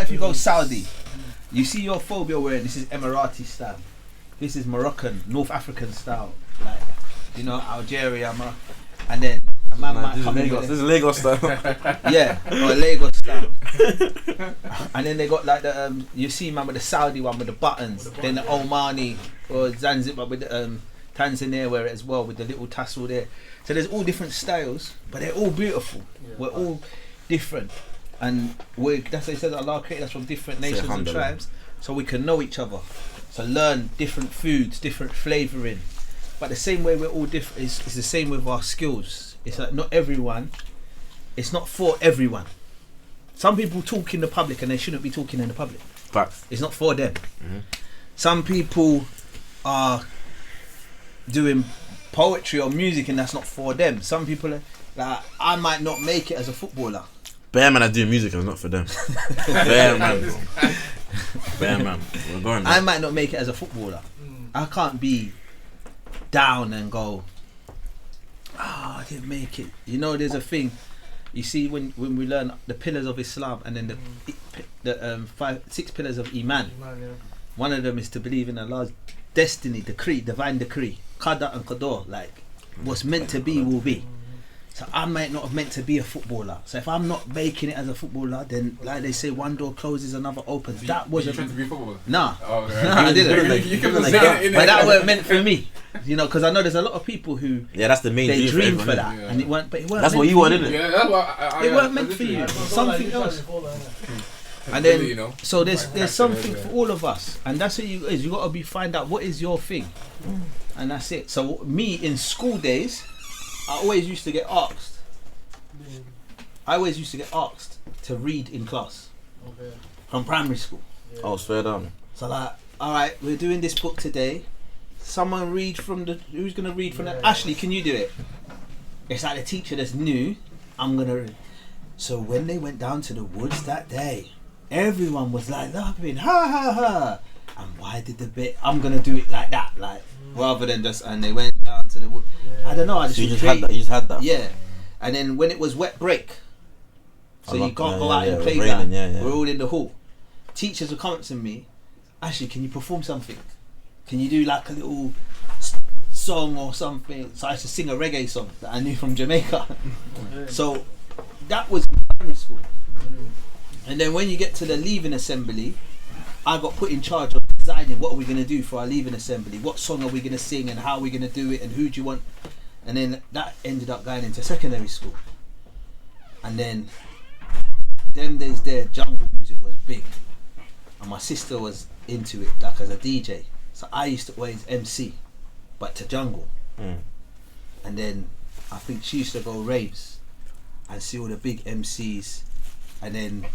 if you go Saudi, you see your phobia wearing, this is Emirati style. This is Moroccan, North African style. Like, you know, Algeria, and then a man might come in with This is Lagos style. yeah, or Lagos style. And then they got like the you see man with the Saudi one with the buttons, then the Omani or Zanzibar with the Tanzania wear it as well with the little tassel there. So there's all different styles, but they're all beautiful. Yeah, we're all different, and that's what he says. Allah created us from different nations and tribes, so we can know each other. So learn different foods, different flavouring. But the same way we're all different, it's the same with our skills. It's like not everyone, it's not for everyone. Some people talk in the public and they shouldn't be talking in the public. Facts. It's not for them. Some people are doing poetry or music and that's not for them. Some people are, like, I might not make it as a footballer. Bear man, I do music and it's not for them. Bear man. Bear man. We're going there. I might not make it as a footballer. I can't be down and go, I didn't make it. You know, there's a thing. You see, when we learn the pillars of Islam and then the 6 pillars of Iman, one of them is to believe in Allah's destiny, decree, divine decree, qada and qadar, like what's meant to be will be. So I might not have meant to be a footballer. So if I'm not making it as a footballer, then like they say, one door closes, another opens. That wasn't. You trying to be a footballer? Nah, oh, okay. Nah, I didn't. You can say it, but that wasn't meant for me. You know, because I know there's a lot of people who that's the main they dream for everyone, that, and it weren't. But it weren't. That's meant what you for wanted, isn't it? Yeah, that's what it weren't meant for you. Something else. And then, you know, so there's something for all of us, and that's what you is. You got to find out what is your thing, and that's it. So me in school days, I always used to get asked. I always used to get asked to read in class from primary school. Yeah. Oh, straight on. So like, all right, we're doing this book today. Someone read from the. Who's gonna read from the? Ashley, can you do it? It's like the teacher that's new. I'm gonna read. So when they went down to the woods that day, everyone was like laughing, ha ha ha. And why did the bit? I'm gonna do it like that, like rather than just. And they went down to the woods. I don't know. I just. So you just had that. Yeah. And then when it was wet break, so you can't go out and play raining, that. We're all in the hall. Teachers were coming to me, Ashley, can you perform something? Can you do like a little song or something? So I used to sing a reggae song that I knew from Jamaica. So that was primary school. And then when you get to the leaving assembly, I got put in charge of designing what are we going to do for our leaving assembly. What song are we going to sing and how are we going to do it and who do you want? And then that ended up going into secondary school. And then them days there, jungle music was big. And my sister was into it, like as a DJ. So I used to always MC, but to jungle. And then I think she used to go raves and see all the big MCs. And then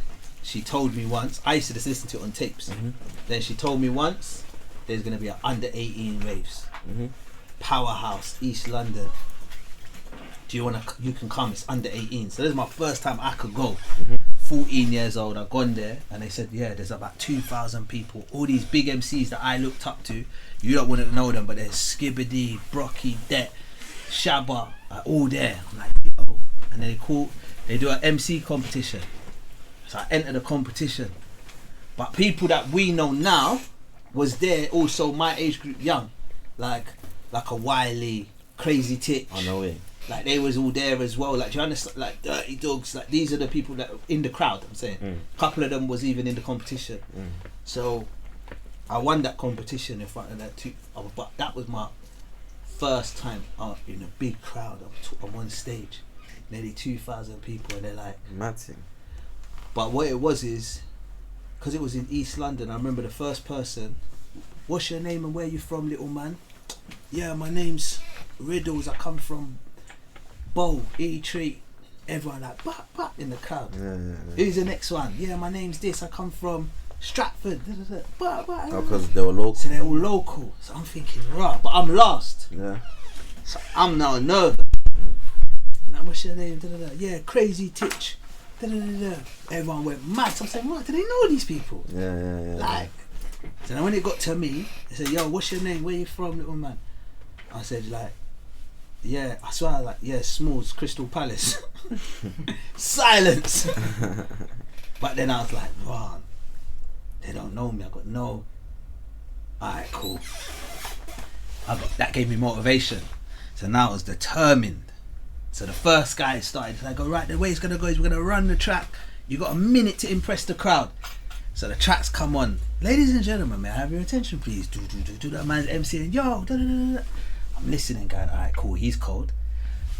she told me once, I used to just listen to it on tapes. Then she told me once, there's going to be an under 18 raves. Powerhouse, East London. Do you want to? You can come. It's under 18. So this is my first time I could go. 14 years old. I've gone there, and they said, yeah, there's about 2,000 people. All these big MCs that I looked up to. You don't want to know them, but there's Skibbity, Brocky, Det, Shabba, all there. I'm like, yo. And then they do an MC competition. So I entered the competition. But people that we know now was there also my age group, young, like a Wiley, Crazy Titch. I know it. Like they was all there as well. Like do you understand? Like Dirty Dogs. Like these are the people that in the crowd. I'm saying. A couple of them was even in the competition. So I won that competition in front of that two. But that was my first time in a big crowd. I'm on stage, nearly 2,000 people, and they're like, mad thing. But what it was is, because it was in East London, I remember the first person, what's your name and where you from, little man? Yeah, my name's Riddles, I come from Bow, E-Tree. Everyone like, bah, in the crowd. Who's the next one? Yeah, my name's this, I come from Stratford. Because they were local. So they're all local. So I'm thinking, right, but I'm last. Yeah. So I'm now nervous. Now, what's your name? Yeah, Crazy Titch. Everyone went mad. So I'm saying, what? Do they know these people? Yeah. Like, so then when it got to me, they said, yo, what's your name? Where you from, little man? I said, like, yeah, I swear, like, yeah, Smalls, Crystal Palace. Silence. But then I was like, wow, they don't know me. I got no. Alright, cool. That gave me motivation. So now I was determined. So the first guy started, I go, right, the way it's gonna go is we're gonna run the track. You got a minute to impress the crowd. So the tracks come on. Ladies and gentlemen, may I have your attention, please? Do that man's MCing. Yo, I'm listening, going, alright, cool, he's cold.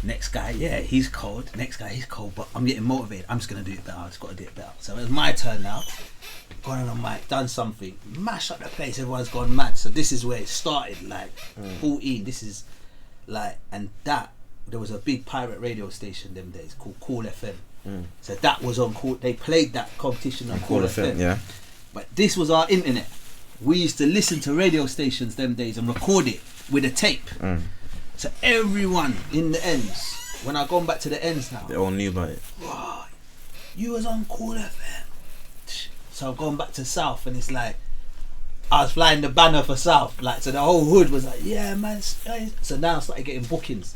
Next guy, yeah, he's cold. Next guy, he's cold, but I'm getting motivated. I'm just gonna do it better. I just gotta do it better. So it's my turn now. Gone on the mic, done something, mash up the place. Everyone's gone mad. So this is where it started, like 14. This is like, and that there was a big pirate radio station them days called Cool FM. So that was on Cool. They played that competition on Cool FM. Yeah. But this was our internet. We used to listen to radio stations them days and record it with a tape. So everyone in the ends, when I've gone back to the ends now, they all knew about it. Wow, you was on Cool FM. So I've gone back to South, and it's like I was flying the banner for South, like, so the whole hood was like, yeah man. So now I started getting bookings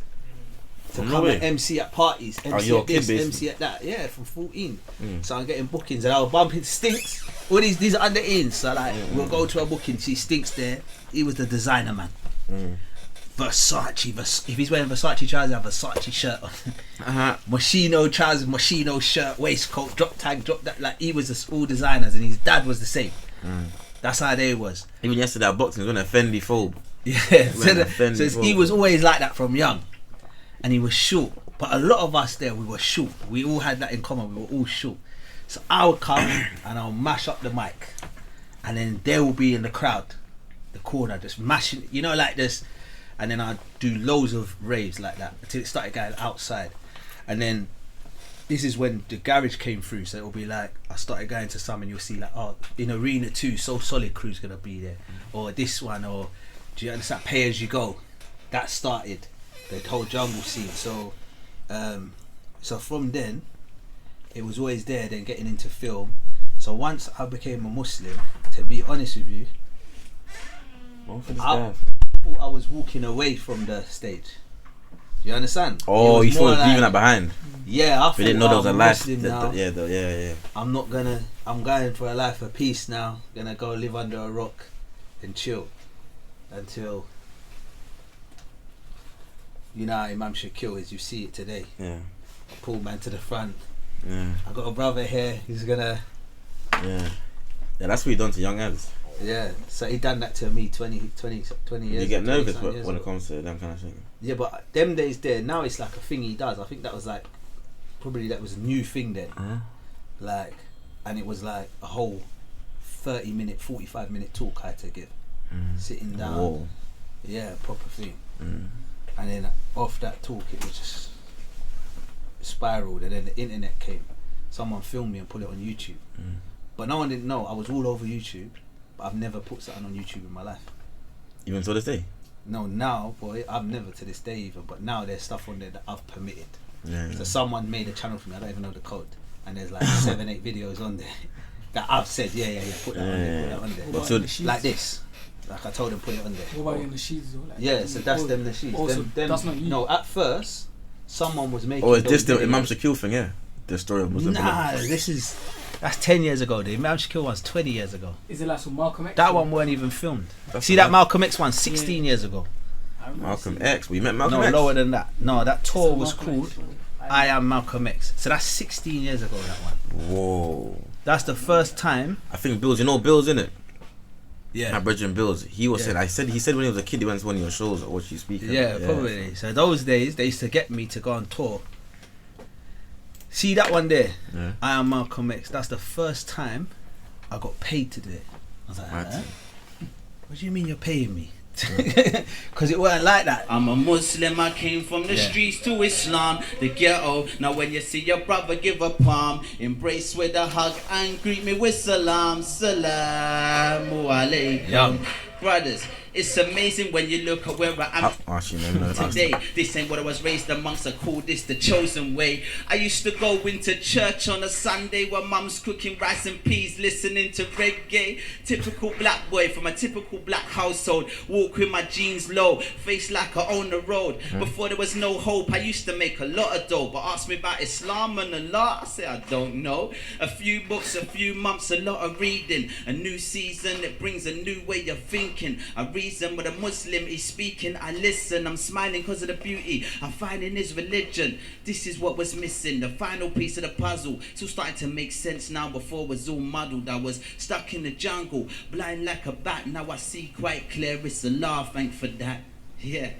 to come and MC at parties, MC at this, MC at that. Yeah, from 14. So I'm getting bookings, and I was bumping Stinks. All these are under-ins. So like, we'll go to a booking, see Stinks there. He was the designer man. Versace, if he's wearing Versace trousers, have a Versace shirt on. Moschino trousers, Moschino shirt, waistcoat, drop tag, drop that. Like, he was all designers, and his dad was the same. That's how they was. Even yesterday at boxing, he was on a Fendi phobe. Yeah, so he was always like that from young, and he was short. But a lot of us there, we were short. We all had that in common. We were all short. So I would come and I'll mash up the mic, and then they will be in the crowd, the corner, just mashing, you know, like this. And then I'd do loads of raves like that until it started going outside. And then this is when the garage came through. So it'll be like, I started going to some, and you'll see like, oh, in Arena 2, So Solid Crew's gonna be there. Or this one, or do you understand, Pay As You Go. That started the whole jungle scene. So so from then, it was always there, then getting into film. So once I became a Muslim, to be honest with you, I thought I was walking away from the stage. You understand? Oh, you thought leaving that behind? Yeah, I thought we didn't know there was a life. Yeah. I'm going for a life of peace now. Gonna go live under a rock and chill until, you know how Imam Shakil is. You see it today. Yeah. Pull man to the front. Yeah. I got a brother here. He's gonna. Yeah. Yeah, that's what he done to young elves. Yeah, so he done that to me 20 years. You get nervous when it comes to them kind of thing. Yeah, but them days there, now it's like a thing he does. I think that was like, probably that was a new thing then. Like, and it was like a whole 30-minute, 45-minute talk I had to give. Sitting down. Whoa. Yeah, proper thing. And then off that talk, it was just spiraled, and then the internet came. Someone filmed me and put it on YouTube. But no one didn't know. I was all over YouTube. I've never put something on YouTube in my life. Even to this day? No, now, boy, I've never to this day even, but now there's stuff on there that I've permitted. Yeah. So someone made a channel for me, I don't even know the code, and there's like 7-8 videos on there that I've said, put that on there, put that on there. What about so like this, like I told them put it on there. What about in the sheets? Like, yeah, so that's them the sheets. Also, them, that's not you. No, at first, someone was making. Oh, is this the Imam Shakil thing? Yeah, the story of Muslim. Nah, that's 10 years ago. The Imam Shakil one's 20 years ago. Is it like some Malcolm X? That one weren't even filmed. See that Malcolm X one 16 years ago. Malcolm X? We met Malcolm X? No, lower than that. No, that tour was called I Am Malcolm X. So that's 16 years ago, that one. Whoa. That's the first time. I think Bills, you know Bills, innit? Yeah. My brother Bills. He was said. He said when he was a kid, he went to one of your shows or what you speak. Yeah, probably. So those days they used to get me to go on tour. See that one there? Yeah. I Am Malcolm X. That's the first time I got paid to do it. I was like, what do you mean you're paying me? Because it wasn't like that. I'm a Muslim, I came from the streets to Islam, the ghetto. Now when you see your brother, give a palm, embrace with a hug and greet me with salam. Salamu alaikum. Brothers, it's amazing when you look at where I am today. This ain't what I was raised amongst. I call this the chosen way. I used to go into church on a Sunday while mum's cooking rice and peas, listening to reggae. Typical black boy from a typical black household. Walk with my jeans low, face like I own the road. Before there was no hope, I used to make a lot of dough. But ask me about Islam and Allah, I say I don't know. A few books, a few months, a lot of reading. A new season, it brings a new way of thinking. A reason when a Muslim is speaking, I listen. I'm smiling because of the beauty I find in his religion. This is what was missing, the final piece of the puzzle. It's all starting to make sense now. Before it was all muddled. I was stuck in the jungle, blind like a bat. Now I see quite clear. It's Allah, thank for that. Yeah.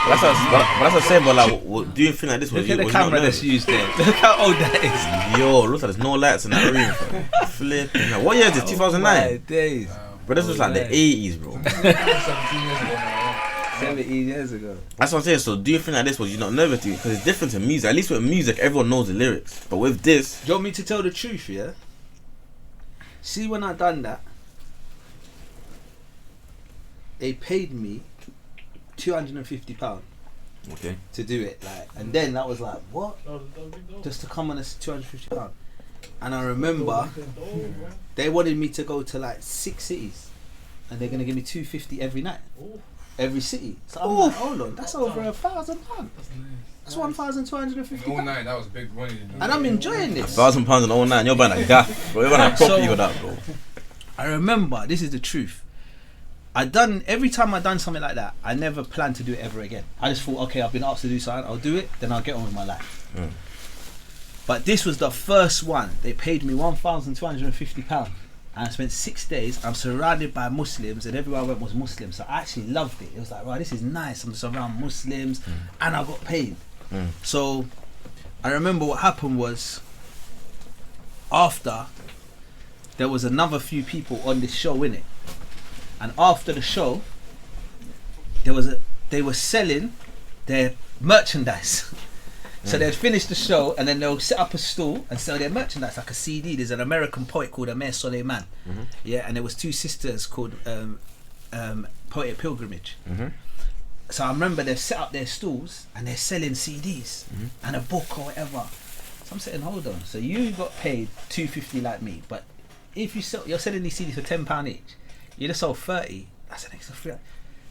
That's what I said. But like, do you think like this? Look at the camera that's used there. Look how old that is. Yo, look, there's no lights in that room. Flipping. What year is this? 2009. Days. But this was like the 80s, bro. 17 years ago. That's what I'm saying. So do you think like this was you not nervous to you? Because it's different to music. At least with music, everyone knows the lyrics. But with this, do you want me to tell the truth? Yeah. See, when I done that, they paid me £250 to do it, like, and then that was like, what? Just to come on as £250. And I remember they wanted me to go to like 6 cities, and they're gonna give me £250 every night, every city. So I'm like, hold on, that's over £1,000. That's £1,250. All night, that was big money. And I'm enjoying this. £1,000 in all night. You're buying a gaff, bro. You're buying a property with that, bro. I remember, this is the truth. Every time I done something like that, I never planned to do it ever again. I just thought, okay, I've been asked to do something, I'll do it, then I'll get on with my life. But this was the first one. They paid me £1,250, and I spent 6 days. I'm surrounded by Muslims, and everywhere I went was Muslims. So I actually loved it. It was like, wow, this is nice. I'm just around Muslims, and I got paid. So I remember what happened was, after, there was another few people on this show, innit? And after the show, they were selling their merchandise. So they'd finish the show, and then they'll set up a stall and sell their merchandise, like a CD. There's an American poet called Amir Soleiman. Yeah, and there was 2 sisters called Poetic Pilgrimage. So I remember they've set up their stalls and they're selling CDs and a book or whatever. So I'm saying, hold on. So you got paid $250 like me, but if you're selling these CDs for £10 each, you just sold 30. That's an extra 300.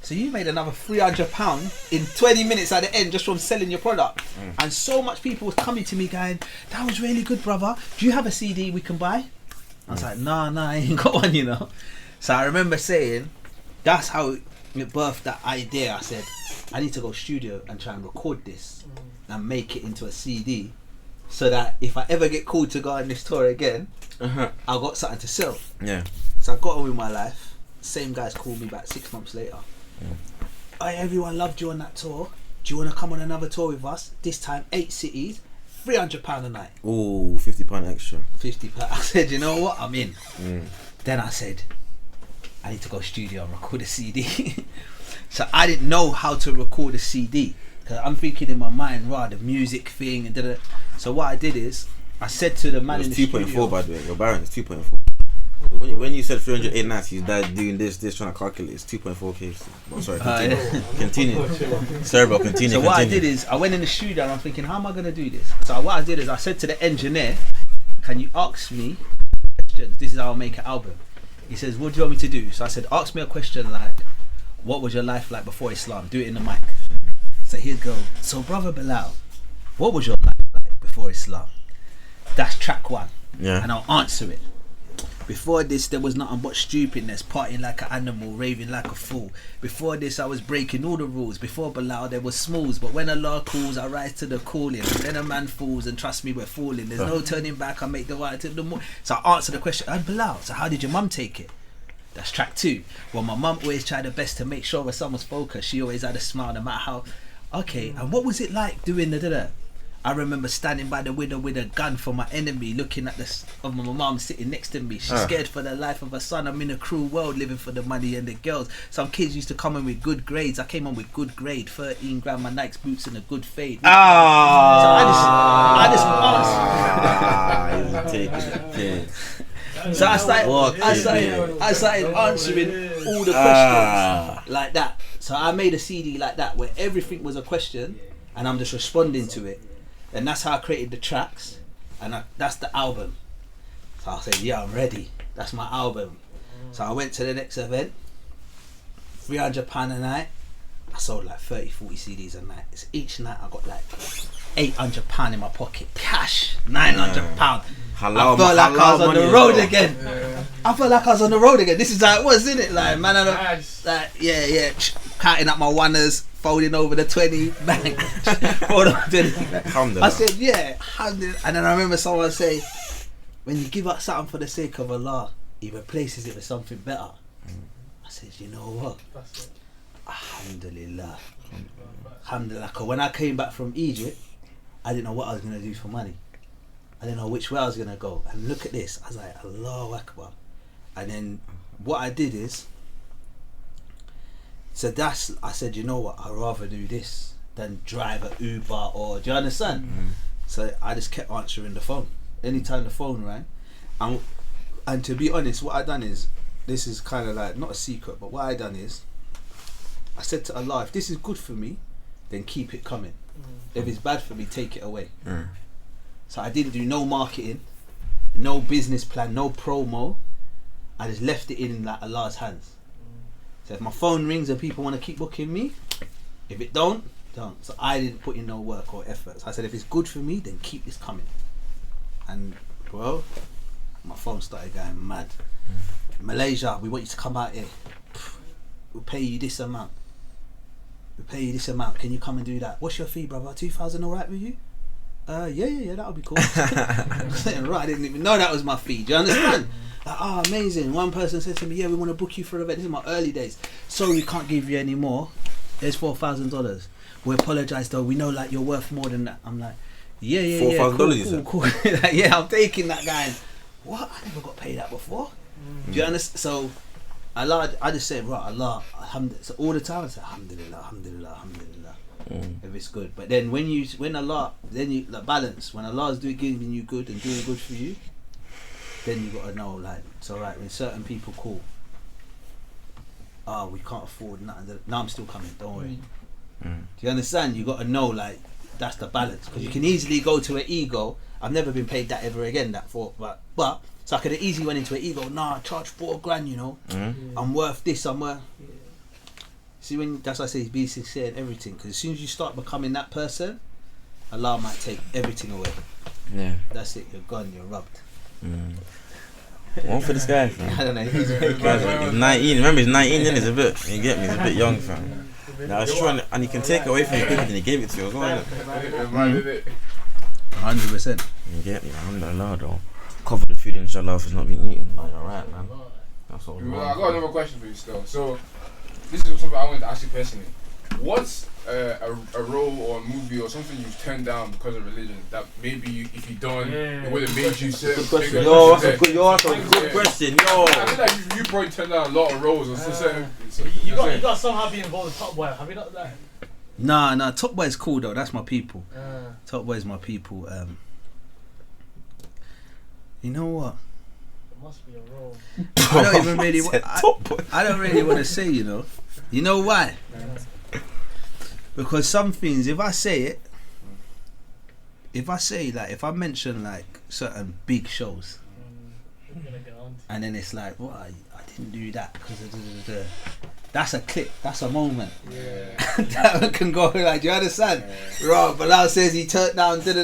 So you made another £300 in 20 minutes at the end just from selling your product. And so much people was coming to me going, that was really good, brother. Do you have a CD we can buy? I was like, nah, I ain't got one, you know. So I remember saying, that's how it birthed that idea. I said, I need to go studio and try and record this and make it into a CD, so that if I ever get called to go on this tour again, I've got something to sell. So I got on with my life. Same guys called me back 6 months later. Hey, everyone loved you on that tour. Do you want to come on another tour with us? This time 8 cities, £300 a night. Ooh, £50 extra. £50. I said, you know what? I'm in. Then I said, I need to go studio and record a CD. So I didn't know how to record a CD, because I'm thinking in my mind, right, the music thing and da-da. So what I did is, I said to the man in the studio. It's 2.4 by the way. Your Baron is 2.4. When you said 308 nights, you died doing this, trying to calculate. It's 2.4k. Oh, sorry, continue. Sorry, bro, continue. So what I did is, I went in the studio and I'm thinking, how am I going to do this? So what I did is, I said to the engineer, can you ask me questions? This is how I'll make an album. He says, what do you want me to do? So I said, ask me a question like, what was your life like before Islam? Do it in the mic. So he'd go, so brother Belal, what was your life like before Islam? That's track 1. Yeah. And I'll answer it. Before this, there was nothing but stupidness, partying like an animal, raving like a fool. Before this, I was breaking all the rules. Before Belal, there was smalls, but when Allah calls, I rise to the calling. Then a man falls, and trust me, we're falling. There's no turning back. I make the right to the more. So I answer the question, and Belal, so how did your mum take it? That's track 2. Well, my mum always tried her best to make sure her son was focused. She always had a smile, no matter how. Okay, and what was it like doing the? I remember standing by the window with a gun for my enemy, looking at of my mum sitting next to me. She's scared for the life of her son. I'm in a cruel world, living for the money and the girls. Some kids used to come in with good grades. I came on with good grade, 13 grand, my Nike's boots and a good fade. So I started answering all the questions like that. So I made a CD like that where everything was a question and I'm just responding to it. And that's how I created the tracks, and that's the album. So I said, yeah, I'm ready. That's my album. So I went to the next event, £300 a night. I sold like 30, 40 CDs a night. So each night I got like £800 in my pocket, cash, £900. I felt like I was on the road again. I felt like I was on the road again. This is how it was, isn't it? Like, man, counting up my ones, folding over the 20, bang. I said, yeah, 100. And then I remember someone say, when you give up something for the sake of Allah, He replaces it with something better. I said, you know what? Alhamdulillah. Alhamdulillah. Because when I came back from Egypt, I didn't know what I was going to do for money. I didn't know which way I was going to go. And look at this. I was like, Allahu Akbar. And then what I did is, I said, you know what, I'd rather do this than drive an Uber or, do you understand? So I just kept answering the phone. Anytime the phone rang. And to be honest, what I done is, this is kind of like, not a secret, but what I done is, I said to Allah, if this is good for me, then keep it coming. If it's bad for me, take it away. So I didn't do no marketing, no business plan, no promo. I just left it in like Allah's hands. So if my phone rings and people want to keep booking me, if it don't. So I didn't put in no work or effort. So I said, if it's good for me, then keep this coming. And bro, my phone started going mad. Malaysia, we want you to come out here. We'll pay you this amount. Can you come and do that? What's your fee, brother? 2,000 alright with you? Yeah, that'll be cool. Right, I didn't even know that was my fee. Do you understand? Like, amazing. One person said to me, yeah, we want to book you for an event. This is my early days. Sorry, we can't give you any more. There's $4,000. We apologise though. We know like you're worth more than that. I'm like, yeah. $4,000. Cool. Like, yeah, I'm taking that guy. What? I never got paid that before. Do you understand? So, Allah, I just said, right, Allah, alhamdulillah. So all the time I say, alhamdulillah. If it's good. But then when Allah, then you like balance. When Allah's giving you good and doing good for you, then you gotta know, like, it's alright when certain people call, we can't afford nothing. No, I'm still coming, don't worry. Do you understand? You gotta know, like, that's the balance. Because you can easily go to an ego. I've never been paid that ever again, but so I could have easily went into an ego. Nah, I charge $4,000, you know. I'm worth this, I'm worth. See, that's why I say be sincere in everything. Because as soon as you start becoming that person, Allah might take everything away. Yeah. That's it, you're gone, you're rubbed. One for this guy, fam. I don't know. He's 19. Remember, he's 19, then he's a bit. You get me? He's a bit young, fam. Now, I was trying, and he can take away from you quicker than he gave it to you as well. 100%. You get me? Alhamdulillah, though. Cover the food, inshallah, if it's not being eaten. Like, alright, man. That's all. I got another question for you still. So, this is something I wanted to ask you personally. What's a role or a movie or something you've turned down because of religion that maybe if you done, it would have made you certain good question. Yo, that's a good question. Yo, I feel like you probably turned down a lot of roles or certain. You got somehow be involved with Top Boy. Have you not that? Nah, Top Boy is cool though. That's my people. Top Boy is my people. You know what? There must be a role. I don't even really. I don't really want to say. You know. You know why? Because some things, if I say like, if I mention like certain big shows, and then it's like, what? I didn't do that because that's a clip. That's a moment. Yeah. That can go like, do you understand? Right, Belal says he turned down because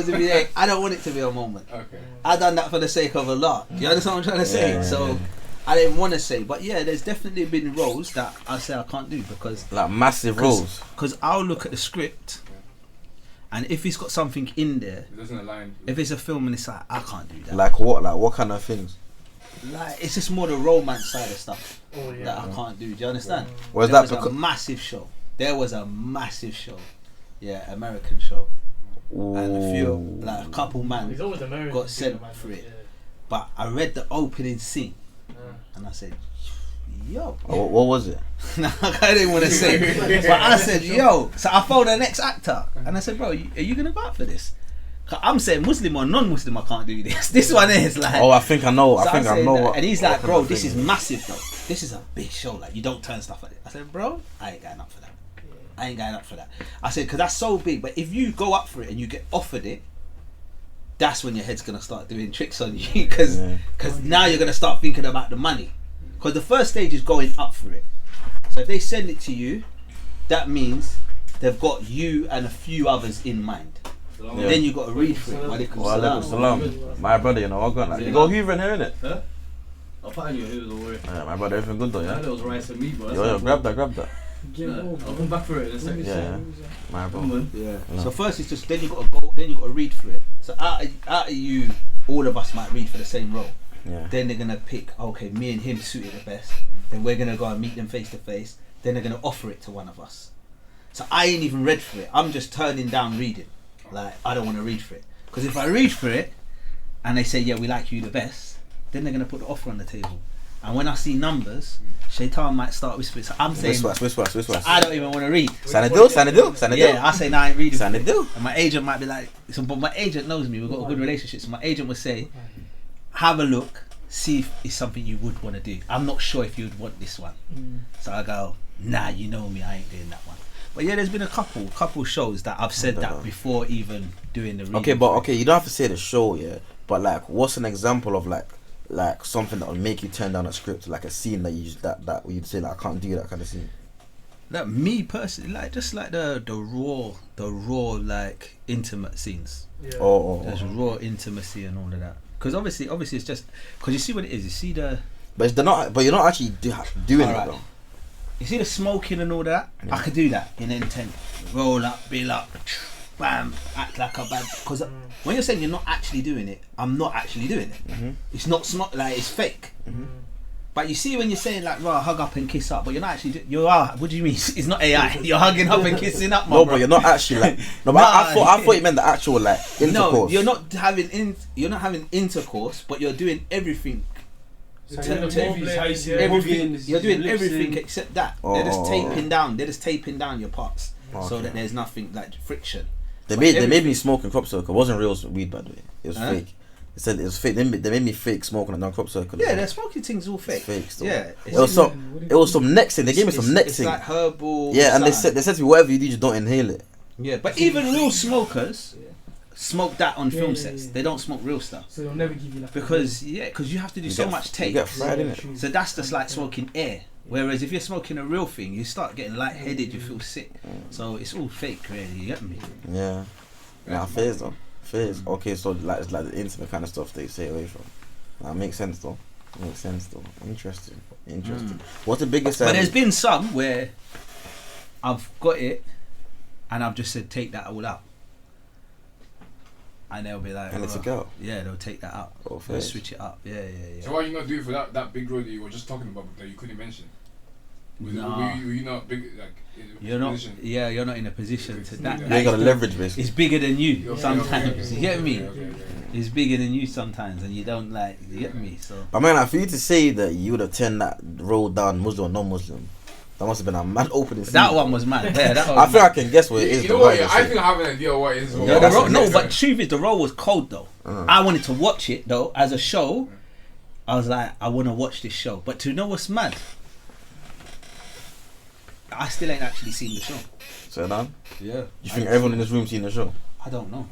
of the I don't want it to be a moment. Okay. I done that for the sake of Allah. Do you understand what I'm trying to say? So I didn't want to say, but yeah, there's definitely been roles that I say I can't do because like massive roles. Because I'll look at the script, and if it's got something in there, It doesn't align. if it's a film and it's like I can't do that. Like what? Like what kind of things? Like it's just more the romance side of stuff Oh, yeah. that I can't do. Do you understand? Was There that was because? a massive show. There was a massive show. Yeah, American show. And a few, like a couple man He's always American. got sent for it. But I read the opening scene and I said, yo. Oh, what was it? I didn't want to say. But I said, yo. So I phoned the next actor and I said, bro, are you going to go out for this? 'Cause I'm saying Muslim or non-Muslim, I can't do this. This one is like. Oh, I think I know. So I think I know. What, and he's what like, kind bro, of this thing is massive though. This is a big show. Like, you don't turn stuff like this. I said, bro, I ain't going up for that. I ain't going up for that. I said, because that's so big. But if you go up for it and you get offered it, that's when your head's going to start doing tricks on you. Because now you're going to start thinking about the money. Because the first stage is going up for it. So if they send it to you, that means they've got you and a few others in mind. Yeah. Then you got to read through it. Walaikum salam. My brother, you know, I'm going like, you got Hoover in here, innit? Huh? I'll put on your hood, don't worry. Yeah, my brother, everything good though, yeah? That was rice and meat, bro. Yo, grab that. I'll come back for it in a second. Yeah, my bro. Yeah. No. So first it's just then you got to go, then you got to read through it. So out of you, all of us might read for the same role. Yeah. Then they're gonna pick, okay, me and him suited the best. Then we're gonna go and meet them face to face. Then they're gonna offer it to one of us. So I ain't even read for it. I'm just turning down reading. Like I don't want to read for it because if I read for it and they say yeah we like you the best, then they're gonna put the offer on the table. And when I see numbers, Shaitan might start whispering. So I'm saying, Whisper. So I don't even want to read. Sanadu. Yeah, I say, nah, I ain't reading. Sanadu. And my agent might be like, but my agent knows me. We've got a good relationship. So my agent would say, have a look, see if it's something you would want to do. I'm not sure if you would want this one. So I go, nah, you know me, I ain't doing that one. But yeah, there's been a couple shows that I've said that before even doing the reading. Okay, you don't have to say the show, yeah. But like, what's an example of like something that will make you turn down a script, like a scene that you that you'd say like I can't do that kind of scene? Like me personally, like just like the raw like intimate scenes. Yeah. There's raw intimacy and all of that. Because obviously it's just because you see what it is. You see the. But you're not actually doing it though. You see the smoking and all that? Yeah. I could do that in intent. Roll up, bill up, bam, act like a bad. Because when you're saying you're not actually doing it, I'm not actually doing it. Mm-hmm. It's not like it's fake. Mm-hmm. But you see when you're saying like, right, hug up and kiss up, but you're not actually. You are. What do you mean? It's not AI. You're hugging up and kissing up, no, bro. You're not actually like. No, but I thought you meant the actual like intercourse. No, you're not having intercourse, but you're doing everything. So you're doing everything except that. They're just taping down your parts so that there's nothing like friction. They made me smoking crop circle. It wasn't real weed, by the way. It was fake. They said it was fake. They made me fake smoking and crop circle. Yeah, their smoking things all fake. It's fake still. Yeah, it was some next thing. They gave me some next thing. It's like herbal. Yeah, and they said to me whatever you do, just don't inhale it. Yeah, but even real smokers smoke that on film sets. They don't smoke real stuff. So they'll never give you like because you have to do so much tape. You get fried, innit? So that's just like smoking air. Whereas if you're smoking a real thing, you start getting lightheaded, you feel sick. So it's all fake, really. You get me? Yeah. Nah, phase though. Phase. Okay, so like it's like the intimate kind of stuff that you stay away from. That makes sense though. Interesting. What's the biggest? But there's been some where I've got it, and I've just said take that all out. And they'll be like, and it's a go. Yeah, they'll take that out. They'll switch it up. Yeah. So why are you not doing for that big role that you were just talking about that you couldn't mention? Were you not big like? You're not. Yeah, you're not in a position to that. You ain't got a leverage, basically. It's bigger than you sometimes. Okay. You get me? It's bigger than you sometimes, and you don't like. You get me? So. But man, like, for you to say that you would have turned that role down, Muslim or non-Muslim, that must have been a mad opening. That one was mad. Yeah, that I feel I can guess what it is. You know what? Yeah, I think I have an idea what it is. But truth is, the role was cold though. I wanted to watch it though as a show. I was like, I want to watch this show. But to know what's mad, I still ain't actually seen the show. So Dan? Yeah. You think everyone in this room seen the show? I don't know.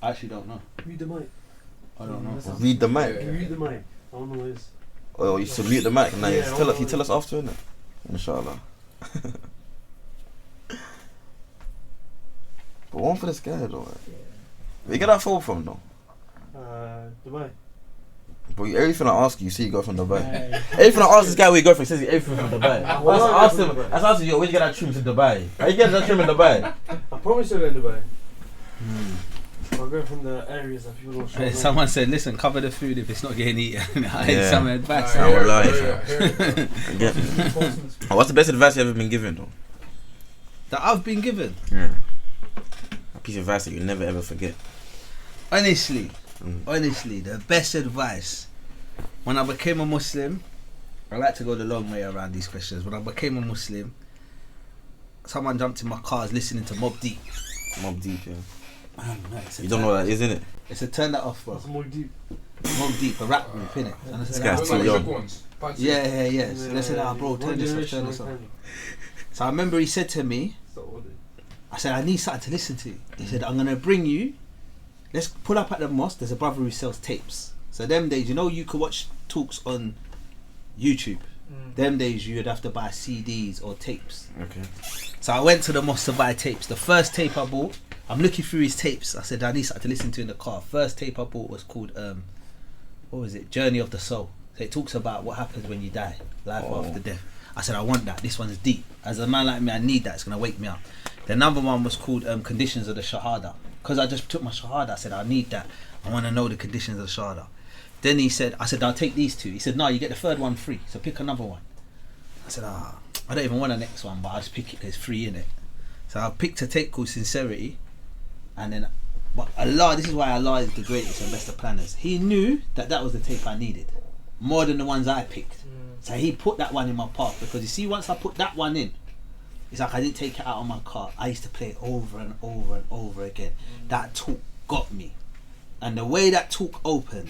I actually don't know. Read the mic. I don't know. Read the mic. Read the mic. I don't know what it is. Oh, you should mute the mic. Now you tell us after, innit? Inshallah. But one for this guy though. Where you get that photo from though? Dubai. But everything I ask you, you got from Dubai. Everything I ask this guy where you go from, he says everything from Dubai. I asked him, yo, where'd you get that trim to Dubai? How you get that trim in Dubai? I promise you'll go in Dubai. I'll go from the areas that people don't show. Someone said, listen, cover the food if it's not getting eaten. I had some advice. I will lie. What's the best advice you've ever been given though? That I've been given? Yeah. A piece of advice that you'll never ever forget. Honestly, the best advice, when I became a Muslim, I like to go the long way around these questions. When I became a Muslim, someone jumped in my car, I was listening to Mobb Deep. Mobb Deep, yeah. Man, no, you don't know what that is, innit? It's a turn that off, bro. That's Mobb Deep. Mobb Deep, a rap group, innit? This guy's too young. Yeah. So they said, bro, turn this off. So I remember he said to me, I said, I need something to listen to. He said, I'm going to bring you, let's pull up at the mosque, there's a brother who sells tapes. So them days, you could watch talks on YouTube. Them days you would have to buy CDs or tapes. Okay. So I went to the mosque to buy tapes. The first tape I bought, I'm looking through his tapes. I said, I need something to listen to in the car. First tape I bought was called, what was it? Journey of the Soul. So it talks about what happens when you die, life after death. I said, I want that. This one's deep. As a man like me, I need that. It's going to wake me up. The number one was called Conditions of the Shahada. Because I just took my Shahada, I said, I need that. I want to know the conditions of the Shahada. Then I said, I'll take these two. He said, no, you get the third one free. So pick another one. I said, I don't even want the next one, but I'll just pick it because it's free, innit? So I picked a tape called Sincerity. And then, but Allah, this is why Allah is the greatest and best of planners. He knew that was the tape I needed. More than the ones I picked. So he put that one in my path. Because you see, once I put that one in, it's like I didn't take it out of my car. I used to play it over and over and over again. That talk got me. And the way that talk opened,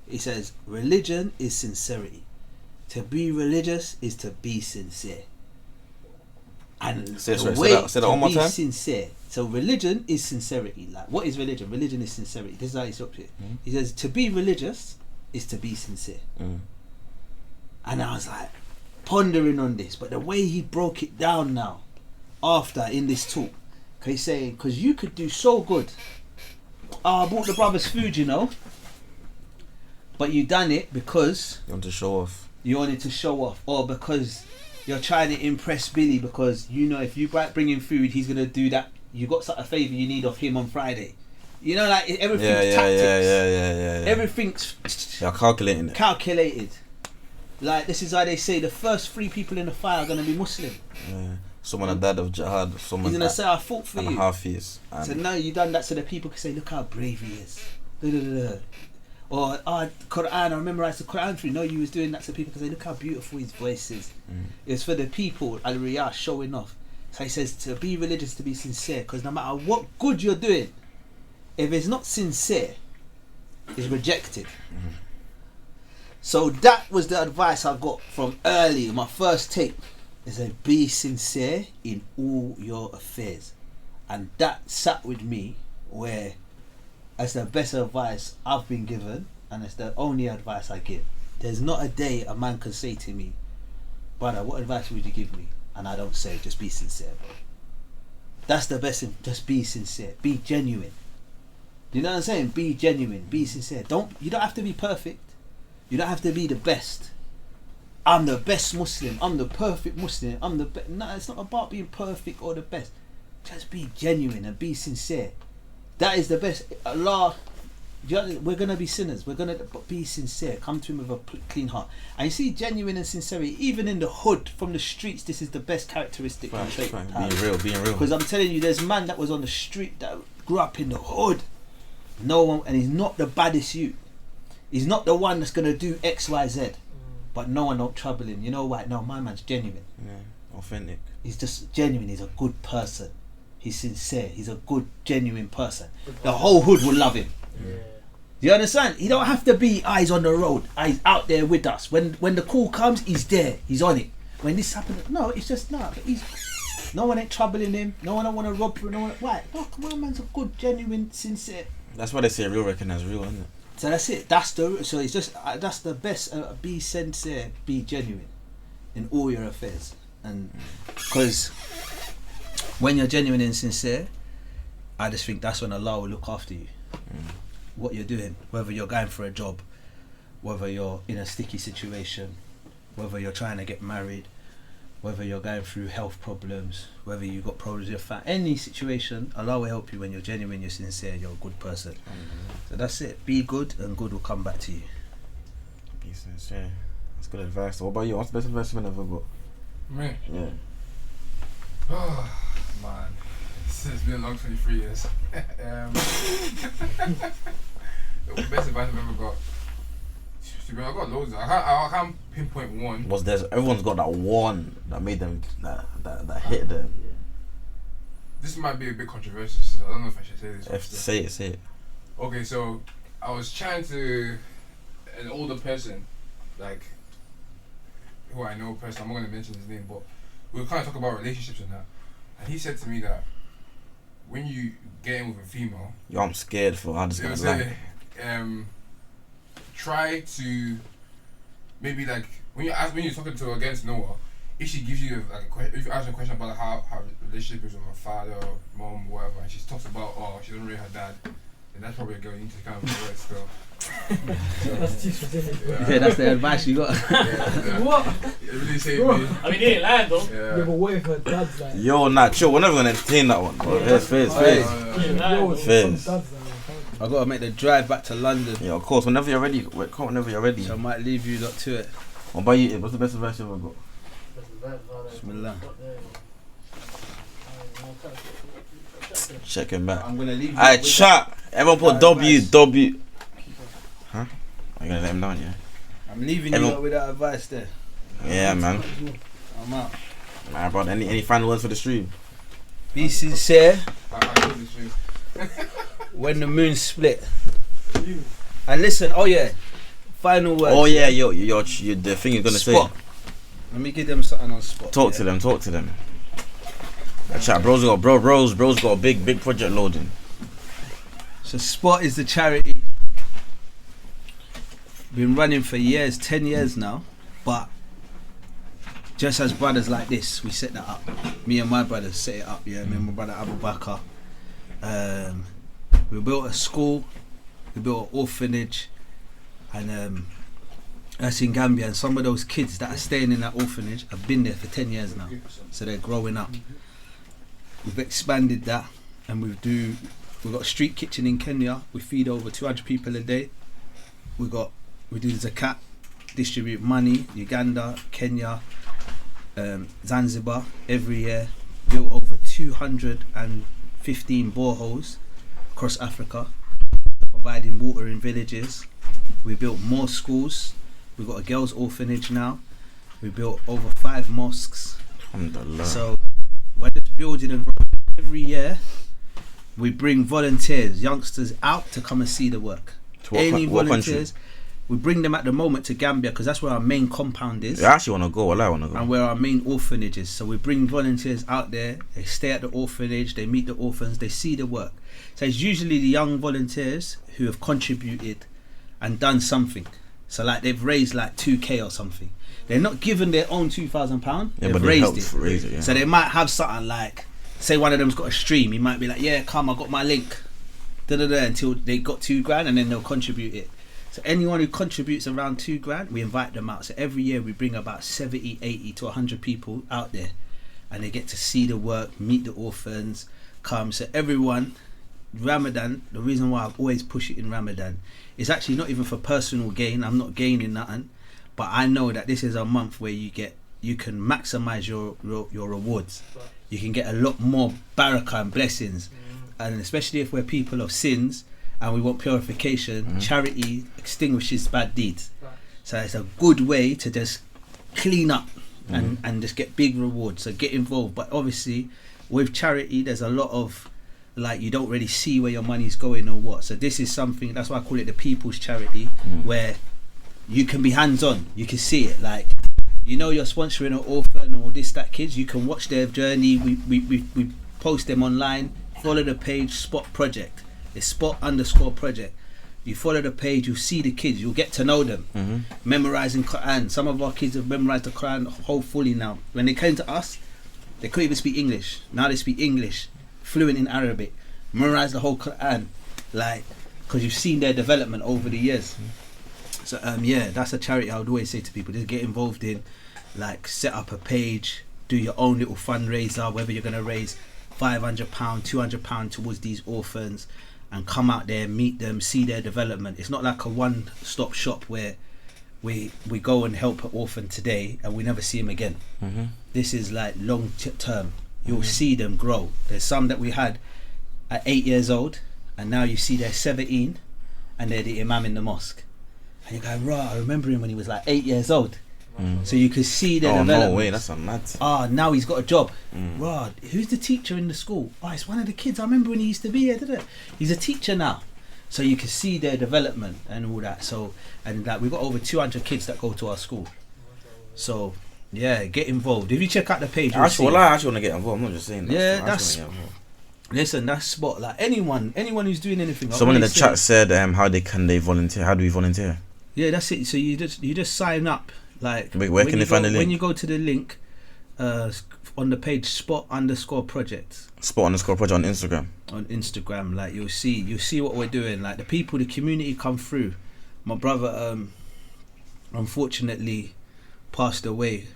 it says, religion is sincerity. To be religious is to be sincere. And the way to be sincere. So religion is sincerity. Like, what is religion? Religion is sincerity. This is how he stopped it. He says, to be religious is to be sincere. And I was like, pondering on this, but the way he broke it down now, after in this talk, he's saying, because you could do so good. I bought the brothers food, but you done it because you want to show off. You wanted to show off, or because you're trying to impress Billy, because if you bring him food, he's gonna do that. You got a favour you need of him on Friday. Like everything's tactics. Yeah. Everything's you're calculating it. Calculated. Like, this is why they say the first 3 people in the fire are going to be Muslim. Yeah. Someone that died of jihad. Someone he's going to say, I fought for you. And half years. So no, you done that so that people can say, look how brave he is. Or, Quran, I memorised the Quran for you. No, you was doing that so people can say, look how beautiful his voice is. It's for the people, al-riyah, showing off. So he says, to be religious, to be sincere. Because no matter what good you're doing, if it's not sincere, it's rejected. So that was the advice I got from early, my first tape. It said, be sincere in all your affairs. And that sat with me where that's the best advice I've been given, and it's the only advice I give. There's not a day a man can say to me, brother, what advice would you give me? And I don't say, just be sincere, bro. That's the best thing, just be sincere, be genuine. You know what I'm saying? Be genuine, be sincere. You don't have to be perfect. You don't have to be the best. I'm the best Muslim. I'm the perfect Muslim. I'm the best. No, it's not about being perfect or the best. Just be genuine and be sincere. That is the best. Allah, we're going to be sinners. We're going to be sincere. Come to him with a clean heart. And you see, genuine and sincerity, even in the hood, from the streets, this is the best characteristic. Being real. Because I'm telling you, there's a man that was on the street that grew up in the hood. No one, and he's not the baddest youth. He's not the one that's going to do X, Y, Z. But no one don't trouble him. You know why? No, my man's genuine. Yeah, authentic. He's just genuine. He's a good person. He's sincere. He's a good, genuine person. The whole hood will love him. Yeah. You understand? He don't have to be eyes on the road. He's out there with us. When the call comes, he's there. He's on it. When this happens, no, it's just not. But no one ain't troubling him. No one don't want to rob him. No one. Why? No, my man's a good, genuine, sincere. That's why they say real recognize real, isn't it? So that's it. So it's just that's the best. Be sincere. Be genuine. in all your affairs. And because when you're genuine and sincere, I just think that's when Allah will look after you. What you're doing, whether you're going for a job, whether you're in a sticky situation, whether you're trying to get married, whether you're going through health problems, whether you've got problems with your family, any situation, Allah will help you when you're genuine, you're sincere, you're a good person. So that's it. Be good and good will come back to you. Be sincere. That's good advice. What about you? What's the best advice you've ever got? Me? Yeah. Oh, man. It's been a long 23 years. The best advice I've ever got. I've got loads. I can't pinpoint one. Everyone's got that one that made them that hit them. This might be a bit controversial, so I don't know if I should say this. Say it. Okay, so I was chatting to an older person, like who I know personally. I'm not gonna mention his name, but we were kind of talking about relationships and that. And he said to me that when you get in with a female, yo, I'm scared for how this is gonna lie. Try to maybe like when you're talking to her against Noah, if she gives you if you ask her a question about how her relationship is with her father, mom, whatever, and she talks about she doesn't rate her dad, then that's probably a girl you need to kind of avoid still. That's too specific. Yeah, that's the advice you got. What? It really saved Bro. me. I mean, they ain't lying though. Yeah, but what if her dad's like... Yo, nah, chill. We're never gonna entertain that one. Face. I gotta make the drive back to London. Yeah, of course. Whenever you're ready. So I might leave you lot to it. What about you? What's the best advice you ever got? Bismillah. Check him back. I'm gonna leave you. Alright, chat. Everyone put W. Huh? I'm gonna let him down, yeah? I'm leaving you lot with that advice there. Yeah, man. I'm out. Alright, bro. Any final words for the stream? Be sincere. When the moon split. And listen, final words. Oh yeah, yo, the thing you're gonna Spot. say. Let me give them something on spot. Talk to them. Chat, bro's got a big project loading. So Spot is the charity. Been running for years, 10 years now, but just as brothers like this, we set that up. Me and my brothers set it up, yeah. Me and my brother Abu Bakr. We built a school, we built an orphanage, and that's in Gambia. And some of those kids that are staying in that orphanage have been there for 10 years now, so they're growing up. We've expanded that, and we've got a street kitchen in Kenya. We feed over 200 people a day. We do zakat, distribute money, Uganda, Kenya, Zanzibar every year. Built over 215 boreholes across Africa, providing water in villages. We built more schools. We've got a girls' orphanage now. We built over 5 mosques. So we're just building and growing. Every year we bring volunteers, youngsters out to come and see the work. Any volunteers, we bring them at the moment to Gambia because that's where our main compound is. I actually want to go. I want to go. And where our main orphanage is. So we bring volunteers out there. They stay at the orphanage. They meet the orphans. They see the work. So it's usually the young volunteers who have contributed and done something. So like they've raised like 2k or something. They're not given their own £2,000. Yeah, they've raised it. Yeah. So they might have something like, say one of them's got a stream. He might be like, yeah, come, I got my link. Until they got £2,000, and then they'll contribute it. So anyone who contributes around £2,000, we invite them out. So every year we bring about 70, 80 to 100 people out there, and they get to see the work, meet the orphans, come. So everyone, Ramadan, the reason why I always push it in Ramadan, is actually not even for personal gain. I'm not gaining nothing, but I know that this is a month where you can maximize your rewards. You can get a lot more barakah and blessings, and especially if we're people of sins and we want purification. Charity extinguishes bad deeds, so it's a good way to just clean up and just get big rewards. So get involved. But obviously with charity there's a lot of like you don't really see where your money's going or what. So this is something, that's why I call it the people's charity, where you can be hands-on. You can see it, like, you know, you're sponsoring an orphan or this, that kids, you can watch their journey. We post them online. Follow the page Spot Project. It's Spot_project. You follow the page, you'll see the kids, you'll get to know them. Memorizing Quran. Some of our kids have memorized the Quran whole fully now. When they came to us, they couldn't even speak English. Now they speak English, fluent in Arabic, memorize the whole Quran, like, because you've seen their development over the years. So yeah, that's a charity I would always say to people, just get involved in, like, set up a page, do your own little fundraiser, whether you're going to raise £500, £200 towards these orphans, and come out there, meet them, see their development. It's not like a one-stop shop where we go and help an orphan today and we never see him again. This is like long term. You'll see them grow. There's some that we had at 8 years old, and now you see they're 17 and they're the imam in the mosque, and you're going, right, I remember him when he was like 8 years old. So you could see their development. No way, that's a mad. Now he's got a job. Right, who's the teacher in the school? It's one of the kids. I remember when he used to be here, didn't it? He's a teacher now. So you can see their development and all that. So, and like, we've got over 200 kids that go to our school. So yeah, get involved. If you check out the page, I actually want to get involved. I'm not just saying that. Yeah, listen, that's spot. Like anyone who's doing anything. Someone in the chat said, how can they volunteer? How do we volunteer? Yeah, that's it. So you just sign up. Like, where can they find the link? When you go to the link on the page, spot_project. Spot_project on Instagram. On Instagram, like, you'll see what we're doing. Like, the people, the community come through. My brother unfortunately passed away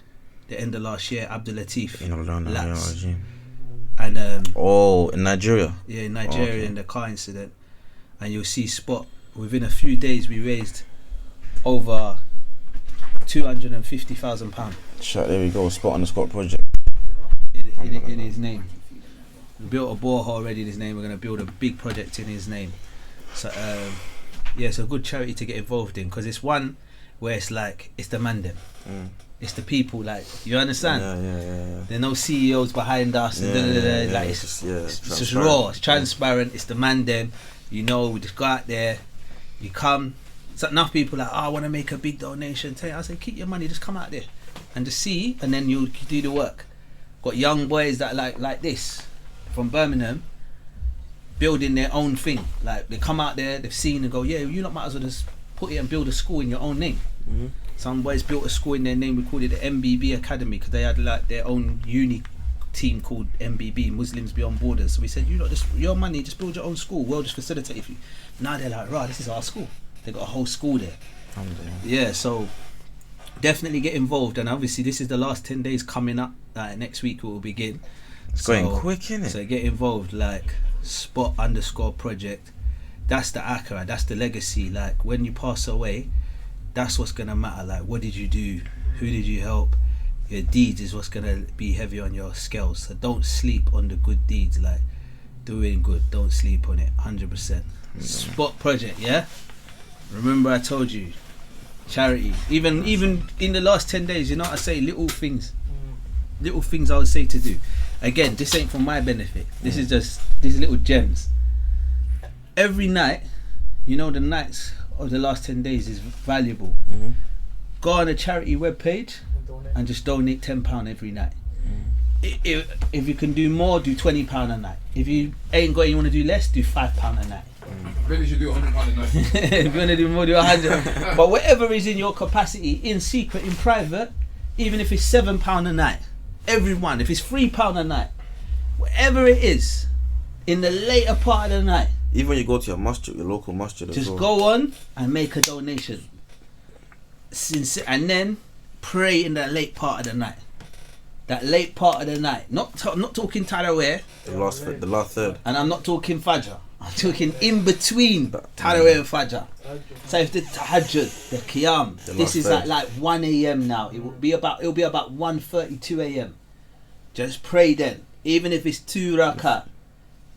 the end of last year, Abdul Latif. And in Nigeria. Yeah, in Nigeria, in the car incident. And you'll see Spot, within a few days we raised over £250,000. Shut, there we go, Spot_project. In his name. We built a borehole already in his name. We're going to build a big project in his name. So yeah, it's a good charity to get involved in, because it's one where it's like, it's the man them. It's the people, like, you understand? Yeah. There are no CEOs behind us. Like, it's just raw, it's transparent, it's the man them. You know, we just go out there, you come. So enough people like, I want to make a big donation. I say, keep your money, just come out there and just see, and then you do the work. Got young boys that like this from Birmingham, building their own thing. Like, they come out there, they've seen and go, yeah, you lot might as well just put it and build a school in your own name. Some boys built a school in their name. We called it the MBB Academy, because they had like their own uni team called MBB, Muslims Beyond Borders. So we said, you lot, just your money, just build your own school. We'll just facilitate it for you. Now they're like, right, this is our school. They got a whole school there. Yeah, so definitely get involved. And obviously this is the last 10 days coming up. Next week it will begin. It's going quick, innit? So get involved, like spot_project. That's the akara, that's the legacy. Like, when you pass away, that's what's gonna matter. Like, what did you do? Who did you help? Your deeds is what's gonna be heavy on your scales. So don't sleep on the good deeds. Like, doing good, don't sleep on it. 100%. Spot project, yeah. Remember I told you, charity. Even in the last 10 days, you know what I say, little things I would say to do. Again, this ain't for my benefit. This is just these little gems. Every night, you know, the nights of the last 10 days is valuable. Go on a charity webpage and just donate £10 every night. If you can do more, do £20 a night. If you ain't got, you want to do less, do £5 a night. Really should do £100 a night. If you want to do more, do 100. But whatever is in your capacity, in secret, in private, even if it's £7 a night, everyone, if it's £3 a night, whatever it is, in the later part of the night, even when you go to your masjid, your local masjid, just go on and make a donation. And then pray in that late part of the night. That late part of the night. Not talking Tarawih. The last third. And I'm not talking Fajr. I'm talking in between Tarawih and Fajr. So if the Tahajjud, the Qiyam, this is at like 1 a.m. now. It'll be about 1:30, 2 a.m. Just pray then. Even if it's 2 rakat,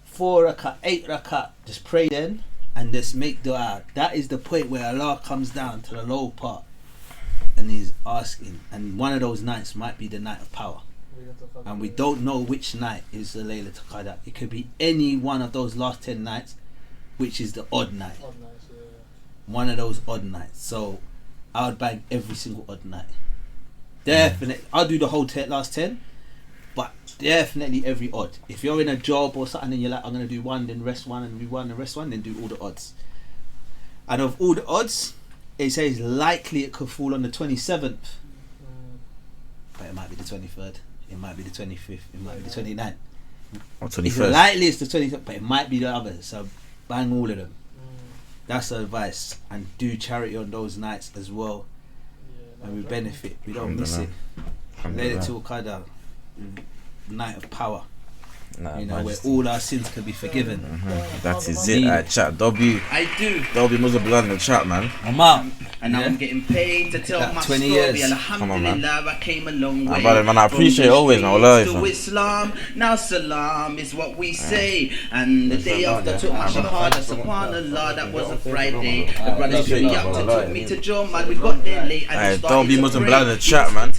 4 rakat, 8 rakat, just pray then and just make dua. That is the point where Allah comes down to the low part and He's asking. And one of those nights might be the night of power. And we don't know which night is the Laylatul Qadr. It could be any one of those last 10 nights, which is the odd night. One of those odd nights. So I would bang every single odd night. Definitely. I'll do the whole last 10, but definitely every odd. If you're in a job or something and you're like, I'm going to do one, then rest one, and do one, and rest one, then do all the odds. And of all the odds, it says likely it could fall on the 27th. But it might be the 23rd. It might be the 25th. It might be the 29th. Or It's 21st. likely it's the 23rd, but it might be the others. So bang all of them. That's the advice. And do charity on those nights as well. And we benefit. We don't miss it. Let it till Qadar. Night of power. You know, where all our sins can be forgiven. That is it. Chat W. I do. W Muslim Belal in the chat, man. I'm out. And now I'm getting paid to tell my 20 story. years. Come on, man. Alhamdulillah, I came a long way. Brother, man, I appreciate it always, man. Wallahi, To fam. Islam, now salam is what we say. And the day after took my shahada, subhanallah, that was a Friday. The brothers picked me up, took me to Joe, man. We got there late. And Don't be Muslim Belal in the chat, man.